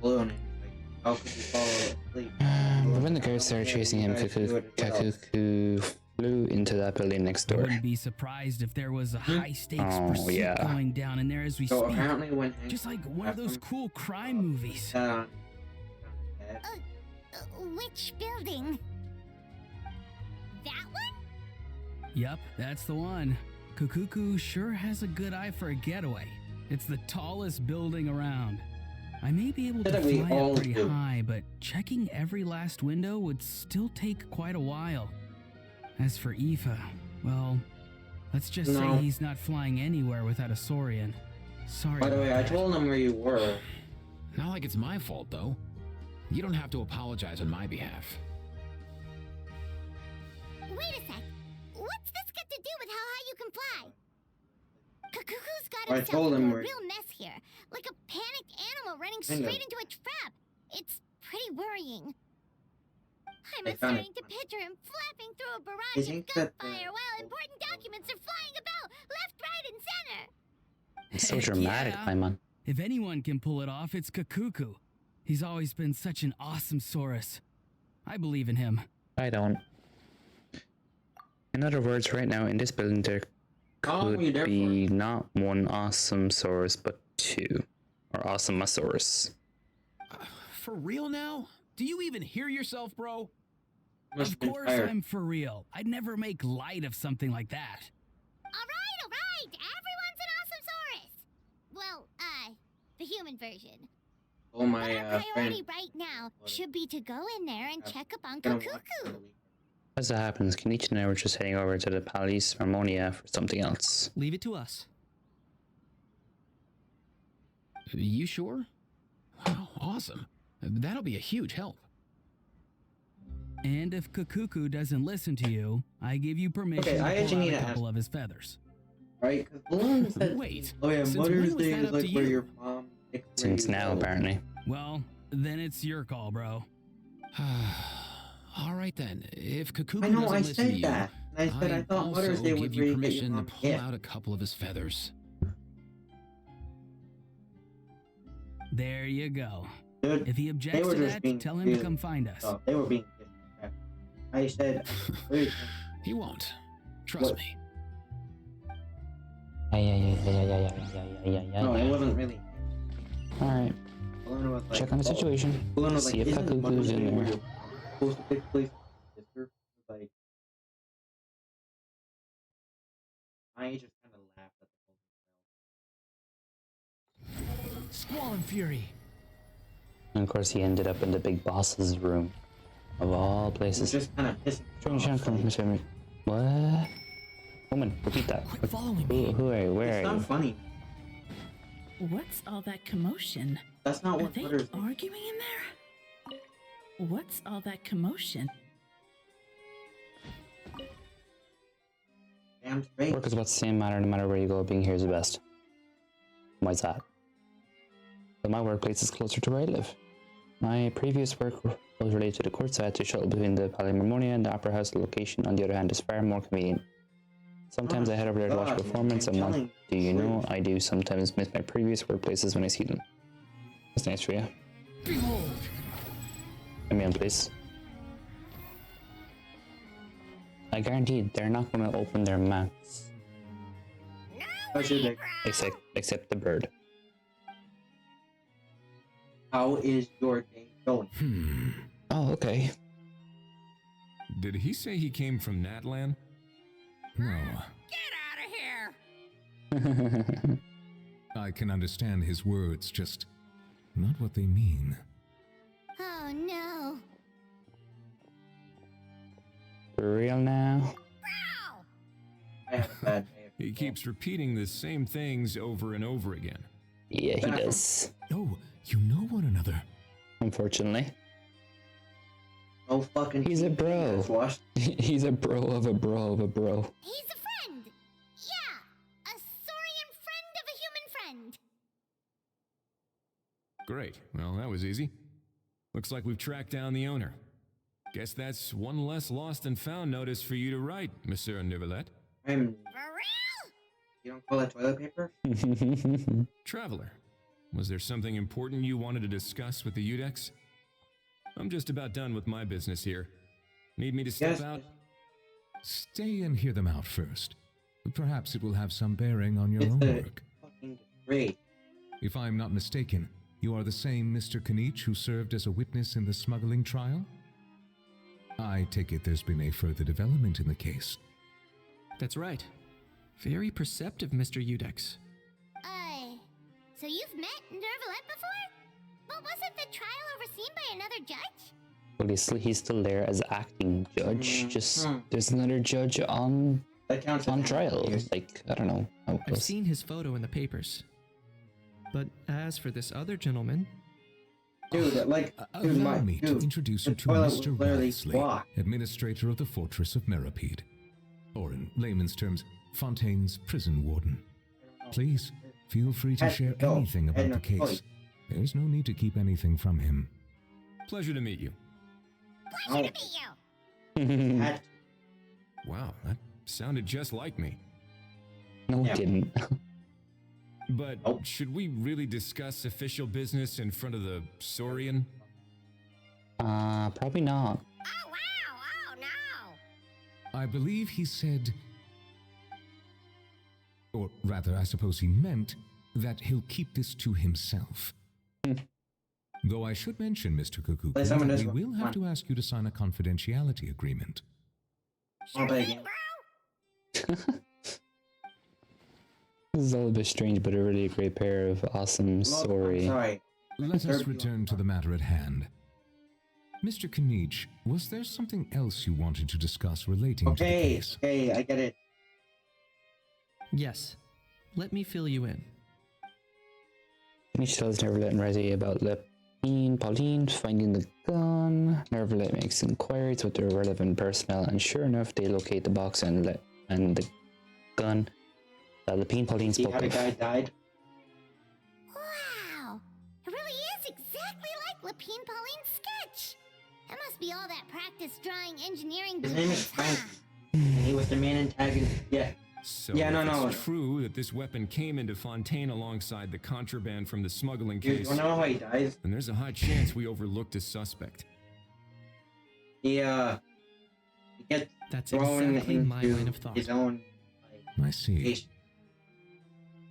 balloon. And like, how could you fall asleep? But when the guards started chasing him, Kakuku flew into that building next I door. wouldn't be surprised if there was a high-stakes Oh, pursuit yeah. going down in there as we So speak. apparently when Hank Just like one of those cool crime movies. Which building? That one? Yup, that's the one. Kukuku sure has a good eye for a getaway. It's the tallest building around. I may be able to That we fly all up pretty do. high, but checking every last window would still take quite a while. As for Aoife, well, let's just No. say he's not flying anywhere without a Saurian. Sorry. By the way, about I that. told him where you were. Not like it's my fault, though. You don't have to apologize on my behalf. Wait a sec. What's this got to do with how high you can fly? Kukuku's got I himself told him into a where- real mess here. Like a panicked animal running I know. straight into a trap. It's pretty worrying. I'm I found starting to picture him flapping through a I barrage of think that gunfire while important documents are flying about left, right, and center. It's so Heck dramatic, yeah. my man. If anyone can pull it off, it's Kukuku. He's always been such an awesome Saurus. I believe in him. I don't. In other words, right now in this building there How long were you could there be not one awesome Saurus, but two. Or Awesomosaurus. For real now? Do you even hear yourself, bro? Must Of have been course tired. I'm for real. I'd never make light of something like that. All right. Everyone's an awesome Saurus. Well, the human version. Oh my But our priority friend. right now should be to go in there and check up on Gonna watch it for Kukuku. the weekend. As that happens, Kenichi and I were just heading over to the Palace Harmonia for something else. Leave it to us. You sure? Wow, awesome. That'll be a huge help. And if Kukuku doesn't listen to you, I give you permission Okay, I to pull actually out need a to ask- couple of his feathers. Right? Because balloons said, Wait, oh yeah, since Mother's when was Day that is up like to where you? your mom picks where Since you now, go. apparently. Well, then it's your call, bro. All right then. If Kukuku I know, doesn't I listen said to you, that. And I said I thought also Mother's Day was give where you you get your permission to mom pull gift. out a couple of his feathers. There you go. Dude, If he they objects were to just that, being tell him to really come find us. tough. They were being disrespectful. I said, wait, He won't. Trust What? me. no, it wasn't really. Alright, Balloon was like, check on the oh. situation. Balloon was See like, if isn't Kakuku's Mother's Day in where there. you're supposed to take place with your sister? Like, I just kind of laughed at the whole thing. Squall and Fury. And of course, he ended up in the big boss's room. Of all It's places. just kind of pissing Strange me off. from Like, Mr. What? Woman, repeat that. Quit following me. Who are you? Where it's are not you? funny. What's all that commotion? That's not Are what they Mother's Day. arguing in there? What's all that commotion? Damn straight. Work is about the same matter no matter where you go. Being here is the best. Why's that? Well, my workplace is closer to where I live. My previous work was related to the courts. I had to shuttle between the Palimormonia and the Opera House. The location, on the other hand, is far more convenient. Sometimes I head over there to watch a God, performance, and I'm what telling do you know? you. I do sometimes miss my previous workplaces when I see them. That's nice for you. Behold. Let me in, please. I guarantee they're not going to open their mouths. How should they? Except the bird. How is your day going? Oh, okay. Did he say he came from Natlan? No. Get out of here! I can understand his words, just not what they mean. Oh no. For real now? I had a bad day. He keeps repeating the same things over and over again. Yeah, he does. Oh, you know one another. Unfortunately. No fucking. He's a bro. Washed. He's a bro of a bro of a bro. He's a friend. Yeah, a Great. Well, that was easy. Looks like we've tracked down the owner. Guess that's one less lost and found notice for you to write, Monsieur Neuvillette. For real? You don't call it toilet paper? Traveler, was there something important you wanted to discuss with the Udex? I'm just about done with my business here. Need me to step out? Stay and hear them out first. Perhaps it will have some bearing on your own work. Great. If I'm not mistaken, you are the same Mr. Kanich who served as a witness in the smuggling trial? I take it there's been a further development in the case. That's right. Very perceptive, Mr. Udex. So you've met Neuvillette before? But wasn't the trial overseen by another judge? Well, he's still there as acting judge. Just there's another judge on trial. Like, I don't know how I've seen his photo in the papers. But as for this other gentleman... Allow me to introduce you to Mr. Wriothesley, administrator of the Fortress of Meripede. Or in layman's terms, Fontaine's prison warden. Please, feel free to share anything about the case. There's no need to keep anything from him. Pleasure to meet you. Pleasure to meet you. Wow, that sounded just like me. No, it didn't. But should we really discuss official business in front of the Saurian? Probably not. Oh, wow. Oh, no. I believe he said... Or rather, I suppose he meant that he'll keep this to himself. Though I should mention, Mr. Cuckoo, that we will have to ask you to sign a confidentiality agreement. This is all a bit strange, but a really great pair of awesome story. Let us return to the matter at hand. Mr. Kanich, was there something else you wanted to discuss relating to the case? Okay, I get it. Yes. Let me fill you in. Kanich tells Neuvillette and Resi about Pauline finding the gun. Neuvillette makes inquiries with the relevant personnel, and sure enough, they locate the box and the gun. Lepine Pauline spoke how the guy died? Wow! It really is exactly like Lepine Pauline's sketch. That must be all that practice drawing engineering His name is Frank. He was the main antagonist. Yeah. So it's true that this weapon came into Fontaine alongside the contraband from the smuggling case. You wanna know how he dies? And there's a high chance we overlooked a suspect. He gets That's thrown exactly my into line of thought. his own. I see.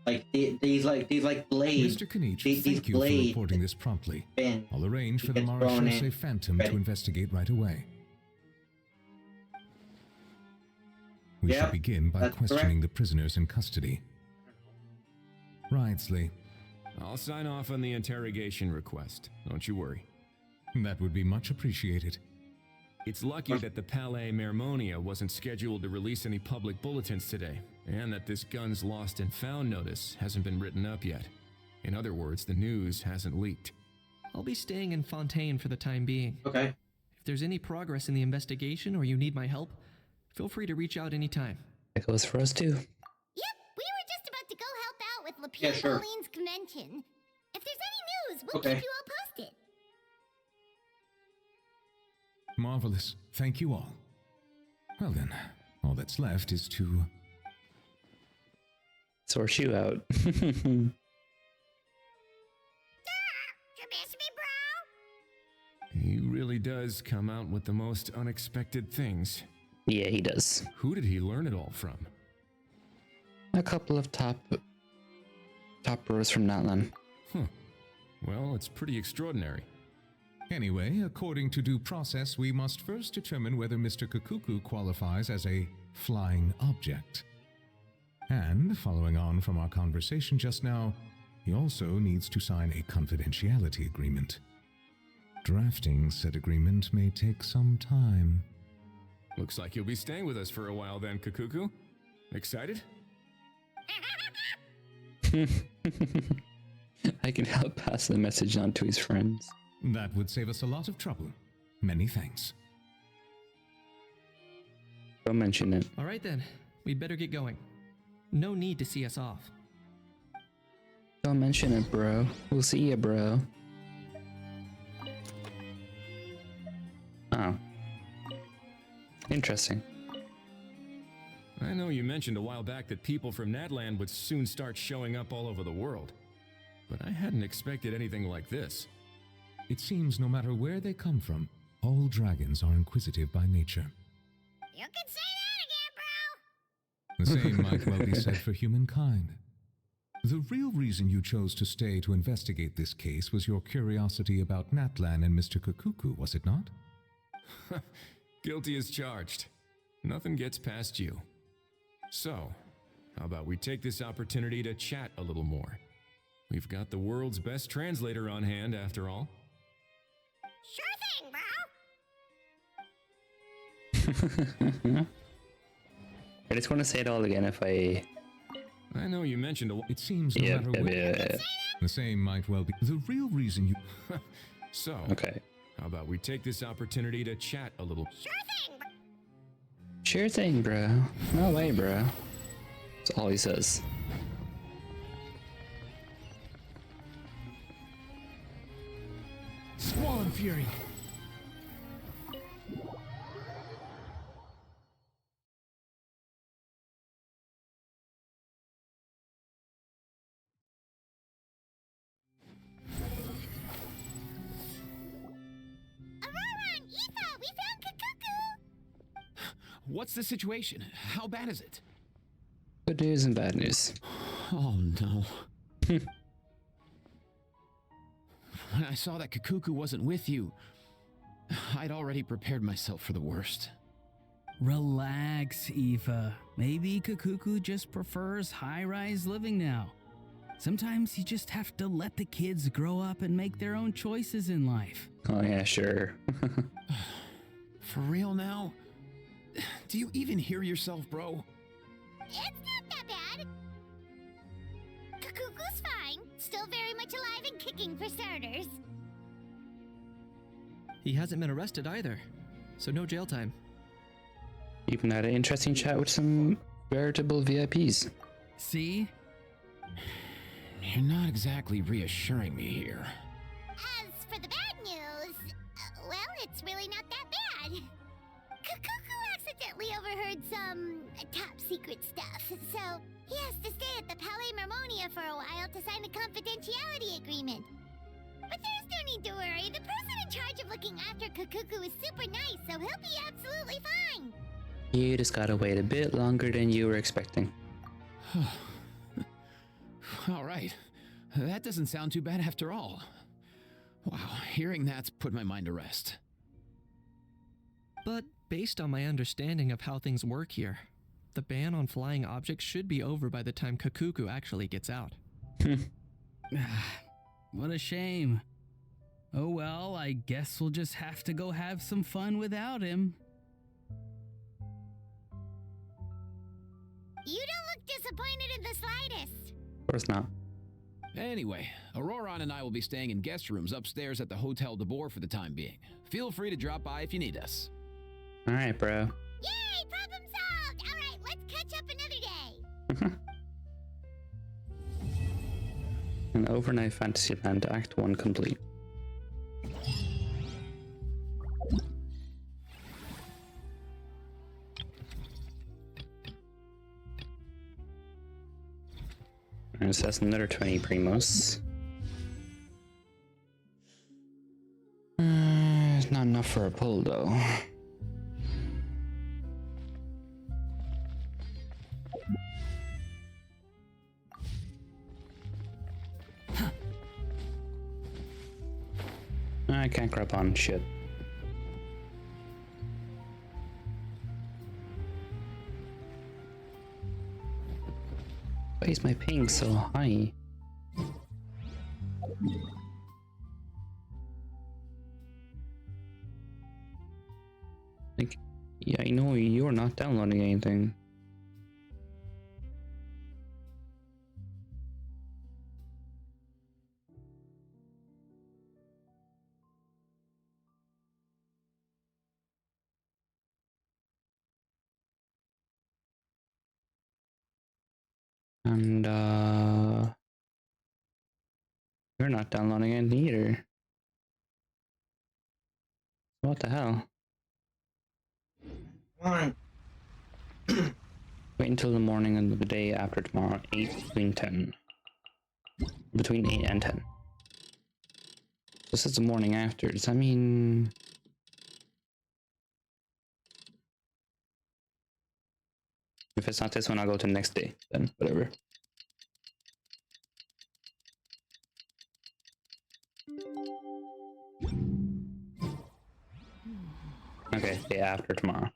Like these blades. Mr. Kanich, these thank you for blades reporting this promptly. Ben, I'll arrange he for the gets thrown Marechaussee in. Phantom Ready? to investigate right away. We should begin by questioning the prisoners in custody. Wriothesley. I'll sign off on the interrogation request. Don't you worry. That would be much appreciated. It's lucky that the Palais Mermonia wasn't scheduled to release any public bulletins today, and that this gun's lost and found notice hasn't been written up yet. In other words, the news hasn't leaked. I'll be staying in Fontaine for the time being. Okay. If there's any progress in the investigation or you need my help, feel free to reach out anytime. That goes for us too. Yep, we were just about to go help out with Lepine Pauline's convention. If there's any news, we'll keep you all posted. Marvelous. Thank you all. Well then, all that's left is to... sort you out. You miss me, bro? He really does come out with the most unexpected things. Yeah, he does. Who did he learn it all from? A couple of top bros from Natlan. Huh. Well, it's pretty extraordinary. Anyway, according to due process, we must first determine whether Mr. Kukuku qualifies as a flying object. And, following on from our conversation just now, he also needs to sign a confidentiality agreement. Drafting said agreement may take some time. Looks like you'll be staying with us for a while then, Kukuku. Excited? I can help pass the message on to his friends. That would save us a lot of trouble. Many thanks. Don't mention it. All right then, we'd better get going. No need to see us off. Don't mention it, bro. We'll see ya, bro. Interesting. I know you mentioned a while back that people from Natland would soon start showing up all over the world, but I hadn't expected anything like this. It seems no matter where they come from, all dragons are inquisitive by nature. You can say that again, bro! The same might well be said for humankind. The real reason you chose to stay to investigate this case was your curiosity about Natlan and Mr. Kukuku, was it not? Guilty as charged. Nothing gets past you. So, how about we take this opportunity to chat a little more? We've got the world's best translator on hand, after all. Sure thing, bro! I just want to say it all again if I know you mentioned it seems no matter what. The same might well be the real reason you. So, okay. How about we take this opportunity to chat a little? Sure thing, bro. No way, bro. That's all he says. Squall Fury. What's the situation? How bad is it? Good news and bad news. Oh no. When I saw that Kukuku wasn't with you, I'd already prepared myself for the worst. Relax, Aoife. Maybe Kukuku just prefers high-rise living now. Sometimes you just have to let the kids grow up and make their own choices in life. Oh yeah, sure. For real now? Do you even hear yourself, bro? It's not that bad. Kukuku's fine. Still very much alive and kicking for starters. He hasn't been arrested either, so no jail time. Even had an interesting chat with some veritable VIPs. See? You're not exactly reassuring me here. As for the bad news, well, it's really not that bad. Kukuku accidentally overheard some top secret stuff, so he has to stay at the Palais Mermonia for a while to sign a confidentiality agreement. But there's no need to worry. The person in charge of looking after Kukuku is super nice, so he'll be absolutely fine. You just gotta wait a bit longer than you were expecting. All right. That doesn't sound too bad after all. Wow, hearing that's put my mind to rest. But based on my understanding of how things work here, the ban on flying objects should be over by the time Kukuku actually gets out. What a shame. Oh well, I guess we'll just have to go have some fun without him. You don't look disappointed in the slightest. Of course not. Anyway, Auroron and I will be staying in guest rooms upstairs at the Hotel de Boer for the time being. Feel free to drop by if you need us. Alright, bro. Yay, problem solved! Alright, let's catch up another day. An overnight Fantasyland Act 1 complete. And so that's another 20 primos. Not enough for a pull though. I can't grab on shit. Why is my ping so high? Like, yeah, I know you're not downloading anything. And you're not downloading it either. What the hell? Come on. Wait until the morning of the day after tomorrow, 8 between 10. Between 8 and 10. This is the morning after. Does that mean... If it's not this one, I'll go to the next day. Then, whatever. Okay, day after tomorrow.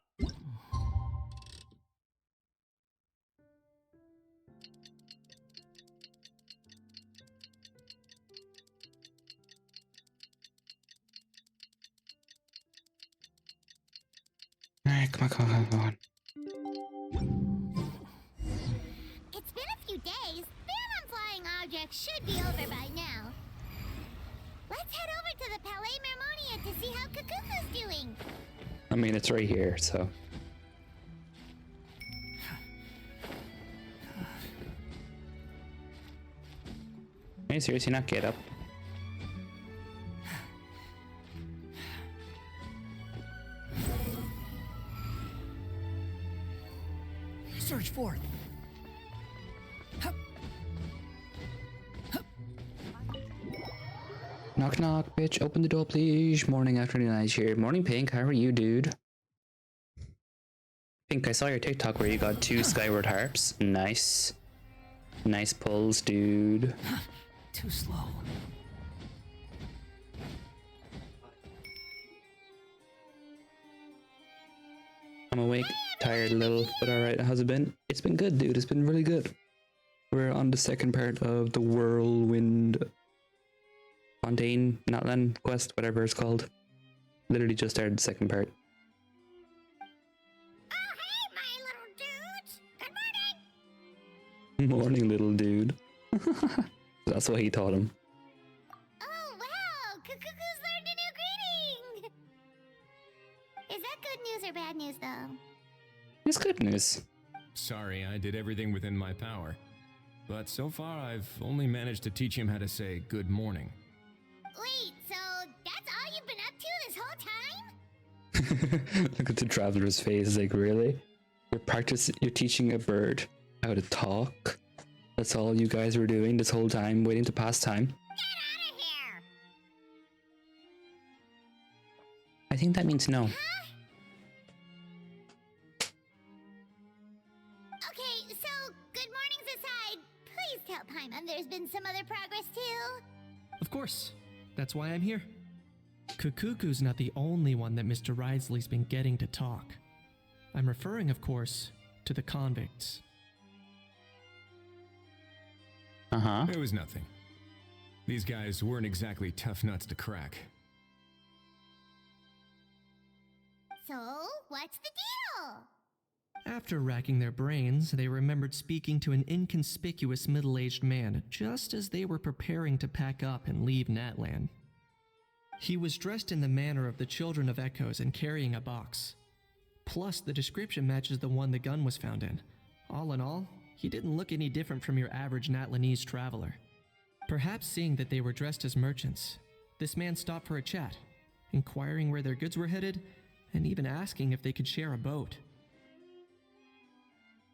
Alright, come on, come on, come on. It's been a few days. Ban on flying objects should be over by now. Let's head over to the Palais Mermonia to see how Kukuku's doing. I mean, it's right here, so... Are you seriously not get up? Search for it. Knock knock, bitch. Open the door, please. Morning, afternoon, night here. Morning, Pink. How are you, dude? Pink, I saw your TikTok where you got 2 skyward harps. Nice. Nice pulls, dude. Too slow. I'm awake, tired a little, but alright. How's it been? It's been good, dude. It's been really good. We're on the second part of the Whirlwind Fontaine, Notland quest, whatever it's called. Literally just started the second part. Oh, hey, my little dudes. Good morning. Morning, little dude. That's what he taught him. Oh, wow. Kukuku's learned a new greeting. Is that good news or bad news, though? It's good news. Sorry, I did everything within my power. But so far, I've only managed to teach him how to say good morning. Wait, so that's all you've been up to this whole time? Look at the traveler's face. Like, really? You're teaching a bird how to talk? That's all you guys were doing this whole time, waiting to pass time? Get out of here! I think that means no. Huh? Okay, so good mornings aside, please tell Paimon there's been some other progress too. Of course. That's why I'm here. Kukuku's not the only one that Mr. Ridesley's been getting to talk. I'm referring, of course, to the convicts. Uh-huh. It was nothing. These guys weren't exactly tough nuts to crack. So, what's the deal? After racking their brains, they remembered speaking to an inconspicuous middle-aged man just as they were preparing to pack up and leave Natland. He was dressed in the manner of the Children of Echoes and carrying a box. Plus, the description matches the one the gun was found in. All in all, he didn't look any different from your average Natlanese traveler. Perhaps seeing that they were dressed as merchants, this man stopped for a chat, inquiring where their goods were headed, and even asking if they could share a boat.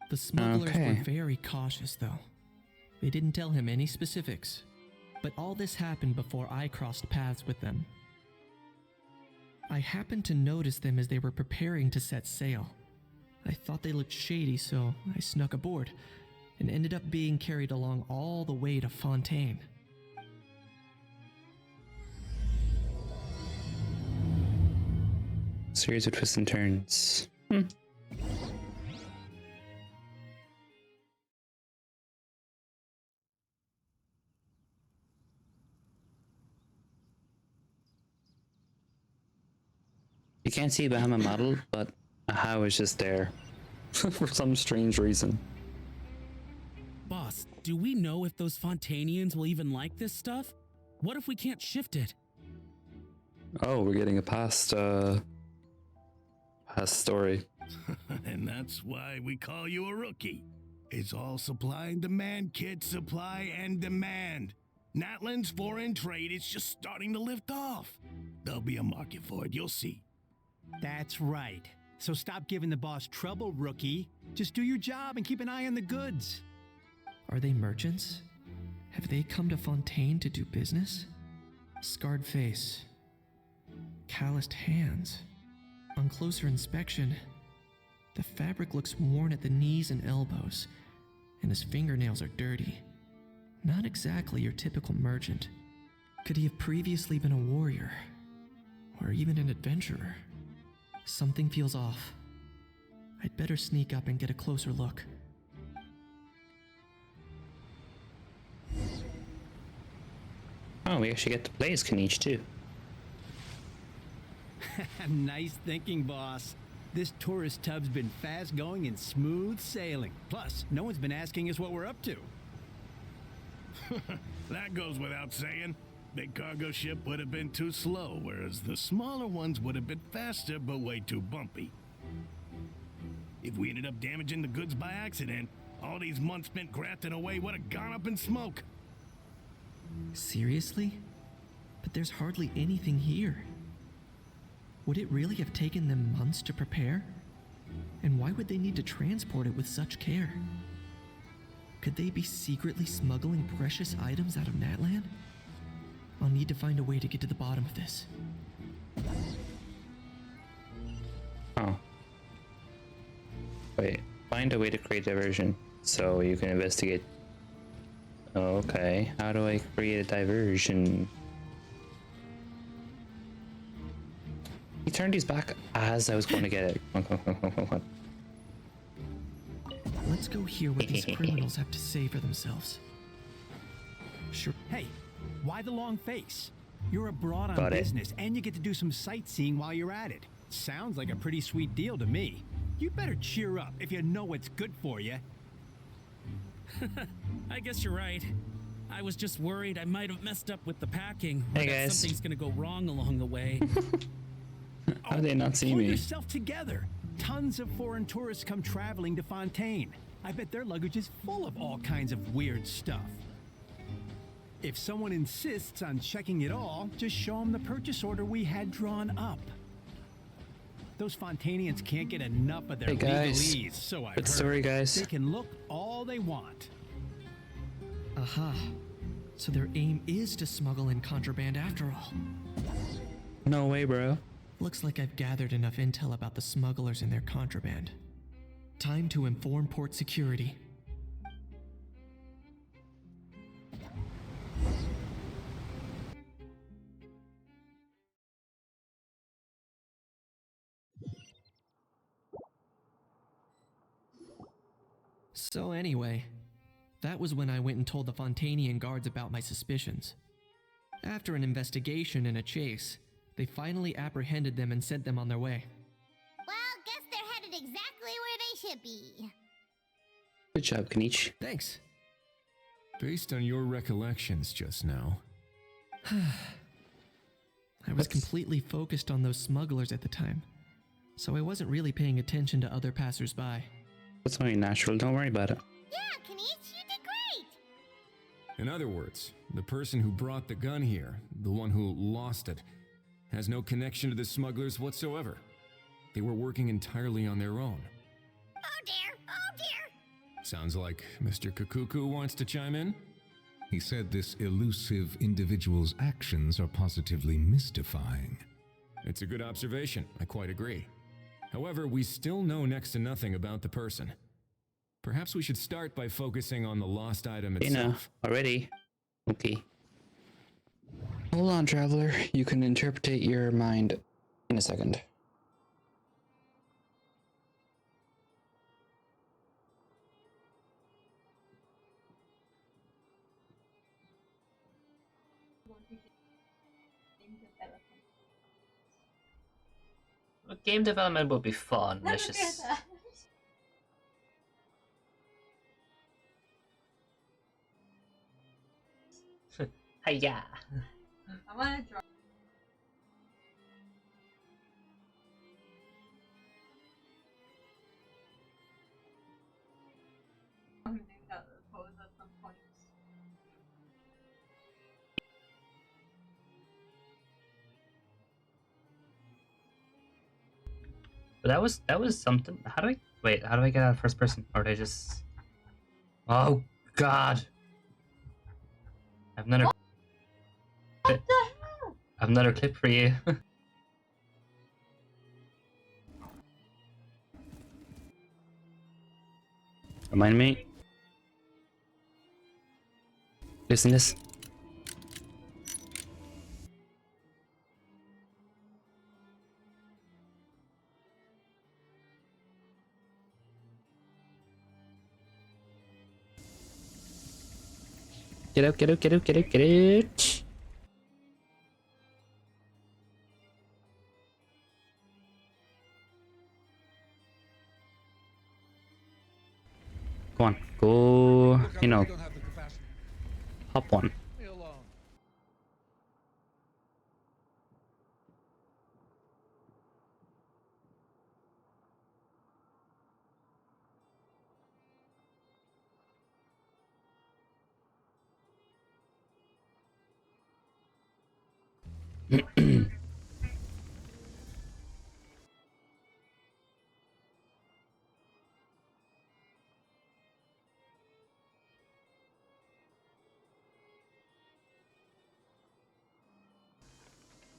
The smugglers were very cautious, though. They didn't tell him any specifics, but all this happened before I crossed paths with them. I happened to notice them as they were preparing to set sail. I thought they looked shady, so I snuck aboard, and ended up being carried along all the way to Fontaine. Series of twists and turns. You can't see behind my model, but a how is just there. For some strange reason. Boss, do we know if those Fontainians will even like this stuff? What if we can't shift it? Oh, we're getting a past story. And that's why we call you a rookie. It's all supply and demand, kid. Supply and demand. Natland's foreign trade is just starting to lift off. There'll be a market for it, you'll see. That's right. So stop giving the boss trouble, rookie. Just do your job and keep an eye on the goods. Are they merchants? Have they come to Fontaine to do business? Scarred face. Calloused hands. On closer inspection, the fabric looks worn at the knees and elbows, and his fingernails are dirty. Not exactly your typical merchant. Could he have previously been a warrior? Or even an adventurer? Something feels off. I'd better sneak up and get a closer look. Oh, we actually get to play as Kanish too. Nice thinking, boss. This tourist tub's been fast going and smooth sailing. Plus, no one's been asking us what we're up to. That goes without saying. Big cargo ship would have been too slow, whereas the smaller ones would have been faster but way too bumpy. If we ended up damaging the goods by accident, all these months spent grafting away would have gone up in smoke. Seriously? But there's hardly anything here. Would it really have taken them months to prepare? And why would they need to transport it with such care? Could they be secretly smuggling precious items out of Natlan? I'll need to find a way to get to the bottom of this. Oh. Wait, find a way to create diversion so you can investigate. Okay, how do I create a diversion? He turned his back as I was going to get it. Come on. Let's go hear what these criminals have to say for themselves. Sure. Hey, why the long face? You're abroad on Got it. business and you get to do some sightseeing while you're at it. Sounds like a pretty sweet deal to me. You better cheer up if you know what's good for you. I guess you're right. I was just worried I might have messed up with the packing. Or Hey, that guys. something's gonna go wrong along the way. How did they not see Pull me? yourself together. Tons of foreign tourists come traveling to Fontaine. I bet their luggage is full of all kinds of weird stuff. If someone insists on checking it all, just show them the purchase order we had drawn up. Those Fontainians can't get enough of their Hey, guys. legalese, so I Good heard. story, guys. They can look all they want. Aha. So their aim is to smuggle in contraband after all. No way, bro. Looks like I've gathered enough intel about the smugglers and their contraband. Time to inform port security. So anyway, that was when I went and told the Fontainian guards about my suspicions. After an investigation and a chase, they finally apprehended them and sent them on their way. Well, guess they're headed exactly where they should be. Good job, Kanish. Thanks. Based on your recollections just now, I was completely focused on those smugglers at the time, so I wasn't really paying attention to other passersby. That's only natural. Don't worry about it. Yeah, Kanish, you did great. in other words, the person who brought the gun here, the one who lost it, has no connection to the smugglers whatsoever. They were working entirely on their own. Oh dear, oh dear. Sounds like Mr. Kakuku wants to chime in? He said this elusive individual's actions are positively mystifying. It's a good observation, I quite agree. However, we still know next to nothing about the person. Perhaps we should start by focusing on the lost item itself. Already? Okay. Hold on, traveler. You can interpret your mind in a second. Game development would be fun. Let's just... Hiya. I want to draw. But that was something. How do I wait? How do I get out of first person? Or do I just? Oh God! I've another. What the hell? I've another clip for you. Remind me. Listen this. Get out, get out, get out, get out, get out. Go on, go, you know, hop one.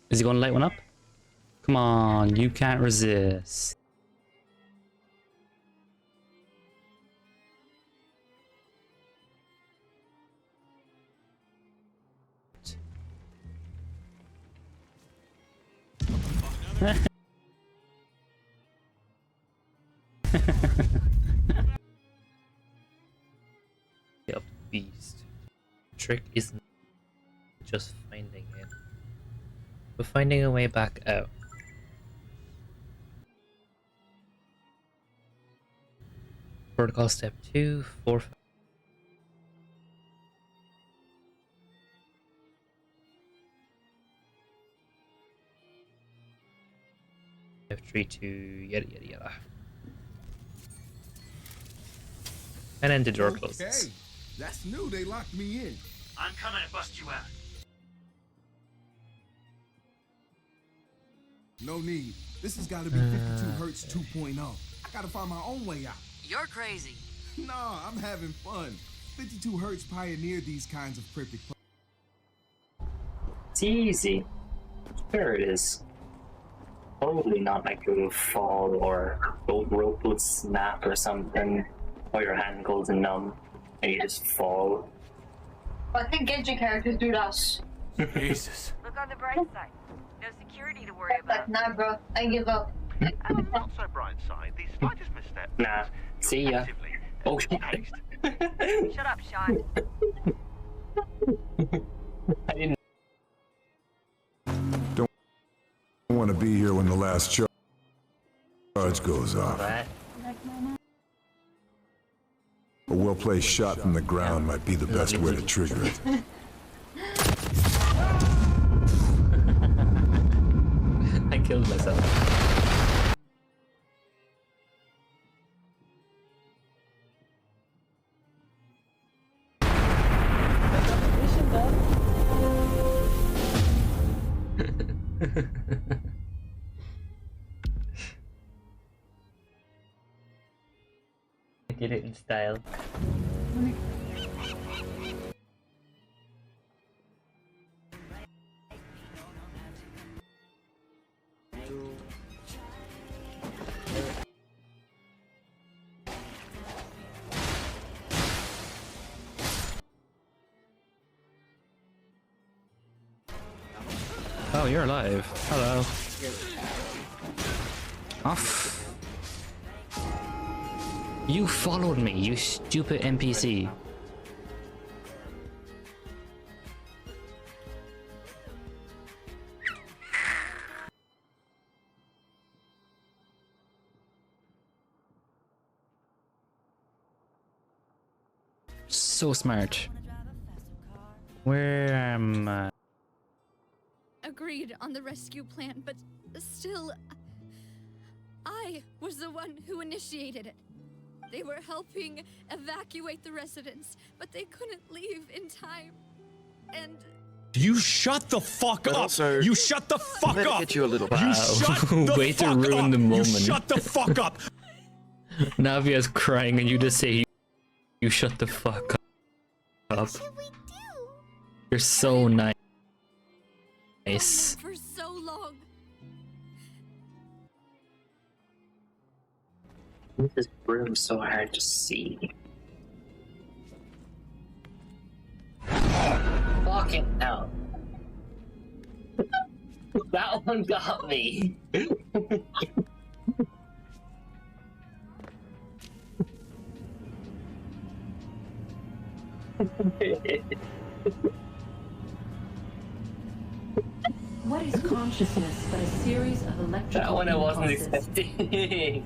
Is he going to light one up? Come on, you can't resist. Up beast. Trick isn't just finding it, but finding a way back out. Protocol step 2, 4, 5. F3 to yada yada yada. And then the door closes. Okay, that's new. They locked me in. I'm coming to bust you out. No need. This has got to be 52 Hertz 2.0. I gotta find my own way out. You're crazy. Nah, I'm having fun. 52 Hertz pioneered these kinds of cryptic. It's easy. There it is. Probably not like you'll fall or the rope will snap or something, or your hand goes numb and you just fall. I think Genshin characters do that. Jesus. Look on the bright side. No security to worry about. Nah, bro. I give up. Not so bright side. The slightest misstep. Nah. See ya. Oh shit. Shut up, Sean. I didn't. Don't want to be here when the last charge goes off. A well-placed shot from the ground might be the best way to trigger it. I killed myself. I did it in style. Oh, you're alive. Hello. Off. You followed me, you stupid NPC. So smart. Where am I? Agreed on the rescue plan, but still, I was the one who initiated it. They were helping evacuate the residents, but they couldn't leave in time. And You shut the fuck But up! also, You shut the fuck let it up! get you a little You shut the Way to fuck ruin up! the moment. You shut the fuck up! Navia's crying and you just say you shut the fuck up. You're so nice. For so long. This room's so hard to see. Fucking hell. That one got me. What is consciousness but a series of electrical That one I wasn't impulses? expecting.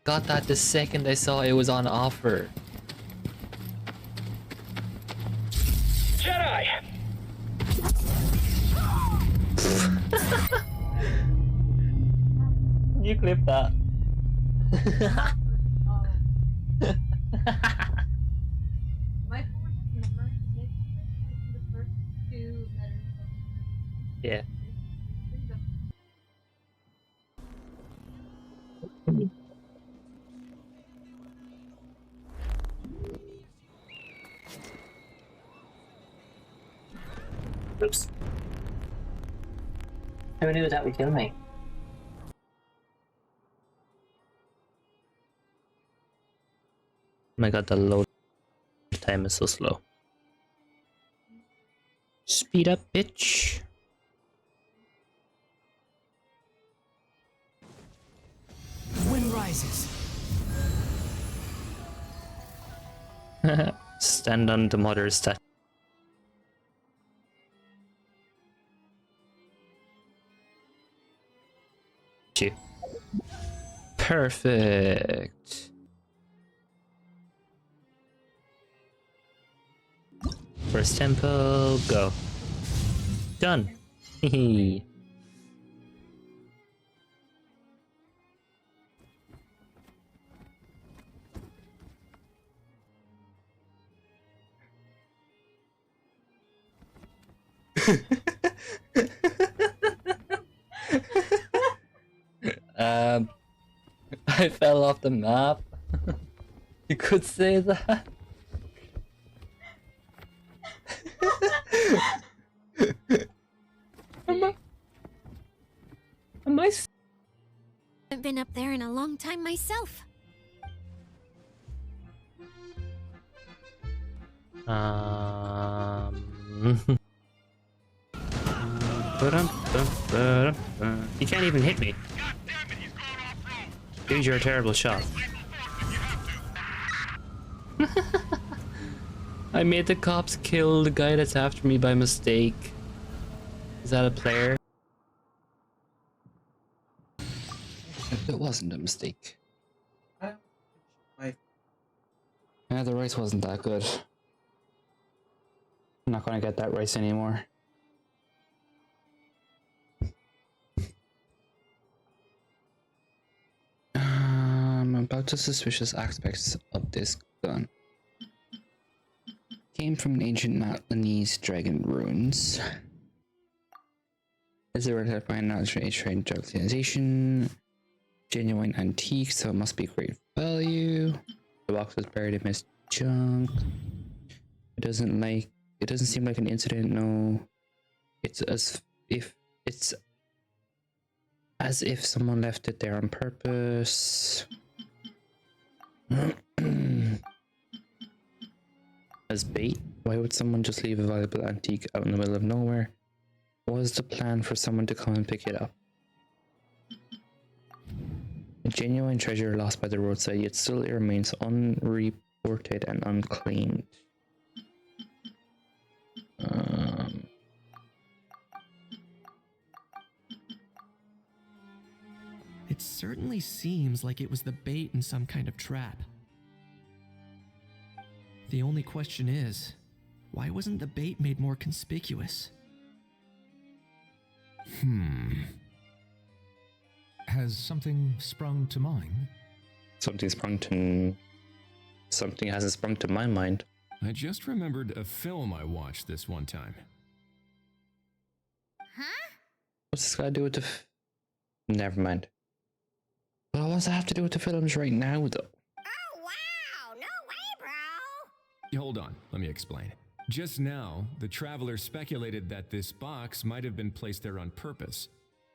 Got that the second I saw it was on offer. Jedi! You clip that. My phone has memory. The first two letters. Yeah. Oops. Who knew that would kill me? Oh my god, the load time is so slow. Speed up, bitch. Wind rises. Stand on the mother's statue. Perfect. First temple, go. Done. Hehe. I fell off the map. You could say that. Am I? Haven't been up there in a long time myself. You can't even hit me. Dude, you're a terrible shot. I made the cops kill the guy that's after me by mistake. Is that a player? It wasn't a mistake. Yeah, the rice wasn't that good. I'm not gonna get that rice anymore. About the suspicious aspects of this gun. Came from an ancient Natlanese dragon ruins. Is it related by an trade drug civilization? Genuine antique, so it must be great value. The box was buried amidst junk. It doesn't seem like an incident, no. It's as if someone left it there on purpose. As bait? Why would someone just leave a valuable antique out in the middle of nowhere? What was the plan for someone to come and pick it up? A genuine treasure lost by the roadside, yet still it remains unreported and unclaimed. It certainly seems like it was the bait in some kind of trap. The only question is, why wasn't the bait made more conspicuous? Has something sprung to mind? Something hasn't sprung to my mind. I just remembered a film I watched this one time. Huh? What's this got to do with the Never mind. Well, what's that have to do with the films right now, though? Oh, wow! No way, bro! Hold on, let me explain. Just now, the traveler speculated that this box might have been placed there on purpose,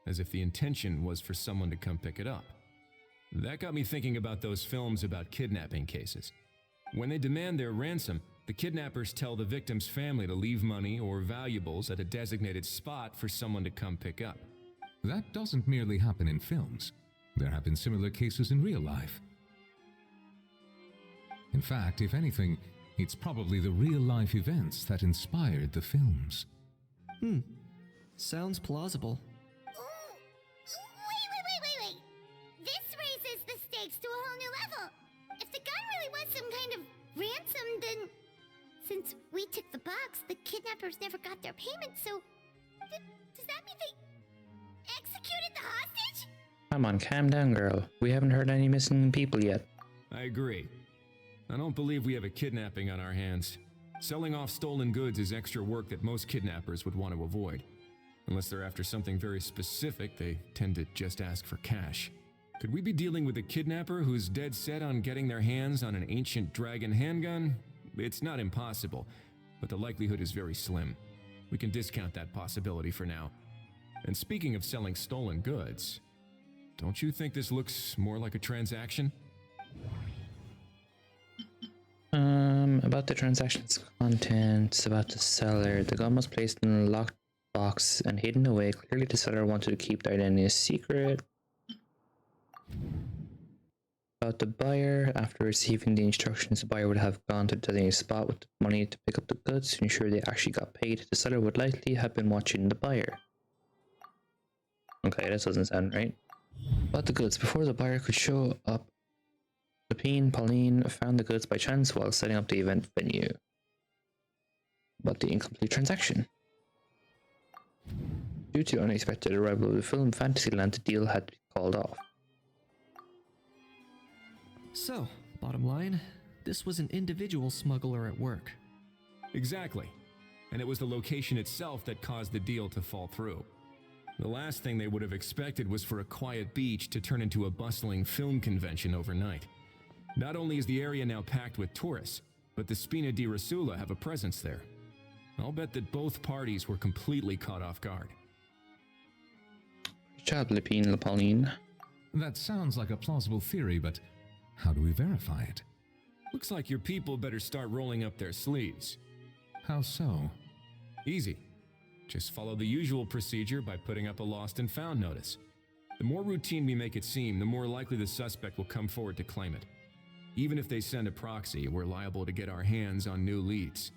as if the intention was for someone to come pick it up. That got me thinking about those films about kidnapping cases. When they demand their ransom, the kidnappers tell the victim's family to leave money or valuables at a designated spot for someone to come pick up. That doesn't merely happen in films. There have been similar cases in real life. In fact, if anything, it's probably the real-life events that inspired the films. Sounds plausible. Wait. This raises the stakes to a whole new level. If the gun really was some kind of ransom, then since we took the box, the kidnappers never got their payment, so does that mean they executed the hostage? Come on, calm down, girl. We haven't heard any missing people yet. I agree. I don't believe we have a kidnapping on our hands. Selling off stolen goods is extra work that most kidnappers would want to avoid. Unless they're after something very specific, they tend to just ask for cash. Could we be dealing with a kidnapper who's dead set on getting their hands on an ancient dragon handgun? It's not impossible, but the likelihood is very slim. We can discount that possibility for now. And speaking of selling stolen goods, don't you think this looks more like a transaction? About the transaction's contents, about the seller. The gun was placed in a locked box and hidden away. Clearly the seller wanted to keep the identity a secret. About the buyer, after receiving the instructions, the buyer would have gone to the designated spot with the money to pick up the goods to ensure they actually got paid. The seller would likely have been watching the buyer. Okay, that doesn't sound right. About the goods, before the buyer could show up, Pauline found the goods by chance while setting up the event venue. About the incomplete transaction. Due to the unexpected arrival of the film Fantasyland, the deal had to be called off. So, bottom line, this was an individual smuggler at work. Exactly. And it was the location itself that caused the deal to fall through. The last thing they would have expected was for a quiet beach to turn into a bustling film convention overnight. Not only is the area now packed with tourists, but the Spina di Rosula have a presence there. I'll bet that both parties were completely caught off guard. Good job, Pauline. That sounds like a plausible theory, but how do we verify it? Looks like your people better start rolling up their sleeves. How so? Easy. Just follow the usual procedure by putting up a lost and found notice. The more routine we make it seem, the more likely the suspect will come forward to claim it. Even if they send a proxy, we're liable to get our hands on new leads.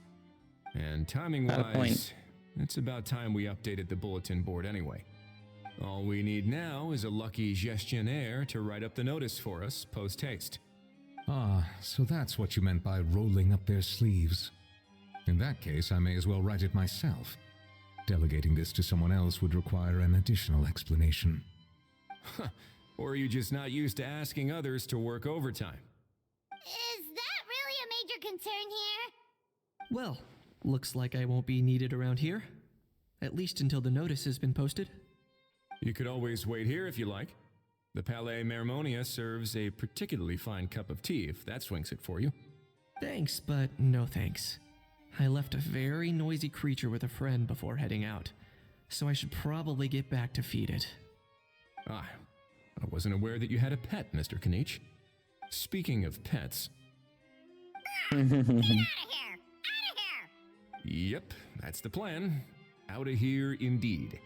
And timing-wise, it's about time we updated the bulletin board anyway. All we need now is a lucky gestionnaire to write up the notice for us post-haste. Ah, so that's what you meant by rolling up their sleeves. In that case, I may as well write it myself. Delegating this to someone else would require an additional explanation. Or are you just not used to asking others to work overtime? Is that really a major concern here? Well, looks like I won't be needed around here. At least until the notice has been posted. You could always wait here if you like. The Palais Mermonia serves a particularly fine cup of tea if that swings it for you. Thanks, but no thanks. I left a very noisy creature with a friend before heading out, so I should probably get back to feed it. Ah, I wasn't aware that you had a pet, Mr. Kanich. Speaking of pets... Get out of here! Out of here! Yep, that's the plan. Out of here indeed.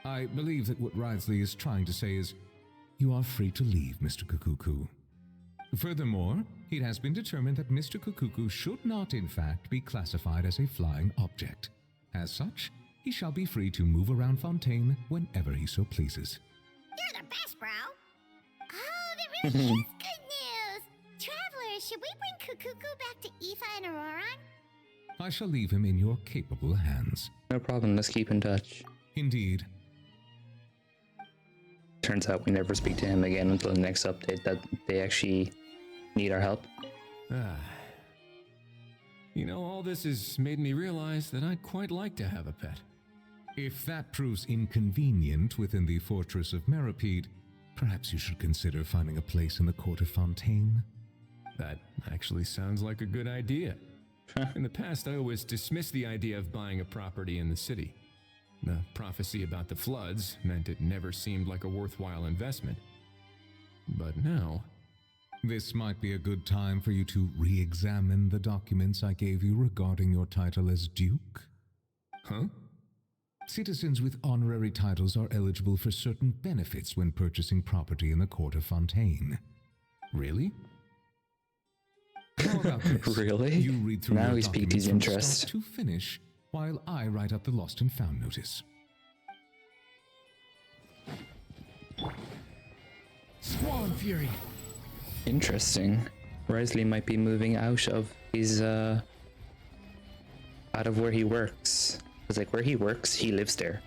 I believe that what Wriothesley is trying to say is, you are free to leave, Mr. Kukuku. Furthermore, it has been determined that Mr. Kukuku should not in fact be classified as a flying object. As such, he shall be free to move around Fontaine whenever he so pleases. You're the best, bro! Oh, that really is good news! Travelers, should we bring Kukuku back to Aoife and Auroran? I shall leave him in your capable hands. No problem, let's keep in touch. Indeed. Turns out we never speak to him again until the next update that they actually need our help. You know, all this has made me realize that I'd quite like to have a pet. If that proves inconvenient within the fortress of Meripede, perhaps you should consider finding a place in the court of Fontaine. That actually sounds like a good idea. In the past, I always dismissed the idea of buying a property in the city. The prophecy about the floods meant it never seemed like a worthwhile investment. But now... This might be a good time for you to re-examine the documents I gave you regarding your title as Duke. Huh? Citizens with honorary titles are eligible for certain benefits when purchasing property in the court of Fontaine. Really? How about this? Really? You read through Now your he's piqued documents his from interest. start to finish, while I write up the lost and found notice. Squall Fury. Interesting. Risley might be moving out of his out of where he works. Because like where he works, he lives there.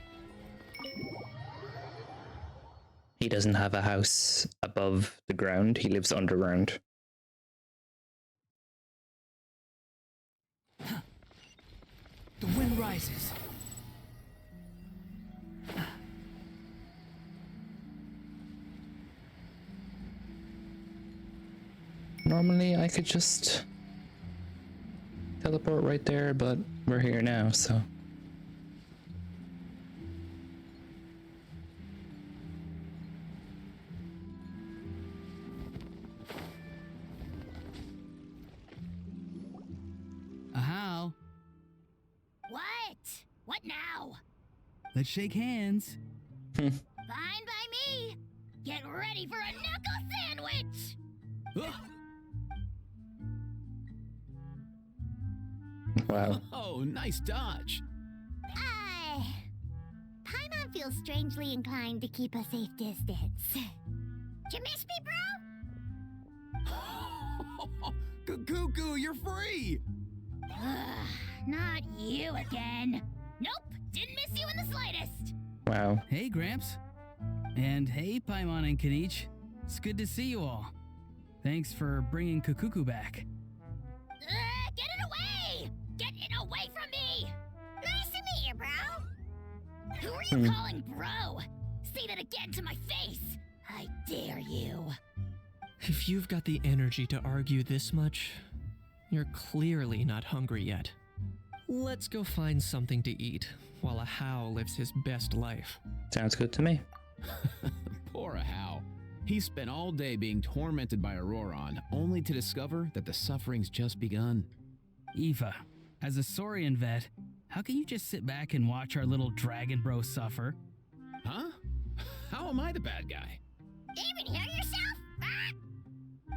He doesn't have a house above the ground, he lives underground. The wind rises. Normally I could just teleport right there, but we're here now, so. How? What? What now? Let's shake hands. Fine by me. Get ready for a knuckle sandwich. Wow. Oh, nice dodge. Paimon feels strangely inclined to keep a safe distance. Did you miss me, bro? Cuckoo, you're free! Not you again. Nope, didn't miss you in the slightest. Wow. Hey, Gramps. And hey, Paimon and Kanich. It's good to see you all. Thanks for bringing Kukuku back. Get it away! Get it away from me! Nice to meet you, bro. Who are you calling bro? Say that again to my face. I dare you. If you've got the energy to argue this much, you're clearly not hungry yet. Let's go find something to eat while a How lives his best life. Sounds good to me. Poor How. He spent all day being tormented by Auroron, only to discover that the suffering's just begun. Eva, as a Saurian vet, how can you just sit back and watch our little dragon bro suffer? Huh? How am I the bad guy? Even hear yourself?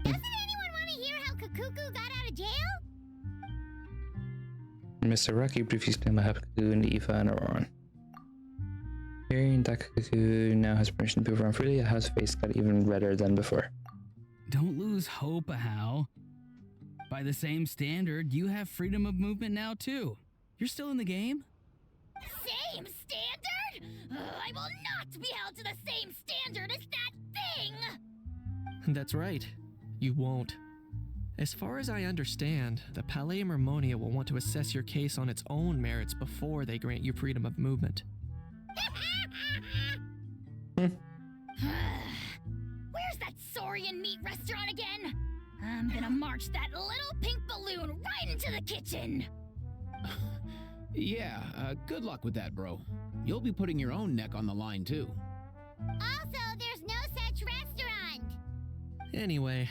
Doesn't anyone want to hear how Kukuku got out of jail? Mr. Rocky briefly explained what happened to Kuku and Eva and Auroron. Hearing that Kuku now has permission to move around freely, How's face got even redder than before. Don't lose hope, How. By the same standard, you have freedom of movement now too. You're still in the game? Same standard? I will not be held to the same standard as that thing! That's right. You won't. As far as I understand, the Palais Mermonia will want to assess your case on its own merits before they grant you freedom of movement. Where's that Saurian meat restaurant again? I'm gonna march that little pink balloon right into the kitchen! Yeah, good luck with that, bro. You'll be putting your own neck on the line, too. Also, there's no such restaurant! Anyway,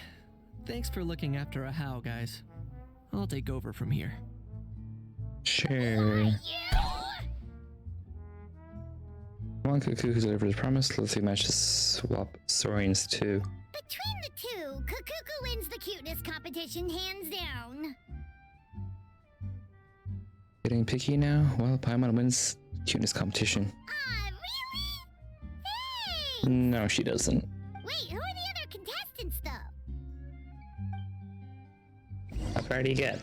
thanks for looking after a How, guys. I'll take over from here. Sure. Come on, Kuku's delivered his promise. Let's see, match to swap Saurians too. Between the two, Kukuku wins the cuteness competition hands down. Getting picky now? Well, Paimon wins cuteness competition. Really? Hey! No, she doesn't. Wait, who are the other contestants, though? How far do you get?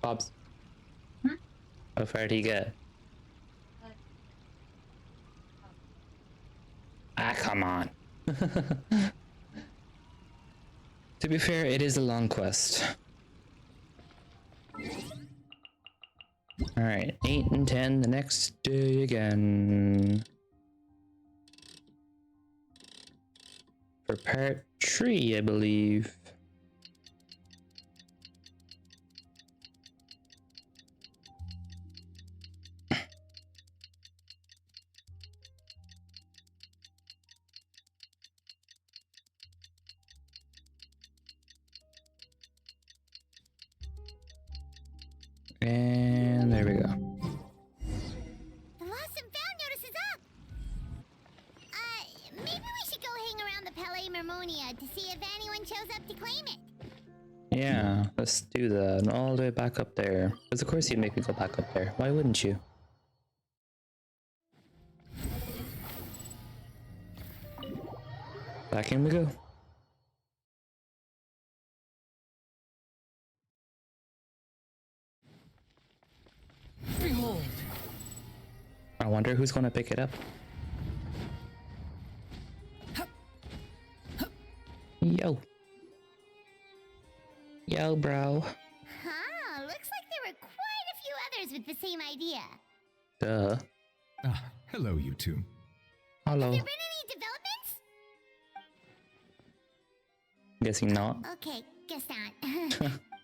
Bobs. How far do you get? Ah, come on. To be fair, it is a long quest. Alright, 8 and 10 the next day again. For part 3, I believe. And there we go. The lost and found notice is up! Maybe we should go hang around the Palais Mermonia to see if anyone shows up to claim it. Yeah, let's do that. And all the way back up there. Because of course you'd make me go back up there. Why wouldn't you? Back in we go. Behold. I wonder who's gonna pick it up. Yo. Yo, bro. Huh, looks like there were quite a few others with the same idea. Duh. Hello, you two. Hello. Have there been any developments? Guessing not. Okay, guess not.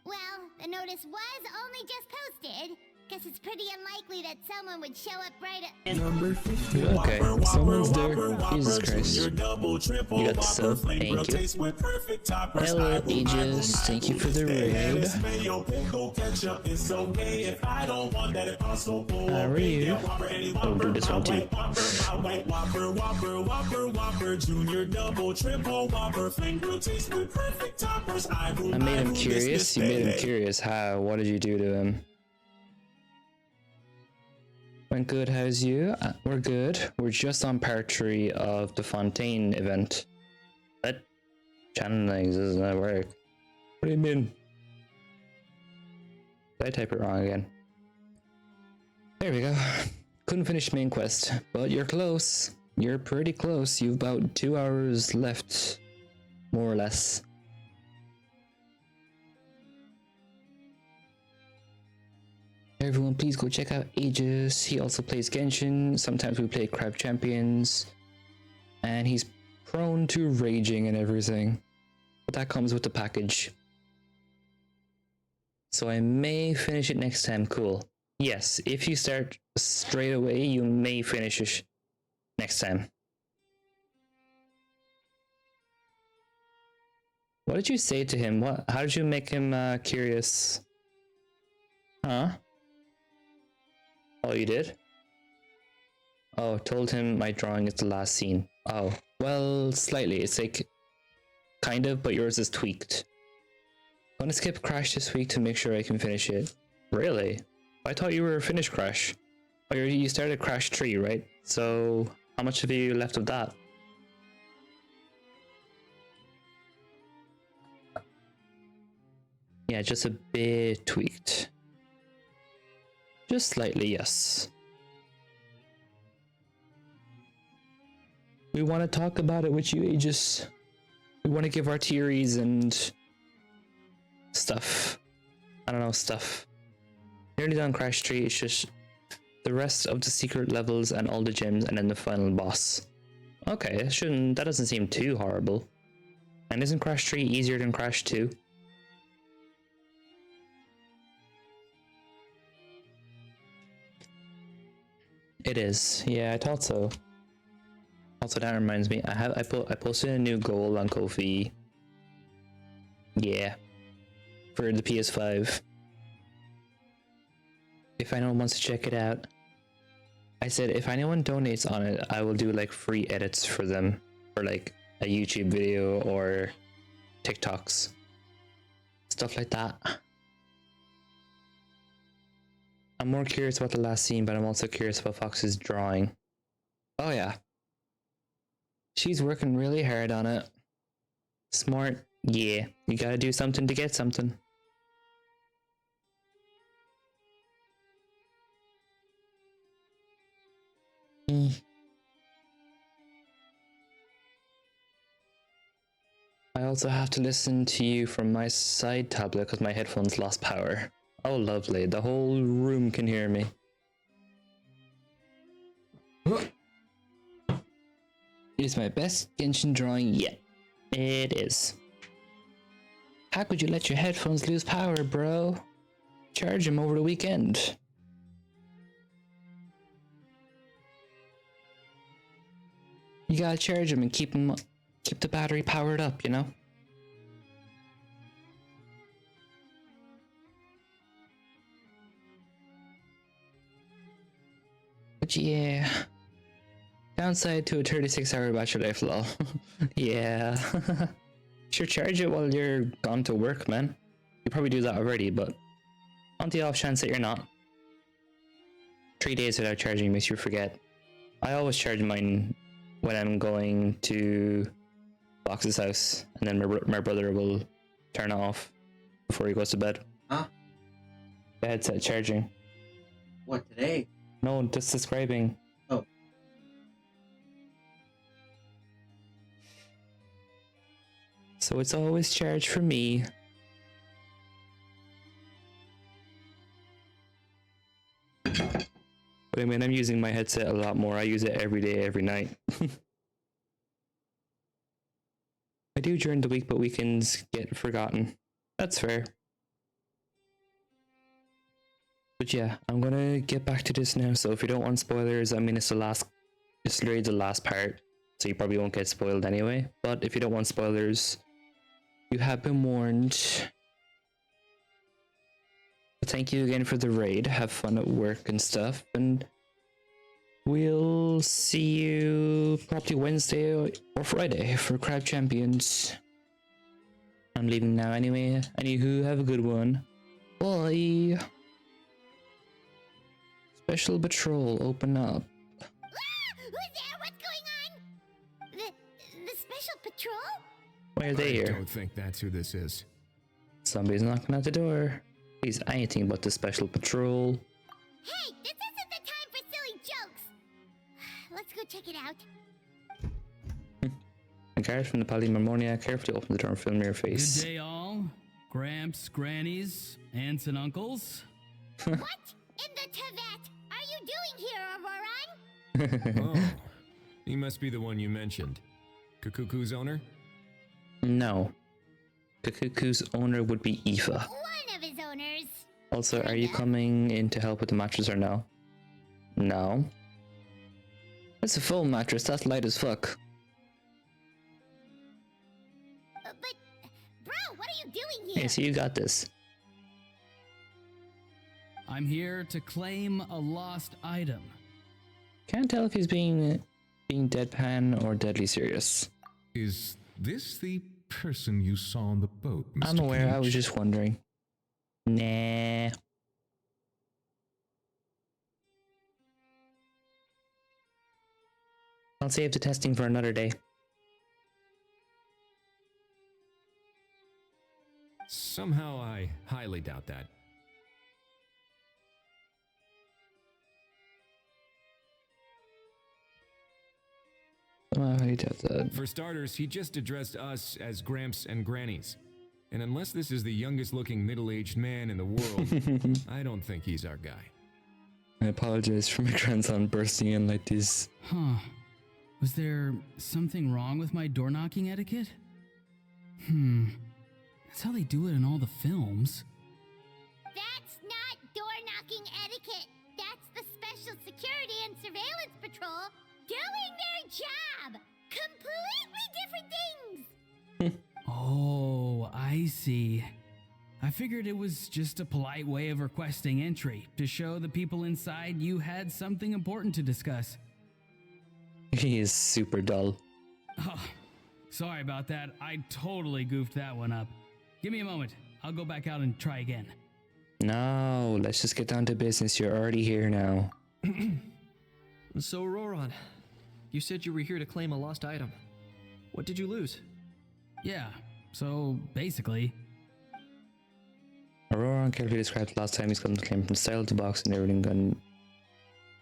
Well, the notice was only just posted. Guess it's pretty unlikely that someone would show up right at Okay, someone's there. Jesus Christ. You got the sub. Thank you. Hello, Aegis. Thank you for the raid. How are you? Oh, do this one too. I made him curious. You made him curious. How? What did you do to him? Went good, how's you? We're good. We're just on part 3 of the Fontaine event. What? Channelings doesn't that work? What do you mean? Did I type it wrong again? There we go. Couldn't finish main quest, but you're close. You're pretty close. You've about 2 hours left, more or less. Everyone, please go check out Aegis. He also plays Genshin. Sometimes we play Crab Champions. And he's prone to raging and everything. But that comes with the package. So I may finish it next time. Cool. Yes, if you start straight away, you may finish it next time. What did you say to him? How did you make him curious? Huh? Oh, you did? Oh, told him my drawing is the last scene. Oh, well, slightly. It's like, kind of, but yours is tweaked. I'm gonna skip Crash this week to make sure I can finish it. Really? I thought you were finished Crash. Oh, you started Crash 3, right? So, how much have you left of that? Yeah, just a bit tweaked. Just slightly, yes. We want to talk about it with you, Aegis. We want to give our theories and stuff. I don't know, stuff. Nearly done Crash 3, it's just the rest of the secret levels and all the gems and then the final boss. Okay, that doesn't seem too horrible. And isn't Crash 3 easier than Crash 2? It is. Yeah, I thought so. Also, that reminds me, I posted a new goal on Ko-fi. Yeah. For the PS5. If anyone wants to check it out. I said if anyone donates on it, I will do like free edits for them. For like a YouTube video or TikToks. Stuff like that. I'm more curious about the last scene, but I'm also curious about Fox's drawing. Oh yeah. She's working really hard on it. Smart. Yeah. You gotta do something to get something. I also have to listen to you from my side tablet because my headphones lost power. Oh, lovely. The whole room can hear me. It's my best Genshin drawing yet. It is. How could you let your headphones lose power, bro? Charge them over the weekend. You gotta charge them and keep the battery powered up, you know? But yeah. Downside to a 36-hour battery life, lol. Yeah. Sure, charge it while you're gone to work, man. You probably do that already, but on the off chance that you're not. 3 days without charging makes you forget. I always charge mine when I'm going to Box's house, and then my brother will turn it off before he goes to bed. Huh? The headset charging. What, today? No, just describing. Oh. So it's always charged for me. But I mean, I'm using my headset a lot more. I use it every day, every night. I do during the week, but weekends get forgotten. That's fair. But yeah, I'm gonna get back to this now. So if you don't want spoilers, I mean, it's literally the last part, so you probably won't get spoiled anyway. But if you don't want spoilers, you have been warned. But thank you again for the raid. Have fun at work and stuff, and we'll see you probably Wednesday or Friday for Crab Champions. I'm leaving now anyway. Anywho, have a good one. Bye. Special patrol, open up. Who's there? What's going on? The special patrol? Why are they here? I don't think that's who this is. Somebody's knocking at the door. He's anything but the special patrol. Hey, this isn't the time for silly jokes. Let's go check it out. A guard from the Polymarmonia carefully opened the door and filmed your face. Good day, all. Gramps, grannies, aunts, and uncles. What in the Teyvat are you doing here, Auroran? Oh, he must be the one you mentioned. Kakuku's owner? No. Kakuku's owner would be Aoife. One of his owners. Also, are you coming in to help with the mattress or no? No. It's a full mattress, that's light as fuck. But, bro, what are you doing here? Hey, so you got this. I'm here to claim a lost item. Can't tell if he's being deadpan or deadly serious. Is this the person you saw on the boat, Mr. I'm aware, I Cage? was just wondering. Nah. I'll save the testing for another day. Somehow I highly doubt that. I doubt that. For starters, he just addressed us as Gramps and Grannies. And unless this is the youngest looking middle-aged man in the world, I don't think he's our guy. I apologize for my grandson bursting in like this. Huh. Was there something wrong with my door knocking etiquette? That's how they do it in all the films. That's not door knocking etiquette. That's the Special Security and Surveillance Patrol doing their job. Completely different things. Oh, I see. I figured it was just a polite way of requesting entry to show the people inside you had something important to discuss. He is super dull. Oh, sorry about that. I totally goofed that one up. Give me a moment. I'll go back out and try again. No, let's just get down to business. You're already here now. So, Roran, you said you were here to claim a lost item. What did you lose? Yeah, so basically... Aurora carefully described the last time he's gotten the claim from the style of the box and everything gun.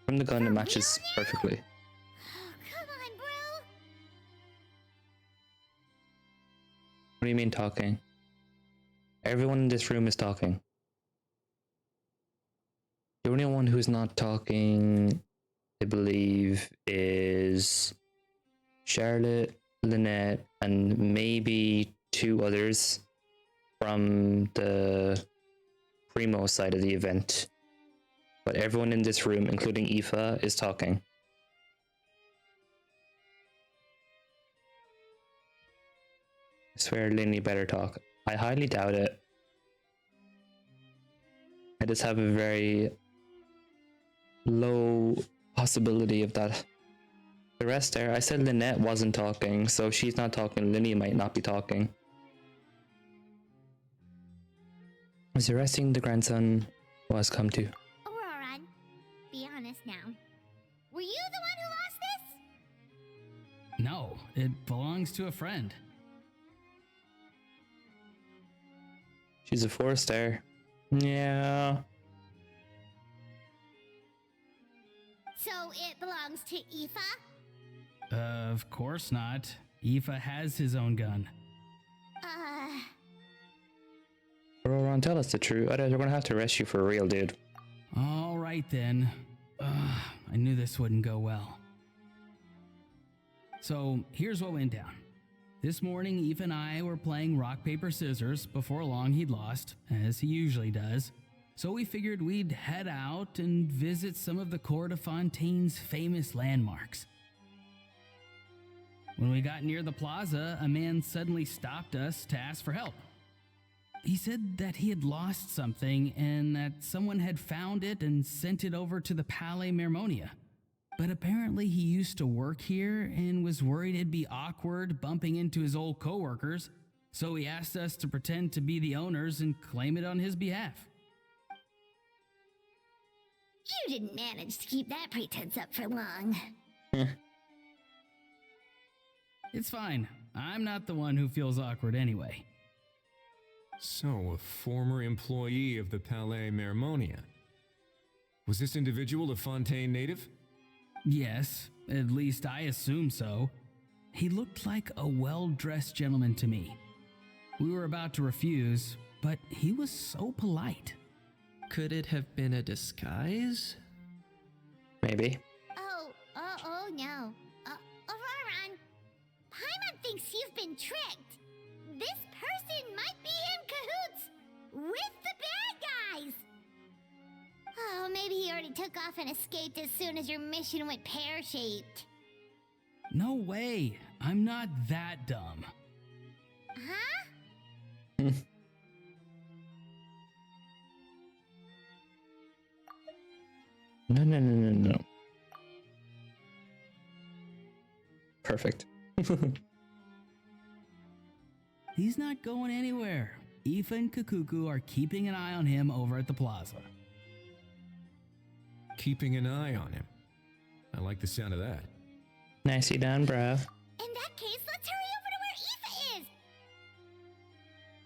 From the gun, it matches perfectly. Come on, bro. What do you mean talking? Everyone in this room is talking. The only one who's not talking, I believe, is Charlotte, Lynette, and maybe 2 others from the Primo side of the event. But everyone in this room, including Aoife, is talking. I swear Linny better talk. I highly doubt it. I just have a very low possibility of that. The rest there, I said Lynette wasn't talking, so if she's not talking, Linny might not be talking. Is arresting the grandson was come to. Auroran, be honest now. Were you the one who lost this? No, it belongs to a friend. She's a 4-star. Yeah. So it belongs to Aoife? Of course not. Aoife has his own gun. Roran, tell us the truth. Otherwise, we're gonna have to arrest you for real, dude. All right then. I knew this wouldn't go well. So here's what went down. This morning, Eve and I were playing rock, paper, scissors. Before long, he'd lost, as he usually does. So we figured we'd head out and visit some of the Cour de Fontaine's famous landmarks. When we got near the plaza, a man suddenly stopped us to ask for help. He said that he had lost something and that someone had found it and sent it over to the Palais Mermonia. But apparently he used to work here and was worried it'd be awkward bumping into his old coworkers, so he asked us to pretend to be the owners and claim it on his behalf. You didn't manage to keep that pretense up for long. It's fine. I'm not the one who feels awkward anyway. So, a former employee of the Palais Mermonia. Was this individual a Fontaine native? Yes, at least I assume so. He looked like a well-dressed gentleman to me. We were about to refuse, but he was so polite. Could it have been a disguise? Maybe. Oh no. Auroran, Paimon thinks you've been tricked. This person might be in cahoots with the bad guys. Oh, maybe he already took off and escaped as soon as your mission went pear-shaped. No way. I'm not that dumb. Huh? No. Perfect. He's not going anywhere. Aoife and Kakuku are keeping an eye on him over at the plaza. Keeping an eye on him. I like the sound of that. Nicely done, bruh. In that case, let's hurry over to where Aoife is.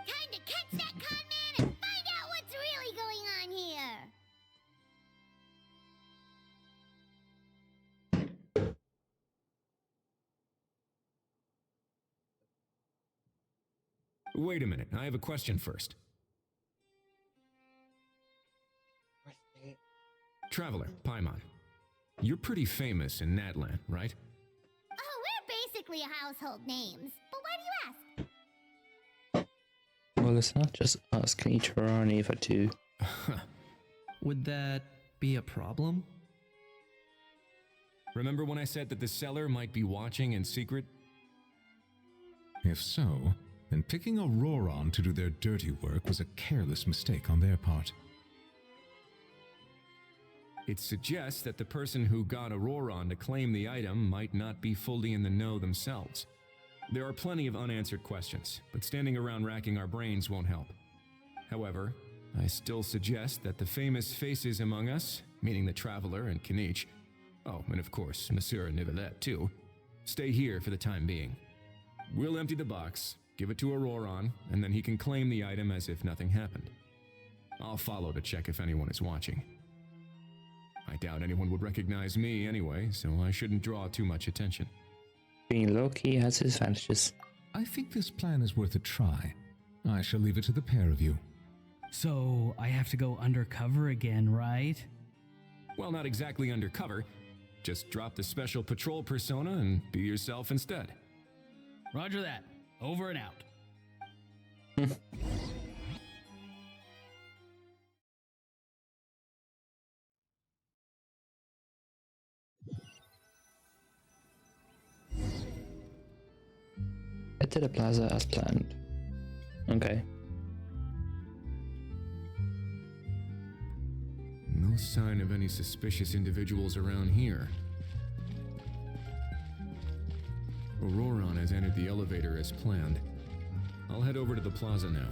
Time to catch that con man and find out what's really going on here. Wait a minute, I have a question first. Traveler, Paimon. You're pretty famous in Natlan, right? Oh, we're basically household names. But why do you ask? Well, it's not just us. Can each of our own Eva too? Would that be a problem? Remember when I said that the seller might be watching in secret? If so, then picking Auroran to do their dirty work was a careless mistake on their part. It suggests that the person who got Auroran to claim the item might not be fully in the know themselves. There are plenty of unanswered questions, but standing around racking our brains won't help. However, I still suggest that the famous faces among us, meaning the Traveler and Kinich, oh, and of course, Monsieur Nivelette too, stay here for the time being. We'll empty the box, give it to Auroran, and then he can claim the item as if nothing happened. I'll follow to check if anyone is watching. I doubt anyone would recognize me anyway, so I shouldn't draw too much attention. Being low-key has its advantages. I think this plan is worth a try. I shall leave it to the pair of you. So I have to go undercover again, right? Well, not exactly undercover. Just drop the special patrol persona and be yourself instead. Roger that. Over and out. Head to the plaza as planned. Okay. No sign of any suspicious individuals around here. Auroron has entered the elevator as planned. I'll head over to the plaza now.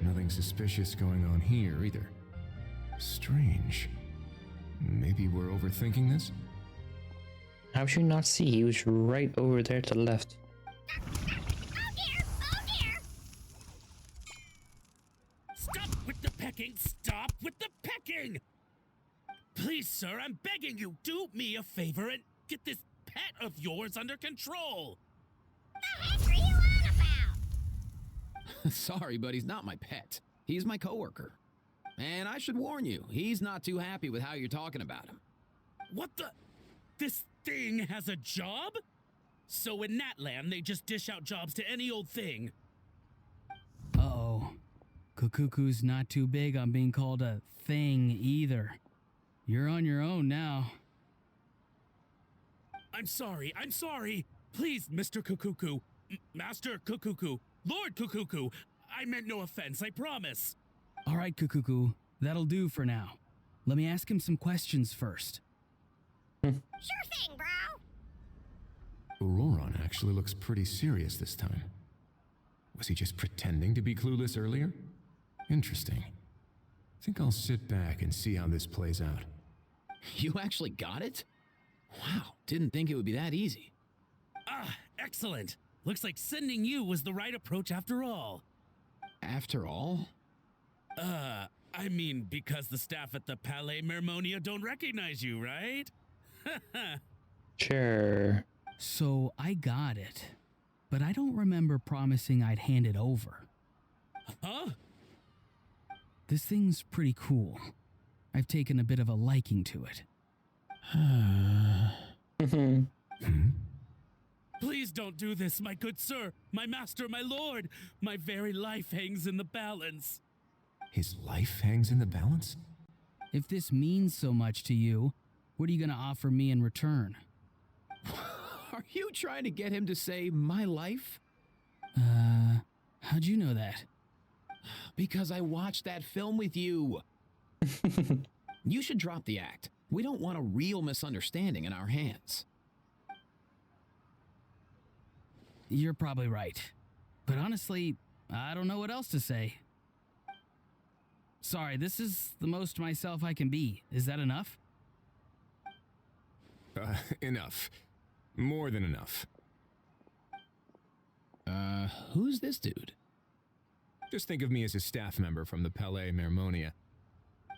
Nothing suspicious going on here either. Strange. Maybe we're overthinking this? How should you not see? He was right over there to the left. Stop with the pecking! Stop with the pecking! Please, sir, I'm begging you, do me a favor and get this pet of yours under control! The heck are you on about? Sorry, but he's not my pet. He's my coworker. And I should warn you, he's not too happy with how you're talking about him. What the? This thing has a job? So in Natland, they just dish out jobs to any old thing. Uh-oh. Kukuku's not too big on being called a thing either. You're on your own now. I'm sorry. Please, Mr. Kukuku, Master Kukuku, Lord Kukuku, I meant no offense, I promise. All right, Kukuku, that'll do for now. Let me ask him some questions first. Sure thing, bro. Auroron actually looks pretty serious this time. Was he just pretending to be clueless earlier? Interesting. I think I'll sit back and see how this plays out. You actually got it? Wow, didn't think it would be that easy. Ah, excellent. Looks like sending you was the right approach after all. After all? I mean, because the staff at the Palais Mermonia don't recognize you, right? Sure. So I got it, but I don't remember promising I'd hand it over. Huh? This thing's pretty cool. I've taken a bit of a liking to it. Please don't do this, my good sir, my master, my lord. My very life hangs in the balance. His life hangs in the balance? If this means so much to you, what are you gonna offer me in return? Are you trying to get him to say my life? How'd you know that? Because I watched that film with you. You should drop the act. We don't want a real misunderstanding in our hands. You're probably right. But honestly, I don't know what else to say. Sorry, this is the most myself I can be. Is that enough? Enough. More than enough. Who's this dude? Just think of me as a staff member from the Palais Mermonia.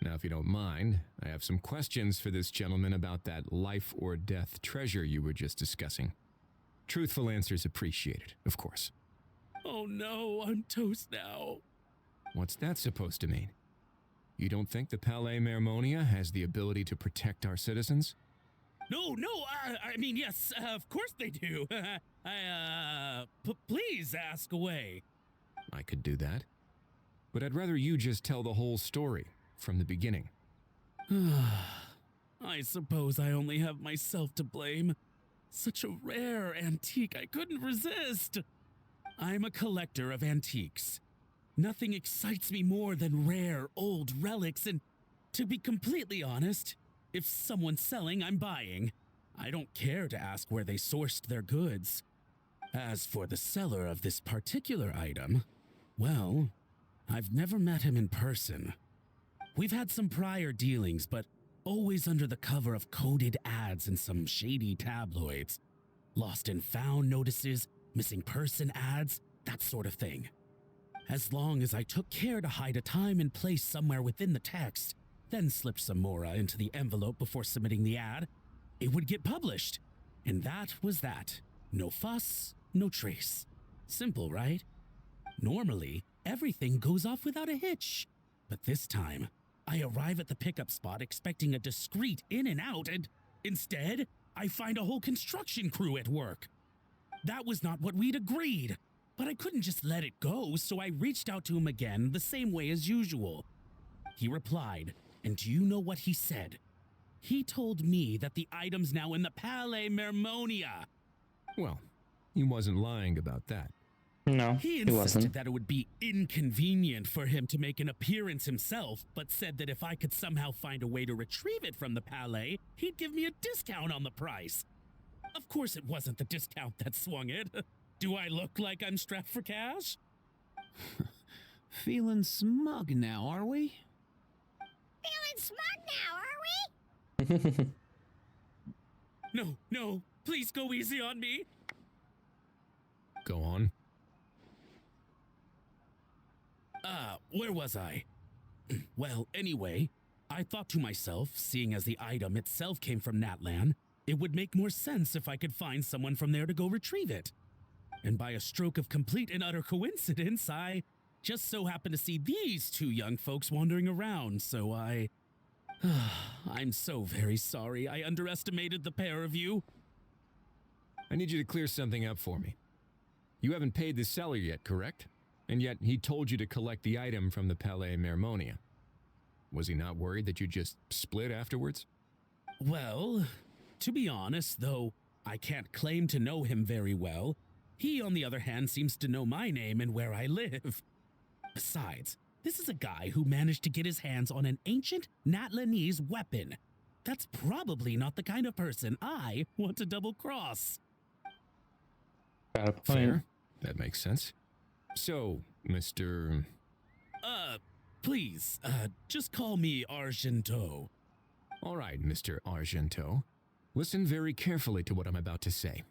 Now, if you don't mind, I have some questions for this gentleman about that life or death treasure you were just discussing. Truthful answers appreciated, of course. Oh no, I'm toast now. What's that supposed to mean? You don't think the Palais Mermonia has the ability to protect our citizens? No, I mean, yes, of course they do. Please ask away. I could do that. But I'd rather you just tell the whole story, from the beginning. I suppose I only have myself to blame. Such a rare antique, I couldn't resist. I'm a collector of antiques. Nothing excites me more than rare, old relics, and to be completely honest, if someone's selling, I'm buying. I don't care to ask where they sourced their goods. As for the seller of this particular item, well, I've never met him in person. We've had some prior dealings, but always under the cover of coded ads in some shady tabloids. Lost and found notices, missing person ads, that sort of thing. As long as I took care to hide a time and place somewhere within the text, then slipped some mora into the envelope before submitting the ad, it would get published. And that was that. No fuss, no trace. Simple, right? Normally, everything goes off without a hitch. But this time, I arrive at the pickup spot expecting a discreet in and out, and instead, I find a whole construction crew at work. That was not what we'd agreed, but I couldn't just let it go, so I reached out to him again the same way as usual. He replied, and do you know what he said? He told me that the item's now in the Palais Mermonia. Well, he wasn't lying about that. No, He insisted that it would be inconvenient for him to make an appearance himself, but said that if I could somehow find a way to retrieve it from the Palais, he'd give me a discount on the price. Of course it wasn't the discount that swung it. Do I look like I'm strapped for cash? Feeling smug now, are we? Feeling smug now, are we? No, please go easy on me. Go on. Where was I? Well, anyway, I thought to myself, seeing as the item itself came from Natlan, it would make more sense if I could find someone from there to go retrieve it. And by a stroke of complete and utter coincidence, I just so happened to see these two young folks wandering around, so I'm so very sorry I underestimated the pair of you. I need you to clear something up for me. You haven't paid the seller yet, correct? And yet he told you to collect the item from the Palais Mermonia. Was he not worried that you just split afterwards? Well, to be honest, though I can't claim to know him very well, he, on the other hand, seems to know my name and where I live. Besides, this is a guy who managed to get his hands on an ancient Natlanese weapon. That's probably not the kind of person I want to double-cross. Got a point. Fair. That makes sense. So, Mr. Please, just call me Argento. All right, Mr. Argento. Listen very carefully to what I'm about to say.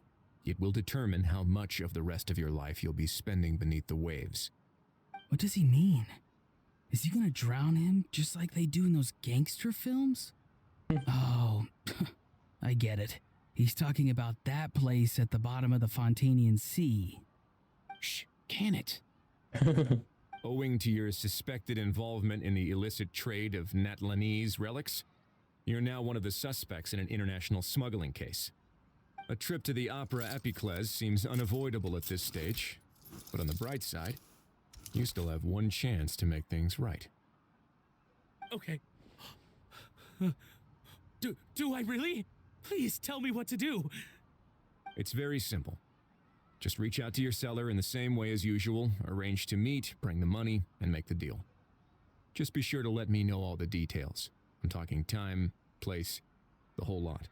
It will determine how much of the rest of your life you'll be spending beneath the waves. What does he mean? Is he gonna drown him just like they do in those gangster films? Oh, I get it. He's talking about that place at the bottom of the Fontanian Sea. Shh, can it? Owing to your suspected involvement in the illicit trade of Natlanese relics, you're now one of the suspects in an international smuggling case. A trip to the Opera Epiclese seems unavoidable at this stage, but on the bright side, you still have one chance to make things right. Okay. Do I really? Please tell me what to do. It's very simple. Just reach out to your seller in the same way as usual, arrange to meet, bring the money, and make the deal. Just be sure to let me know all the details. I'm talking time, place, the whole lot.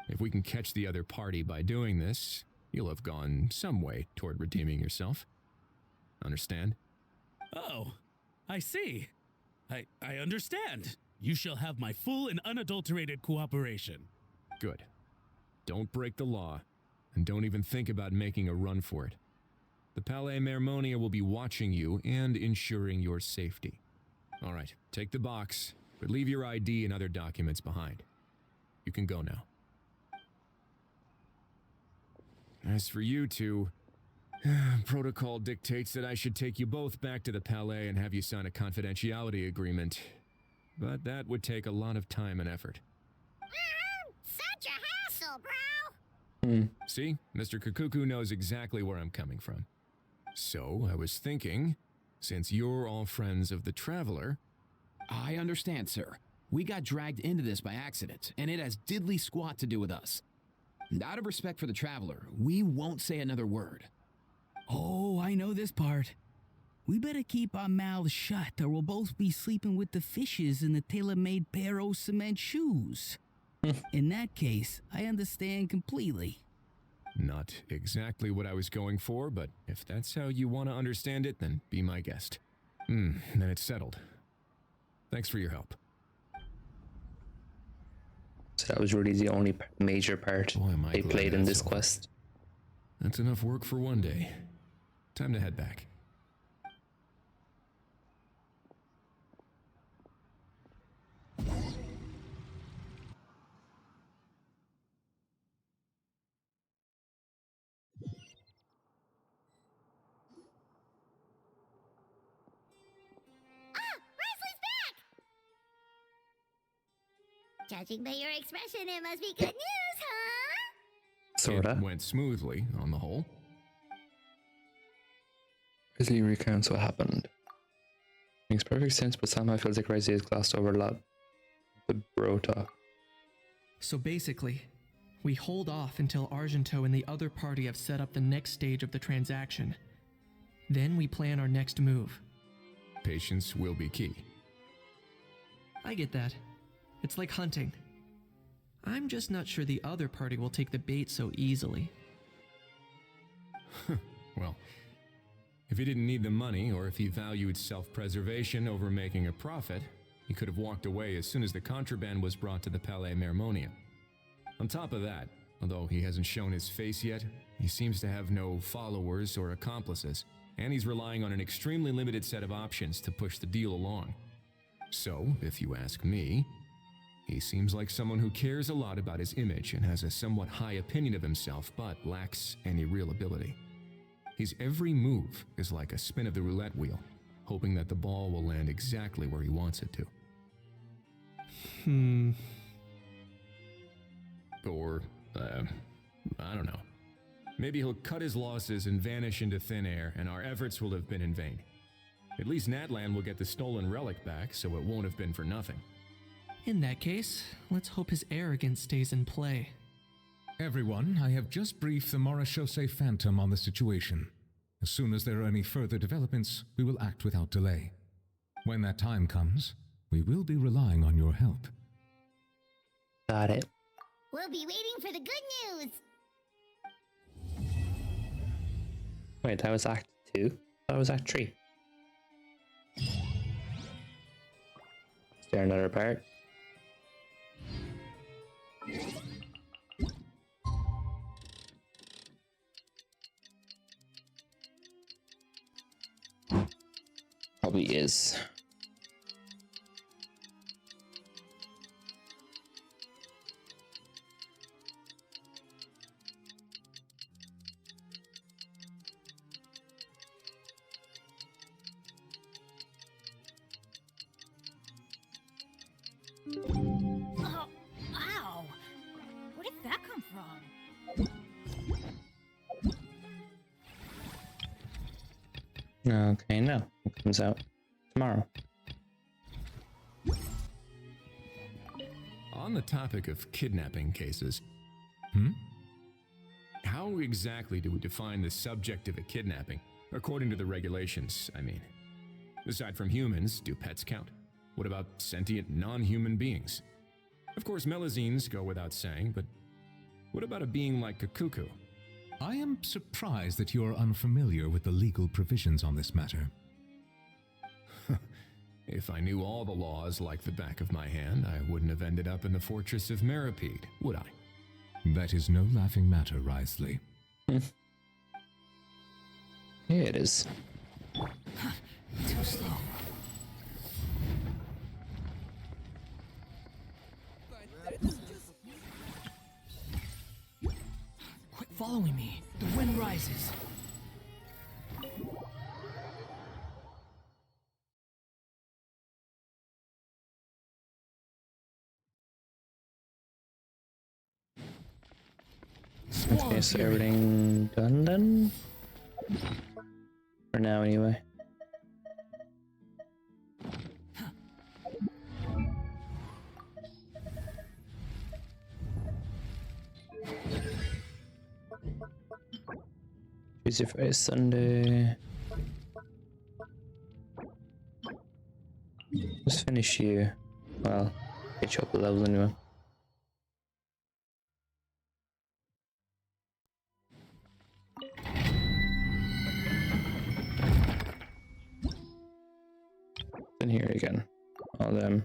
If we can catch the other party by doing this, you'll have gone some way toward redeeming yourself. Understand? Oh, I see. I understand. You shall have my full and unadulterated cooperation. Good. Don't break the law, and don't even think about making a run for it. The Palais Mermonia will be watching you and ensuring your safety. All right, take the box, but leave your ID and other documents behind. You can go now. As for you two, protocol dictates that I should take you both back to the Palais and have you sign a confidentiality agreement. But that would take a lot of time and effort. Such a hassle, bro! See, Mr. Kakuku knows exactly where I'm coming from. So, I was thinking, since you're all friends of the Traveler... I understand, sir. We got dragged into this by accident, and it has diddly squat to do with us. And out of respect for the Traveler, we won't say another word. Oh, I know this part. We better keep our mouths shut or we'll both be sleeping with the fishes in the tailor-made pair of cement shoes. In that case, I understand completely. Not exactly what I was going for, but if that's how you want to understand it, then be my guest. Then it's settled. Thanks for your help. So that was really the only major part they played in this quest. That's enough work for one day. Time to head back. Judging by your expression, it must be good news, huh? Sorta. It went smoothly, on the whole. Grizzly recounts what happened. Makes perfect sense, but somehow feels like Rizzy has glossed over a lot. The bro talk. So basically, we hold off until Argento and the other party have set up the next stage of the transaction. Then we plan our next move. Patience will be key. I get that. It's like hunting. I'm just not sure the other party will take the bait so easily. Well, if he didn't need the money, or if he valued self-preservation over making a profit, he could have walked away as soon as the contraband was brought to the Palais Mermonia. On top of that, although he hasn't shown his face yet, he seems to have no followers or accomplices, and he's relying on an extremely limited set of options to push the deal along. So, if you ask me, he seems like someone who cares a lot about his image and has a somewhat high opinion of himself, but lacks any real ability. His every move is like a spin of the roulette wheel, hoping that the ball will land exactly where he wants it to. Or, I don't know. Maybe he'll cut his losses and vanish into thin air, and our efforts will have been in vain. At least Natlan will get the stolen relic back, so it won't have been for nothing. In that case, let's hope his arrogance stays in play. Everyone, I have just briefed the Marechaussee Phantom on the situation. As soon as there are any further developments, we will act without delay. When that time comes, we will be relying on your help. Got it. We'll be waiting for the good news. Wait, that was Act 2? That was Act 3. Is there another part? Probably is. Oh, ow! Where did that come from? Okay, no. It comes out tomorrow. On the topic of kidnapping cases, how exactly do we define the subject of a kidnapping? According to the regulations, I mean. Aside from humans, do pets count? What about sentient non-human beings? Of course, melazines go without saying, but what about a being like Kakuku? I am surprised that you are unfamiliar with the legal provisions on this matter. If I knew all the laws like the back of my hand, I wouldn't have ended up in the fortress of Meripede, would I? That is no laughing matter, Risley. Yeah, it is. Too slow. Quit following me. The wind rises. Okay, so everything done then? For now, anyway. Tuesday, Friday, Sunday. Just finish you. Well, get you up the levels anyway. In here again. All them.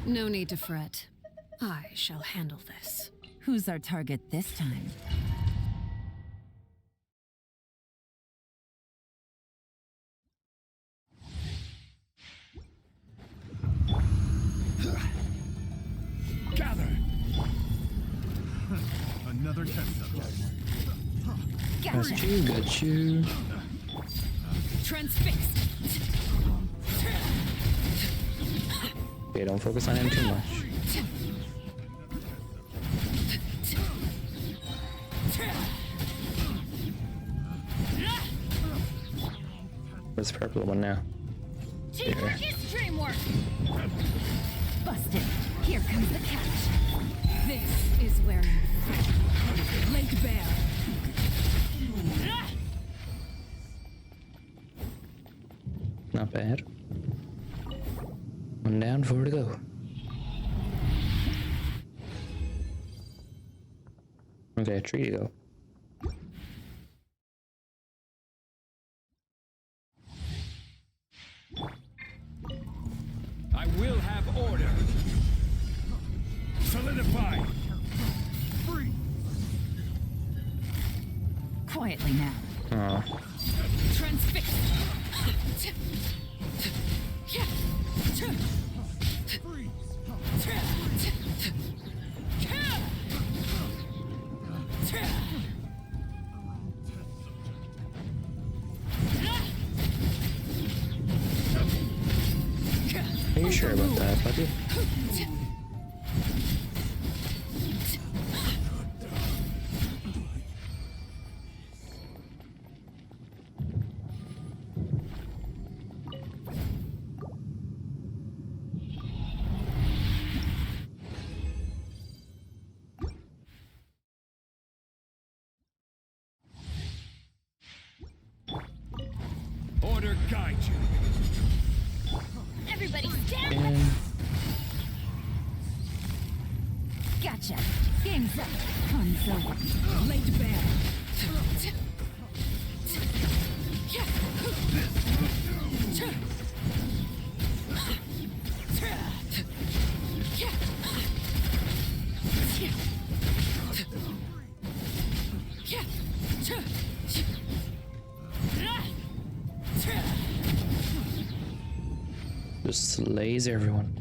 No need to fret. I shall handle this. Who's our target this time? Gather! Another test subject. Got you, got you. Transfixed. Okay, don't focus on him too much. Where's the purple one now? Teamwork is dreamwork. Busted. Here comes the catch. This is where you laid bare. Not bad. One down, 4 to go. Okay, 3 to go. I will have order. Solidify. Free. Quietly now. Oh. Transfixed. Are you sure about that, buddy? Order guide you. Everybody stand. And Gotcha. Game's up. Fun's over. Laid bare. just slays everyone.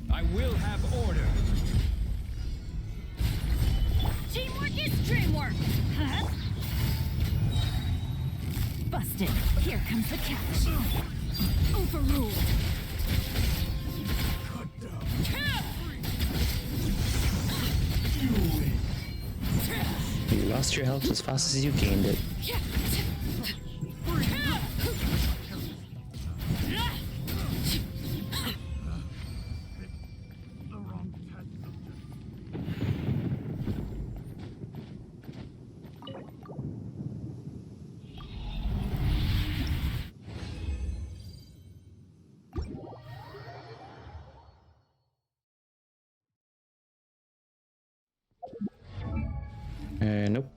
I will have order. Teamwork is dreamwork. Huh? Busted. Here comes the catch. Overruled. You lost your health as fast as you gained it. Nope.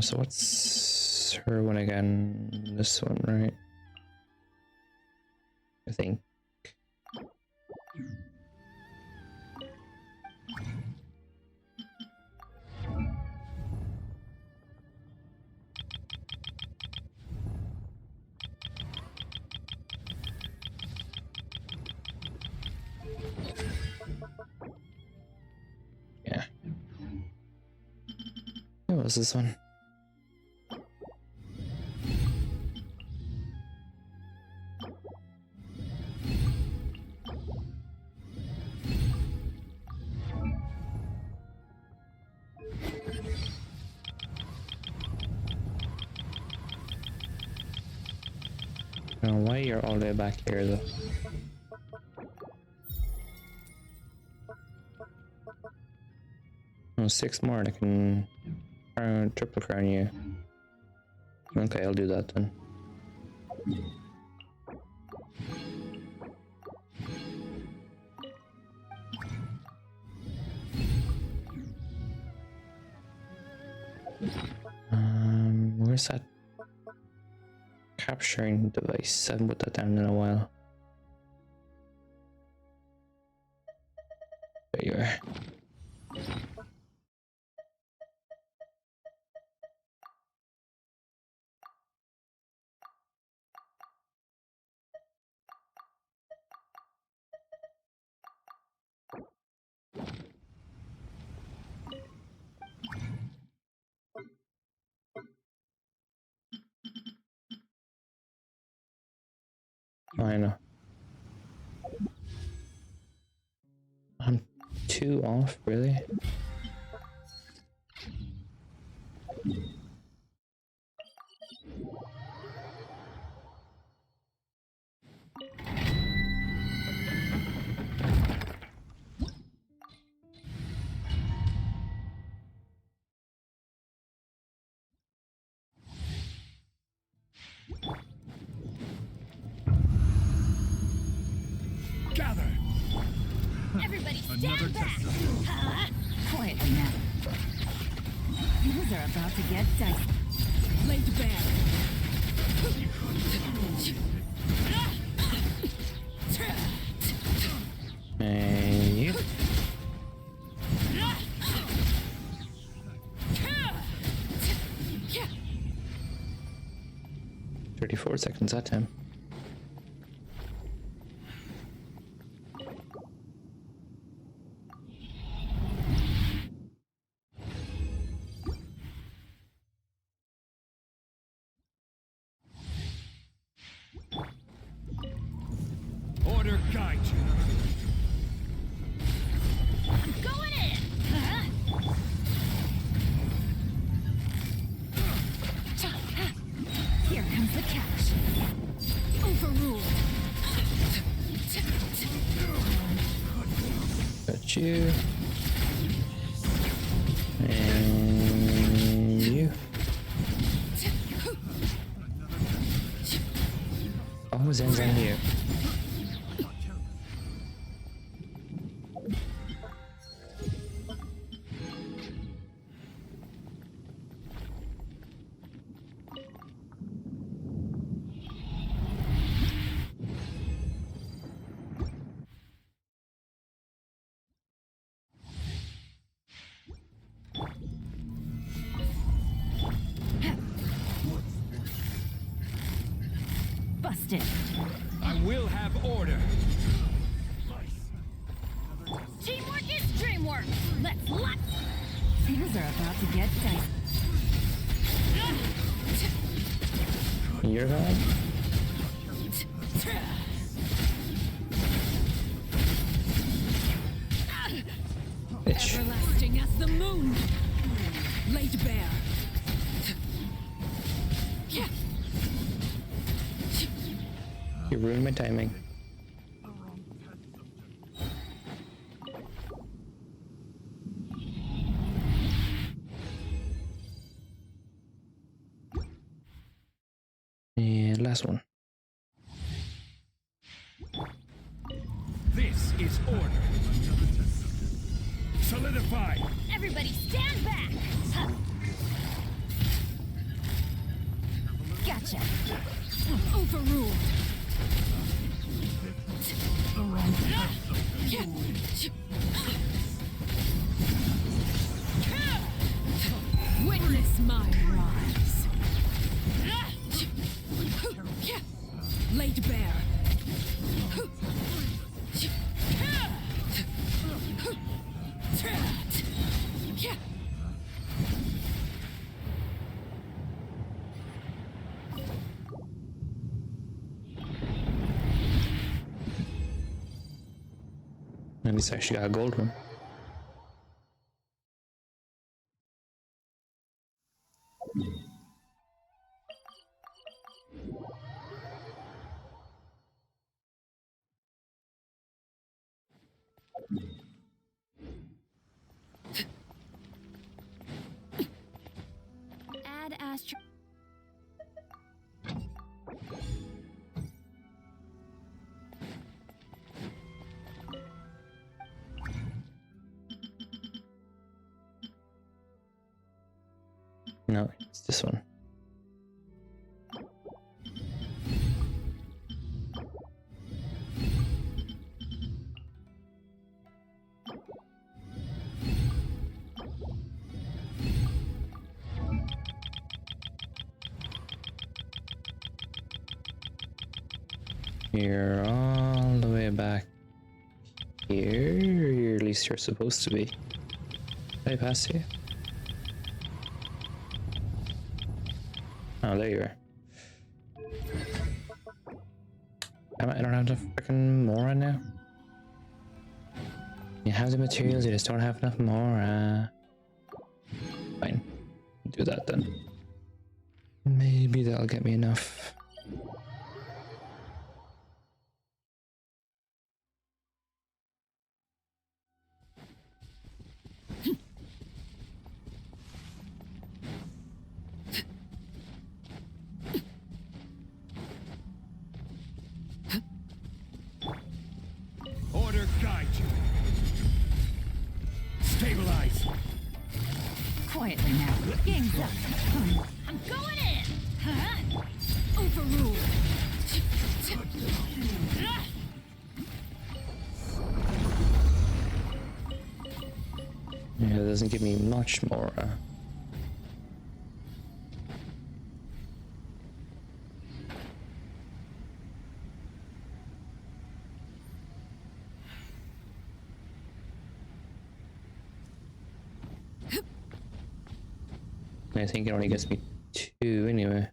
So what's her one again? This one, right? I think. Yeah. What was this one? Why you're all the way back here though? Oh, 6 more and I can triple crown you. Okay, I'll do that then. Where's that capturing device? I haven't put that down in a while. There you are. I know. I'm 2 off, really? Gather! Everybody Another stand back! test. Quietly now. Things are about to get dicey. Laid bare. And you. 34 seconds that time. Order guide you. I'm going in! Here comes the catch. Overruled. Got you. And you. Always ends on you. Busted. I will have order. Teamwork is dreamwork! Let's lock! Things are about to get dicey. You're gone? Bitch. Everlasting as the moon! Laid bare. You ruined my timing. And last one. This is order. Solidify. Everybody stand back! Gotcha. Overruled. Witness my rise. Laid bare. At least I actually got a gold one. last. No, it's this one. You're all the way back here, or at least you're supposed to be. Did I pass you? Oh, there you are. I don't have enough freaking Mora now. You have the materials, you just don't have enough Mora. Fine. Do that then. Maybe that'll get me enough. Order guide you. Stabilize. Quietly now. Game's up. I'm going in. Huh? Overruled. Yeah, it doesn't give me much more. I think it only gets me 2 anyway.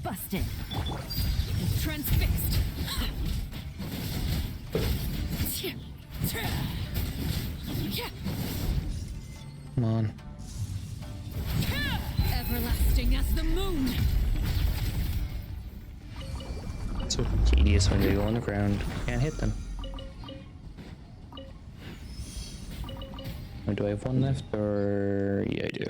Busted. Transfixed. Come on. Everlasting as the moon. It's so tedious when they go on the ground. Can't hit them. Or do I have one left? Or yeah, I do.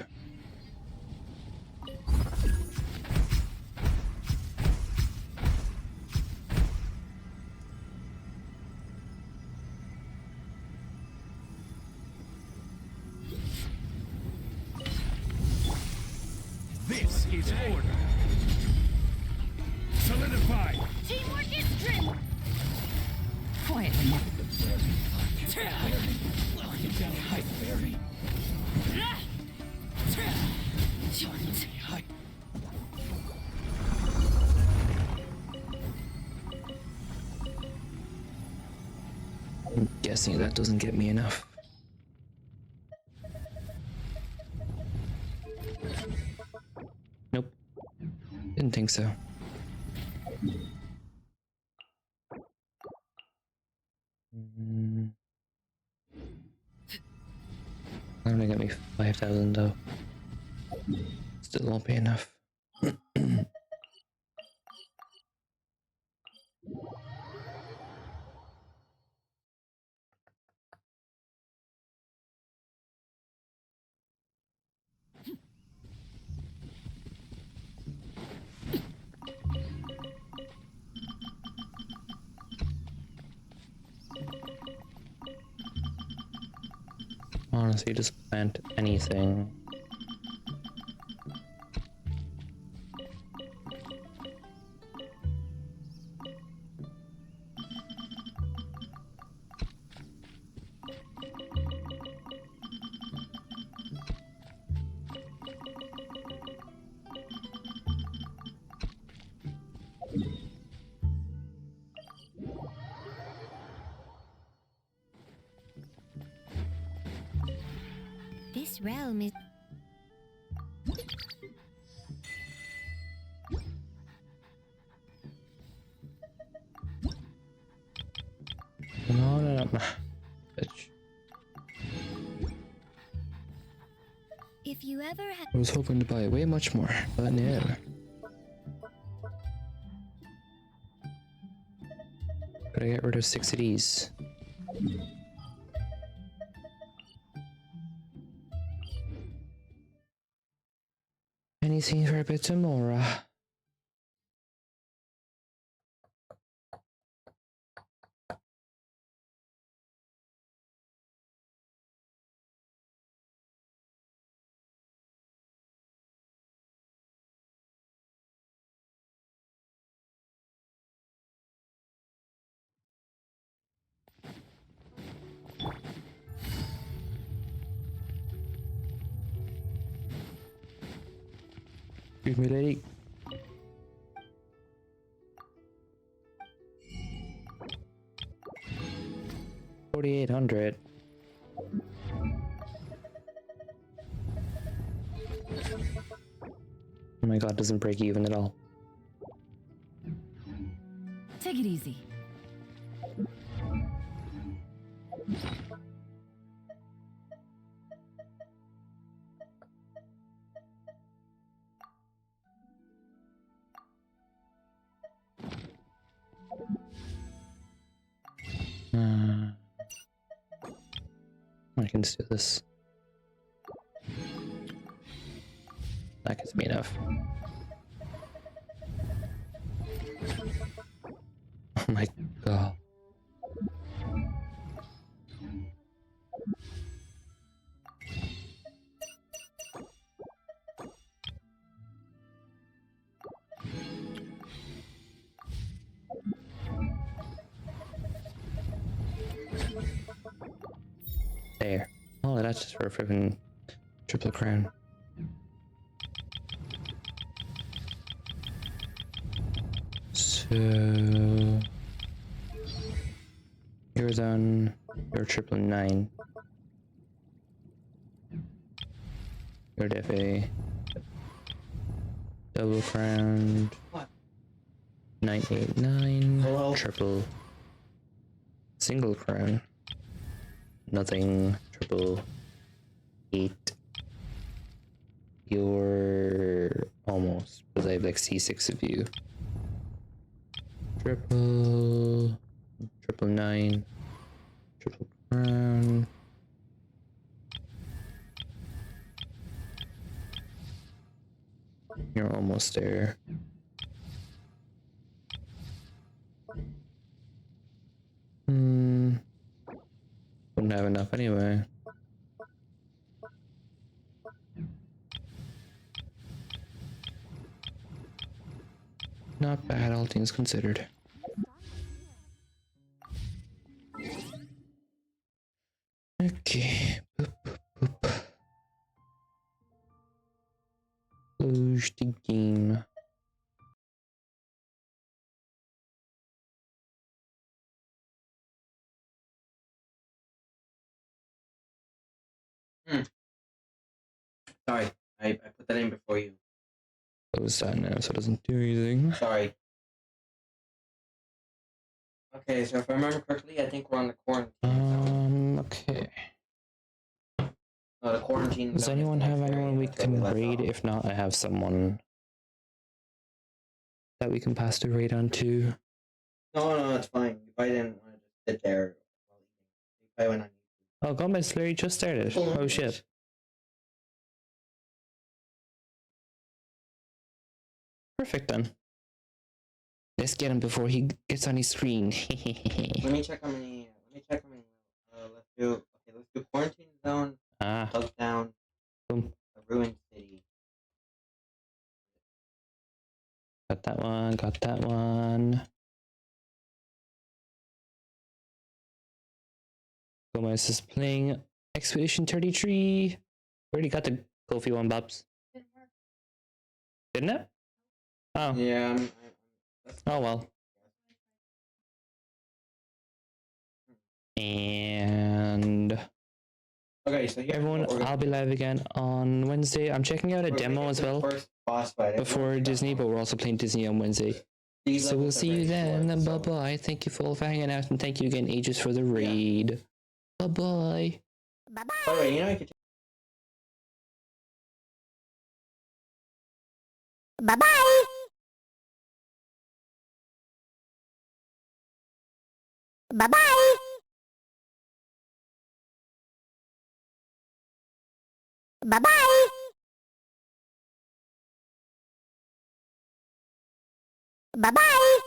This is order. Solidify. Teamwork is strength. Quietly now. I'm guessing that doesn't get me enough. Nope. Didn't think so. Only got me 5,000 though. Still won't be enough. Honestly, just plant anything. This realm is... No. Bitch. If you ever have... I was hoping to buy way much more, but no. Gotta get rid of 6 of these. seen for a bit tomorrow. Excuse me, lady. $4,800. Oh my god, doesn't break even at all. Take it easy. I can just do this. That gets me enough. Oh my god. There. Oh, that's just for a freaking triple crown. So you're done. You're 999. You're definitely double crowned. 989. Hello? Triple. Single crown. Nothing. Triple. 8. You're almost, because I have like C6 of you. Triple 999. Triple crown. You're almost there. Wouldn't have enough anyway. Not bad, all things considered. Okay. Boop, boop, boop. Close the game. Sorry, I put that in before you. Close that now so it doesn't do anything. Sorry. Okay, so if I remember correctly, I think we're on the quarantine. Okay. No, the quarantine. Does zone is anyone the have next anyone area. we That's where we can left raid? off. If not, I have someone that we can pass the raid on to. No, that's fine. You probably didn't want to just sit there while eating. You probably went on. Oh, God, my slurry just started. Oh, shit. Perfect then. Let's get him before he gets on his screen. Let me check how many. Let's do. Okay, let's do quarantine zone. Lockdown. Boom. A ruined city. Got that one. Got that one. Gomez is playing Expedition 33. Already got the Kofi one, Bobs. Didn't it? Oh. Yeah. Oh well. And okay, so everyone, I'll be live again on Wednesday. I'm checking out a demo as well before Disney, but we're also playing Disney on Wednesday. So we'll see you then. Bye bye. Thank you for all for hanging out, and thank you again, Aegis, for the raid. Bye bye. Bye bye. Alright, you know you could. Bye bye. Bye bye. Bye bye. Bye-bye!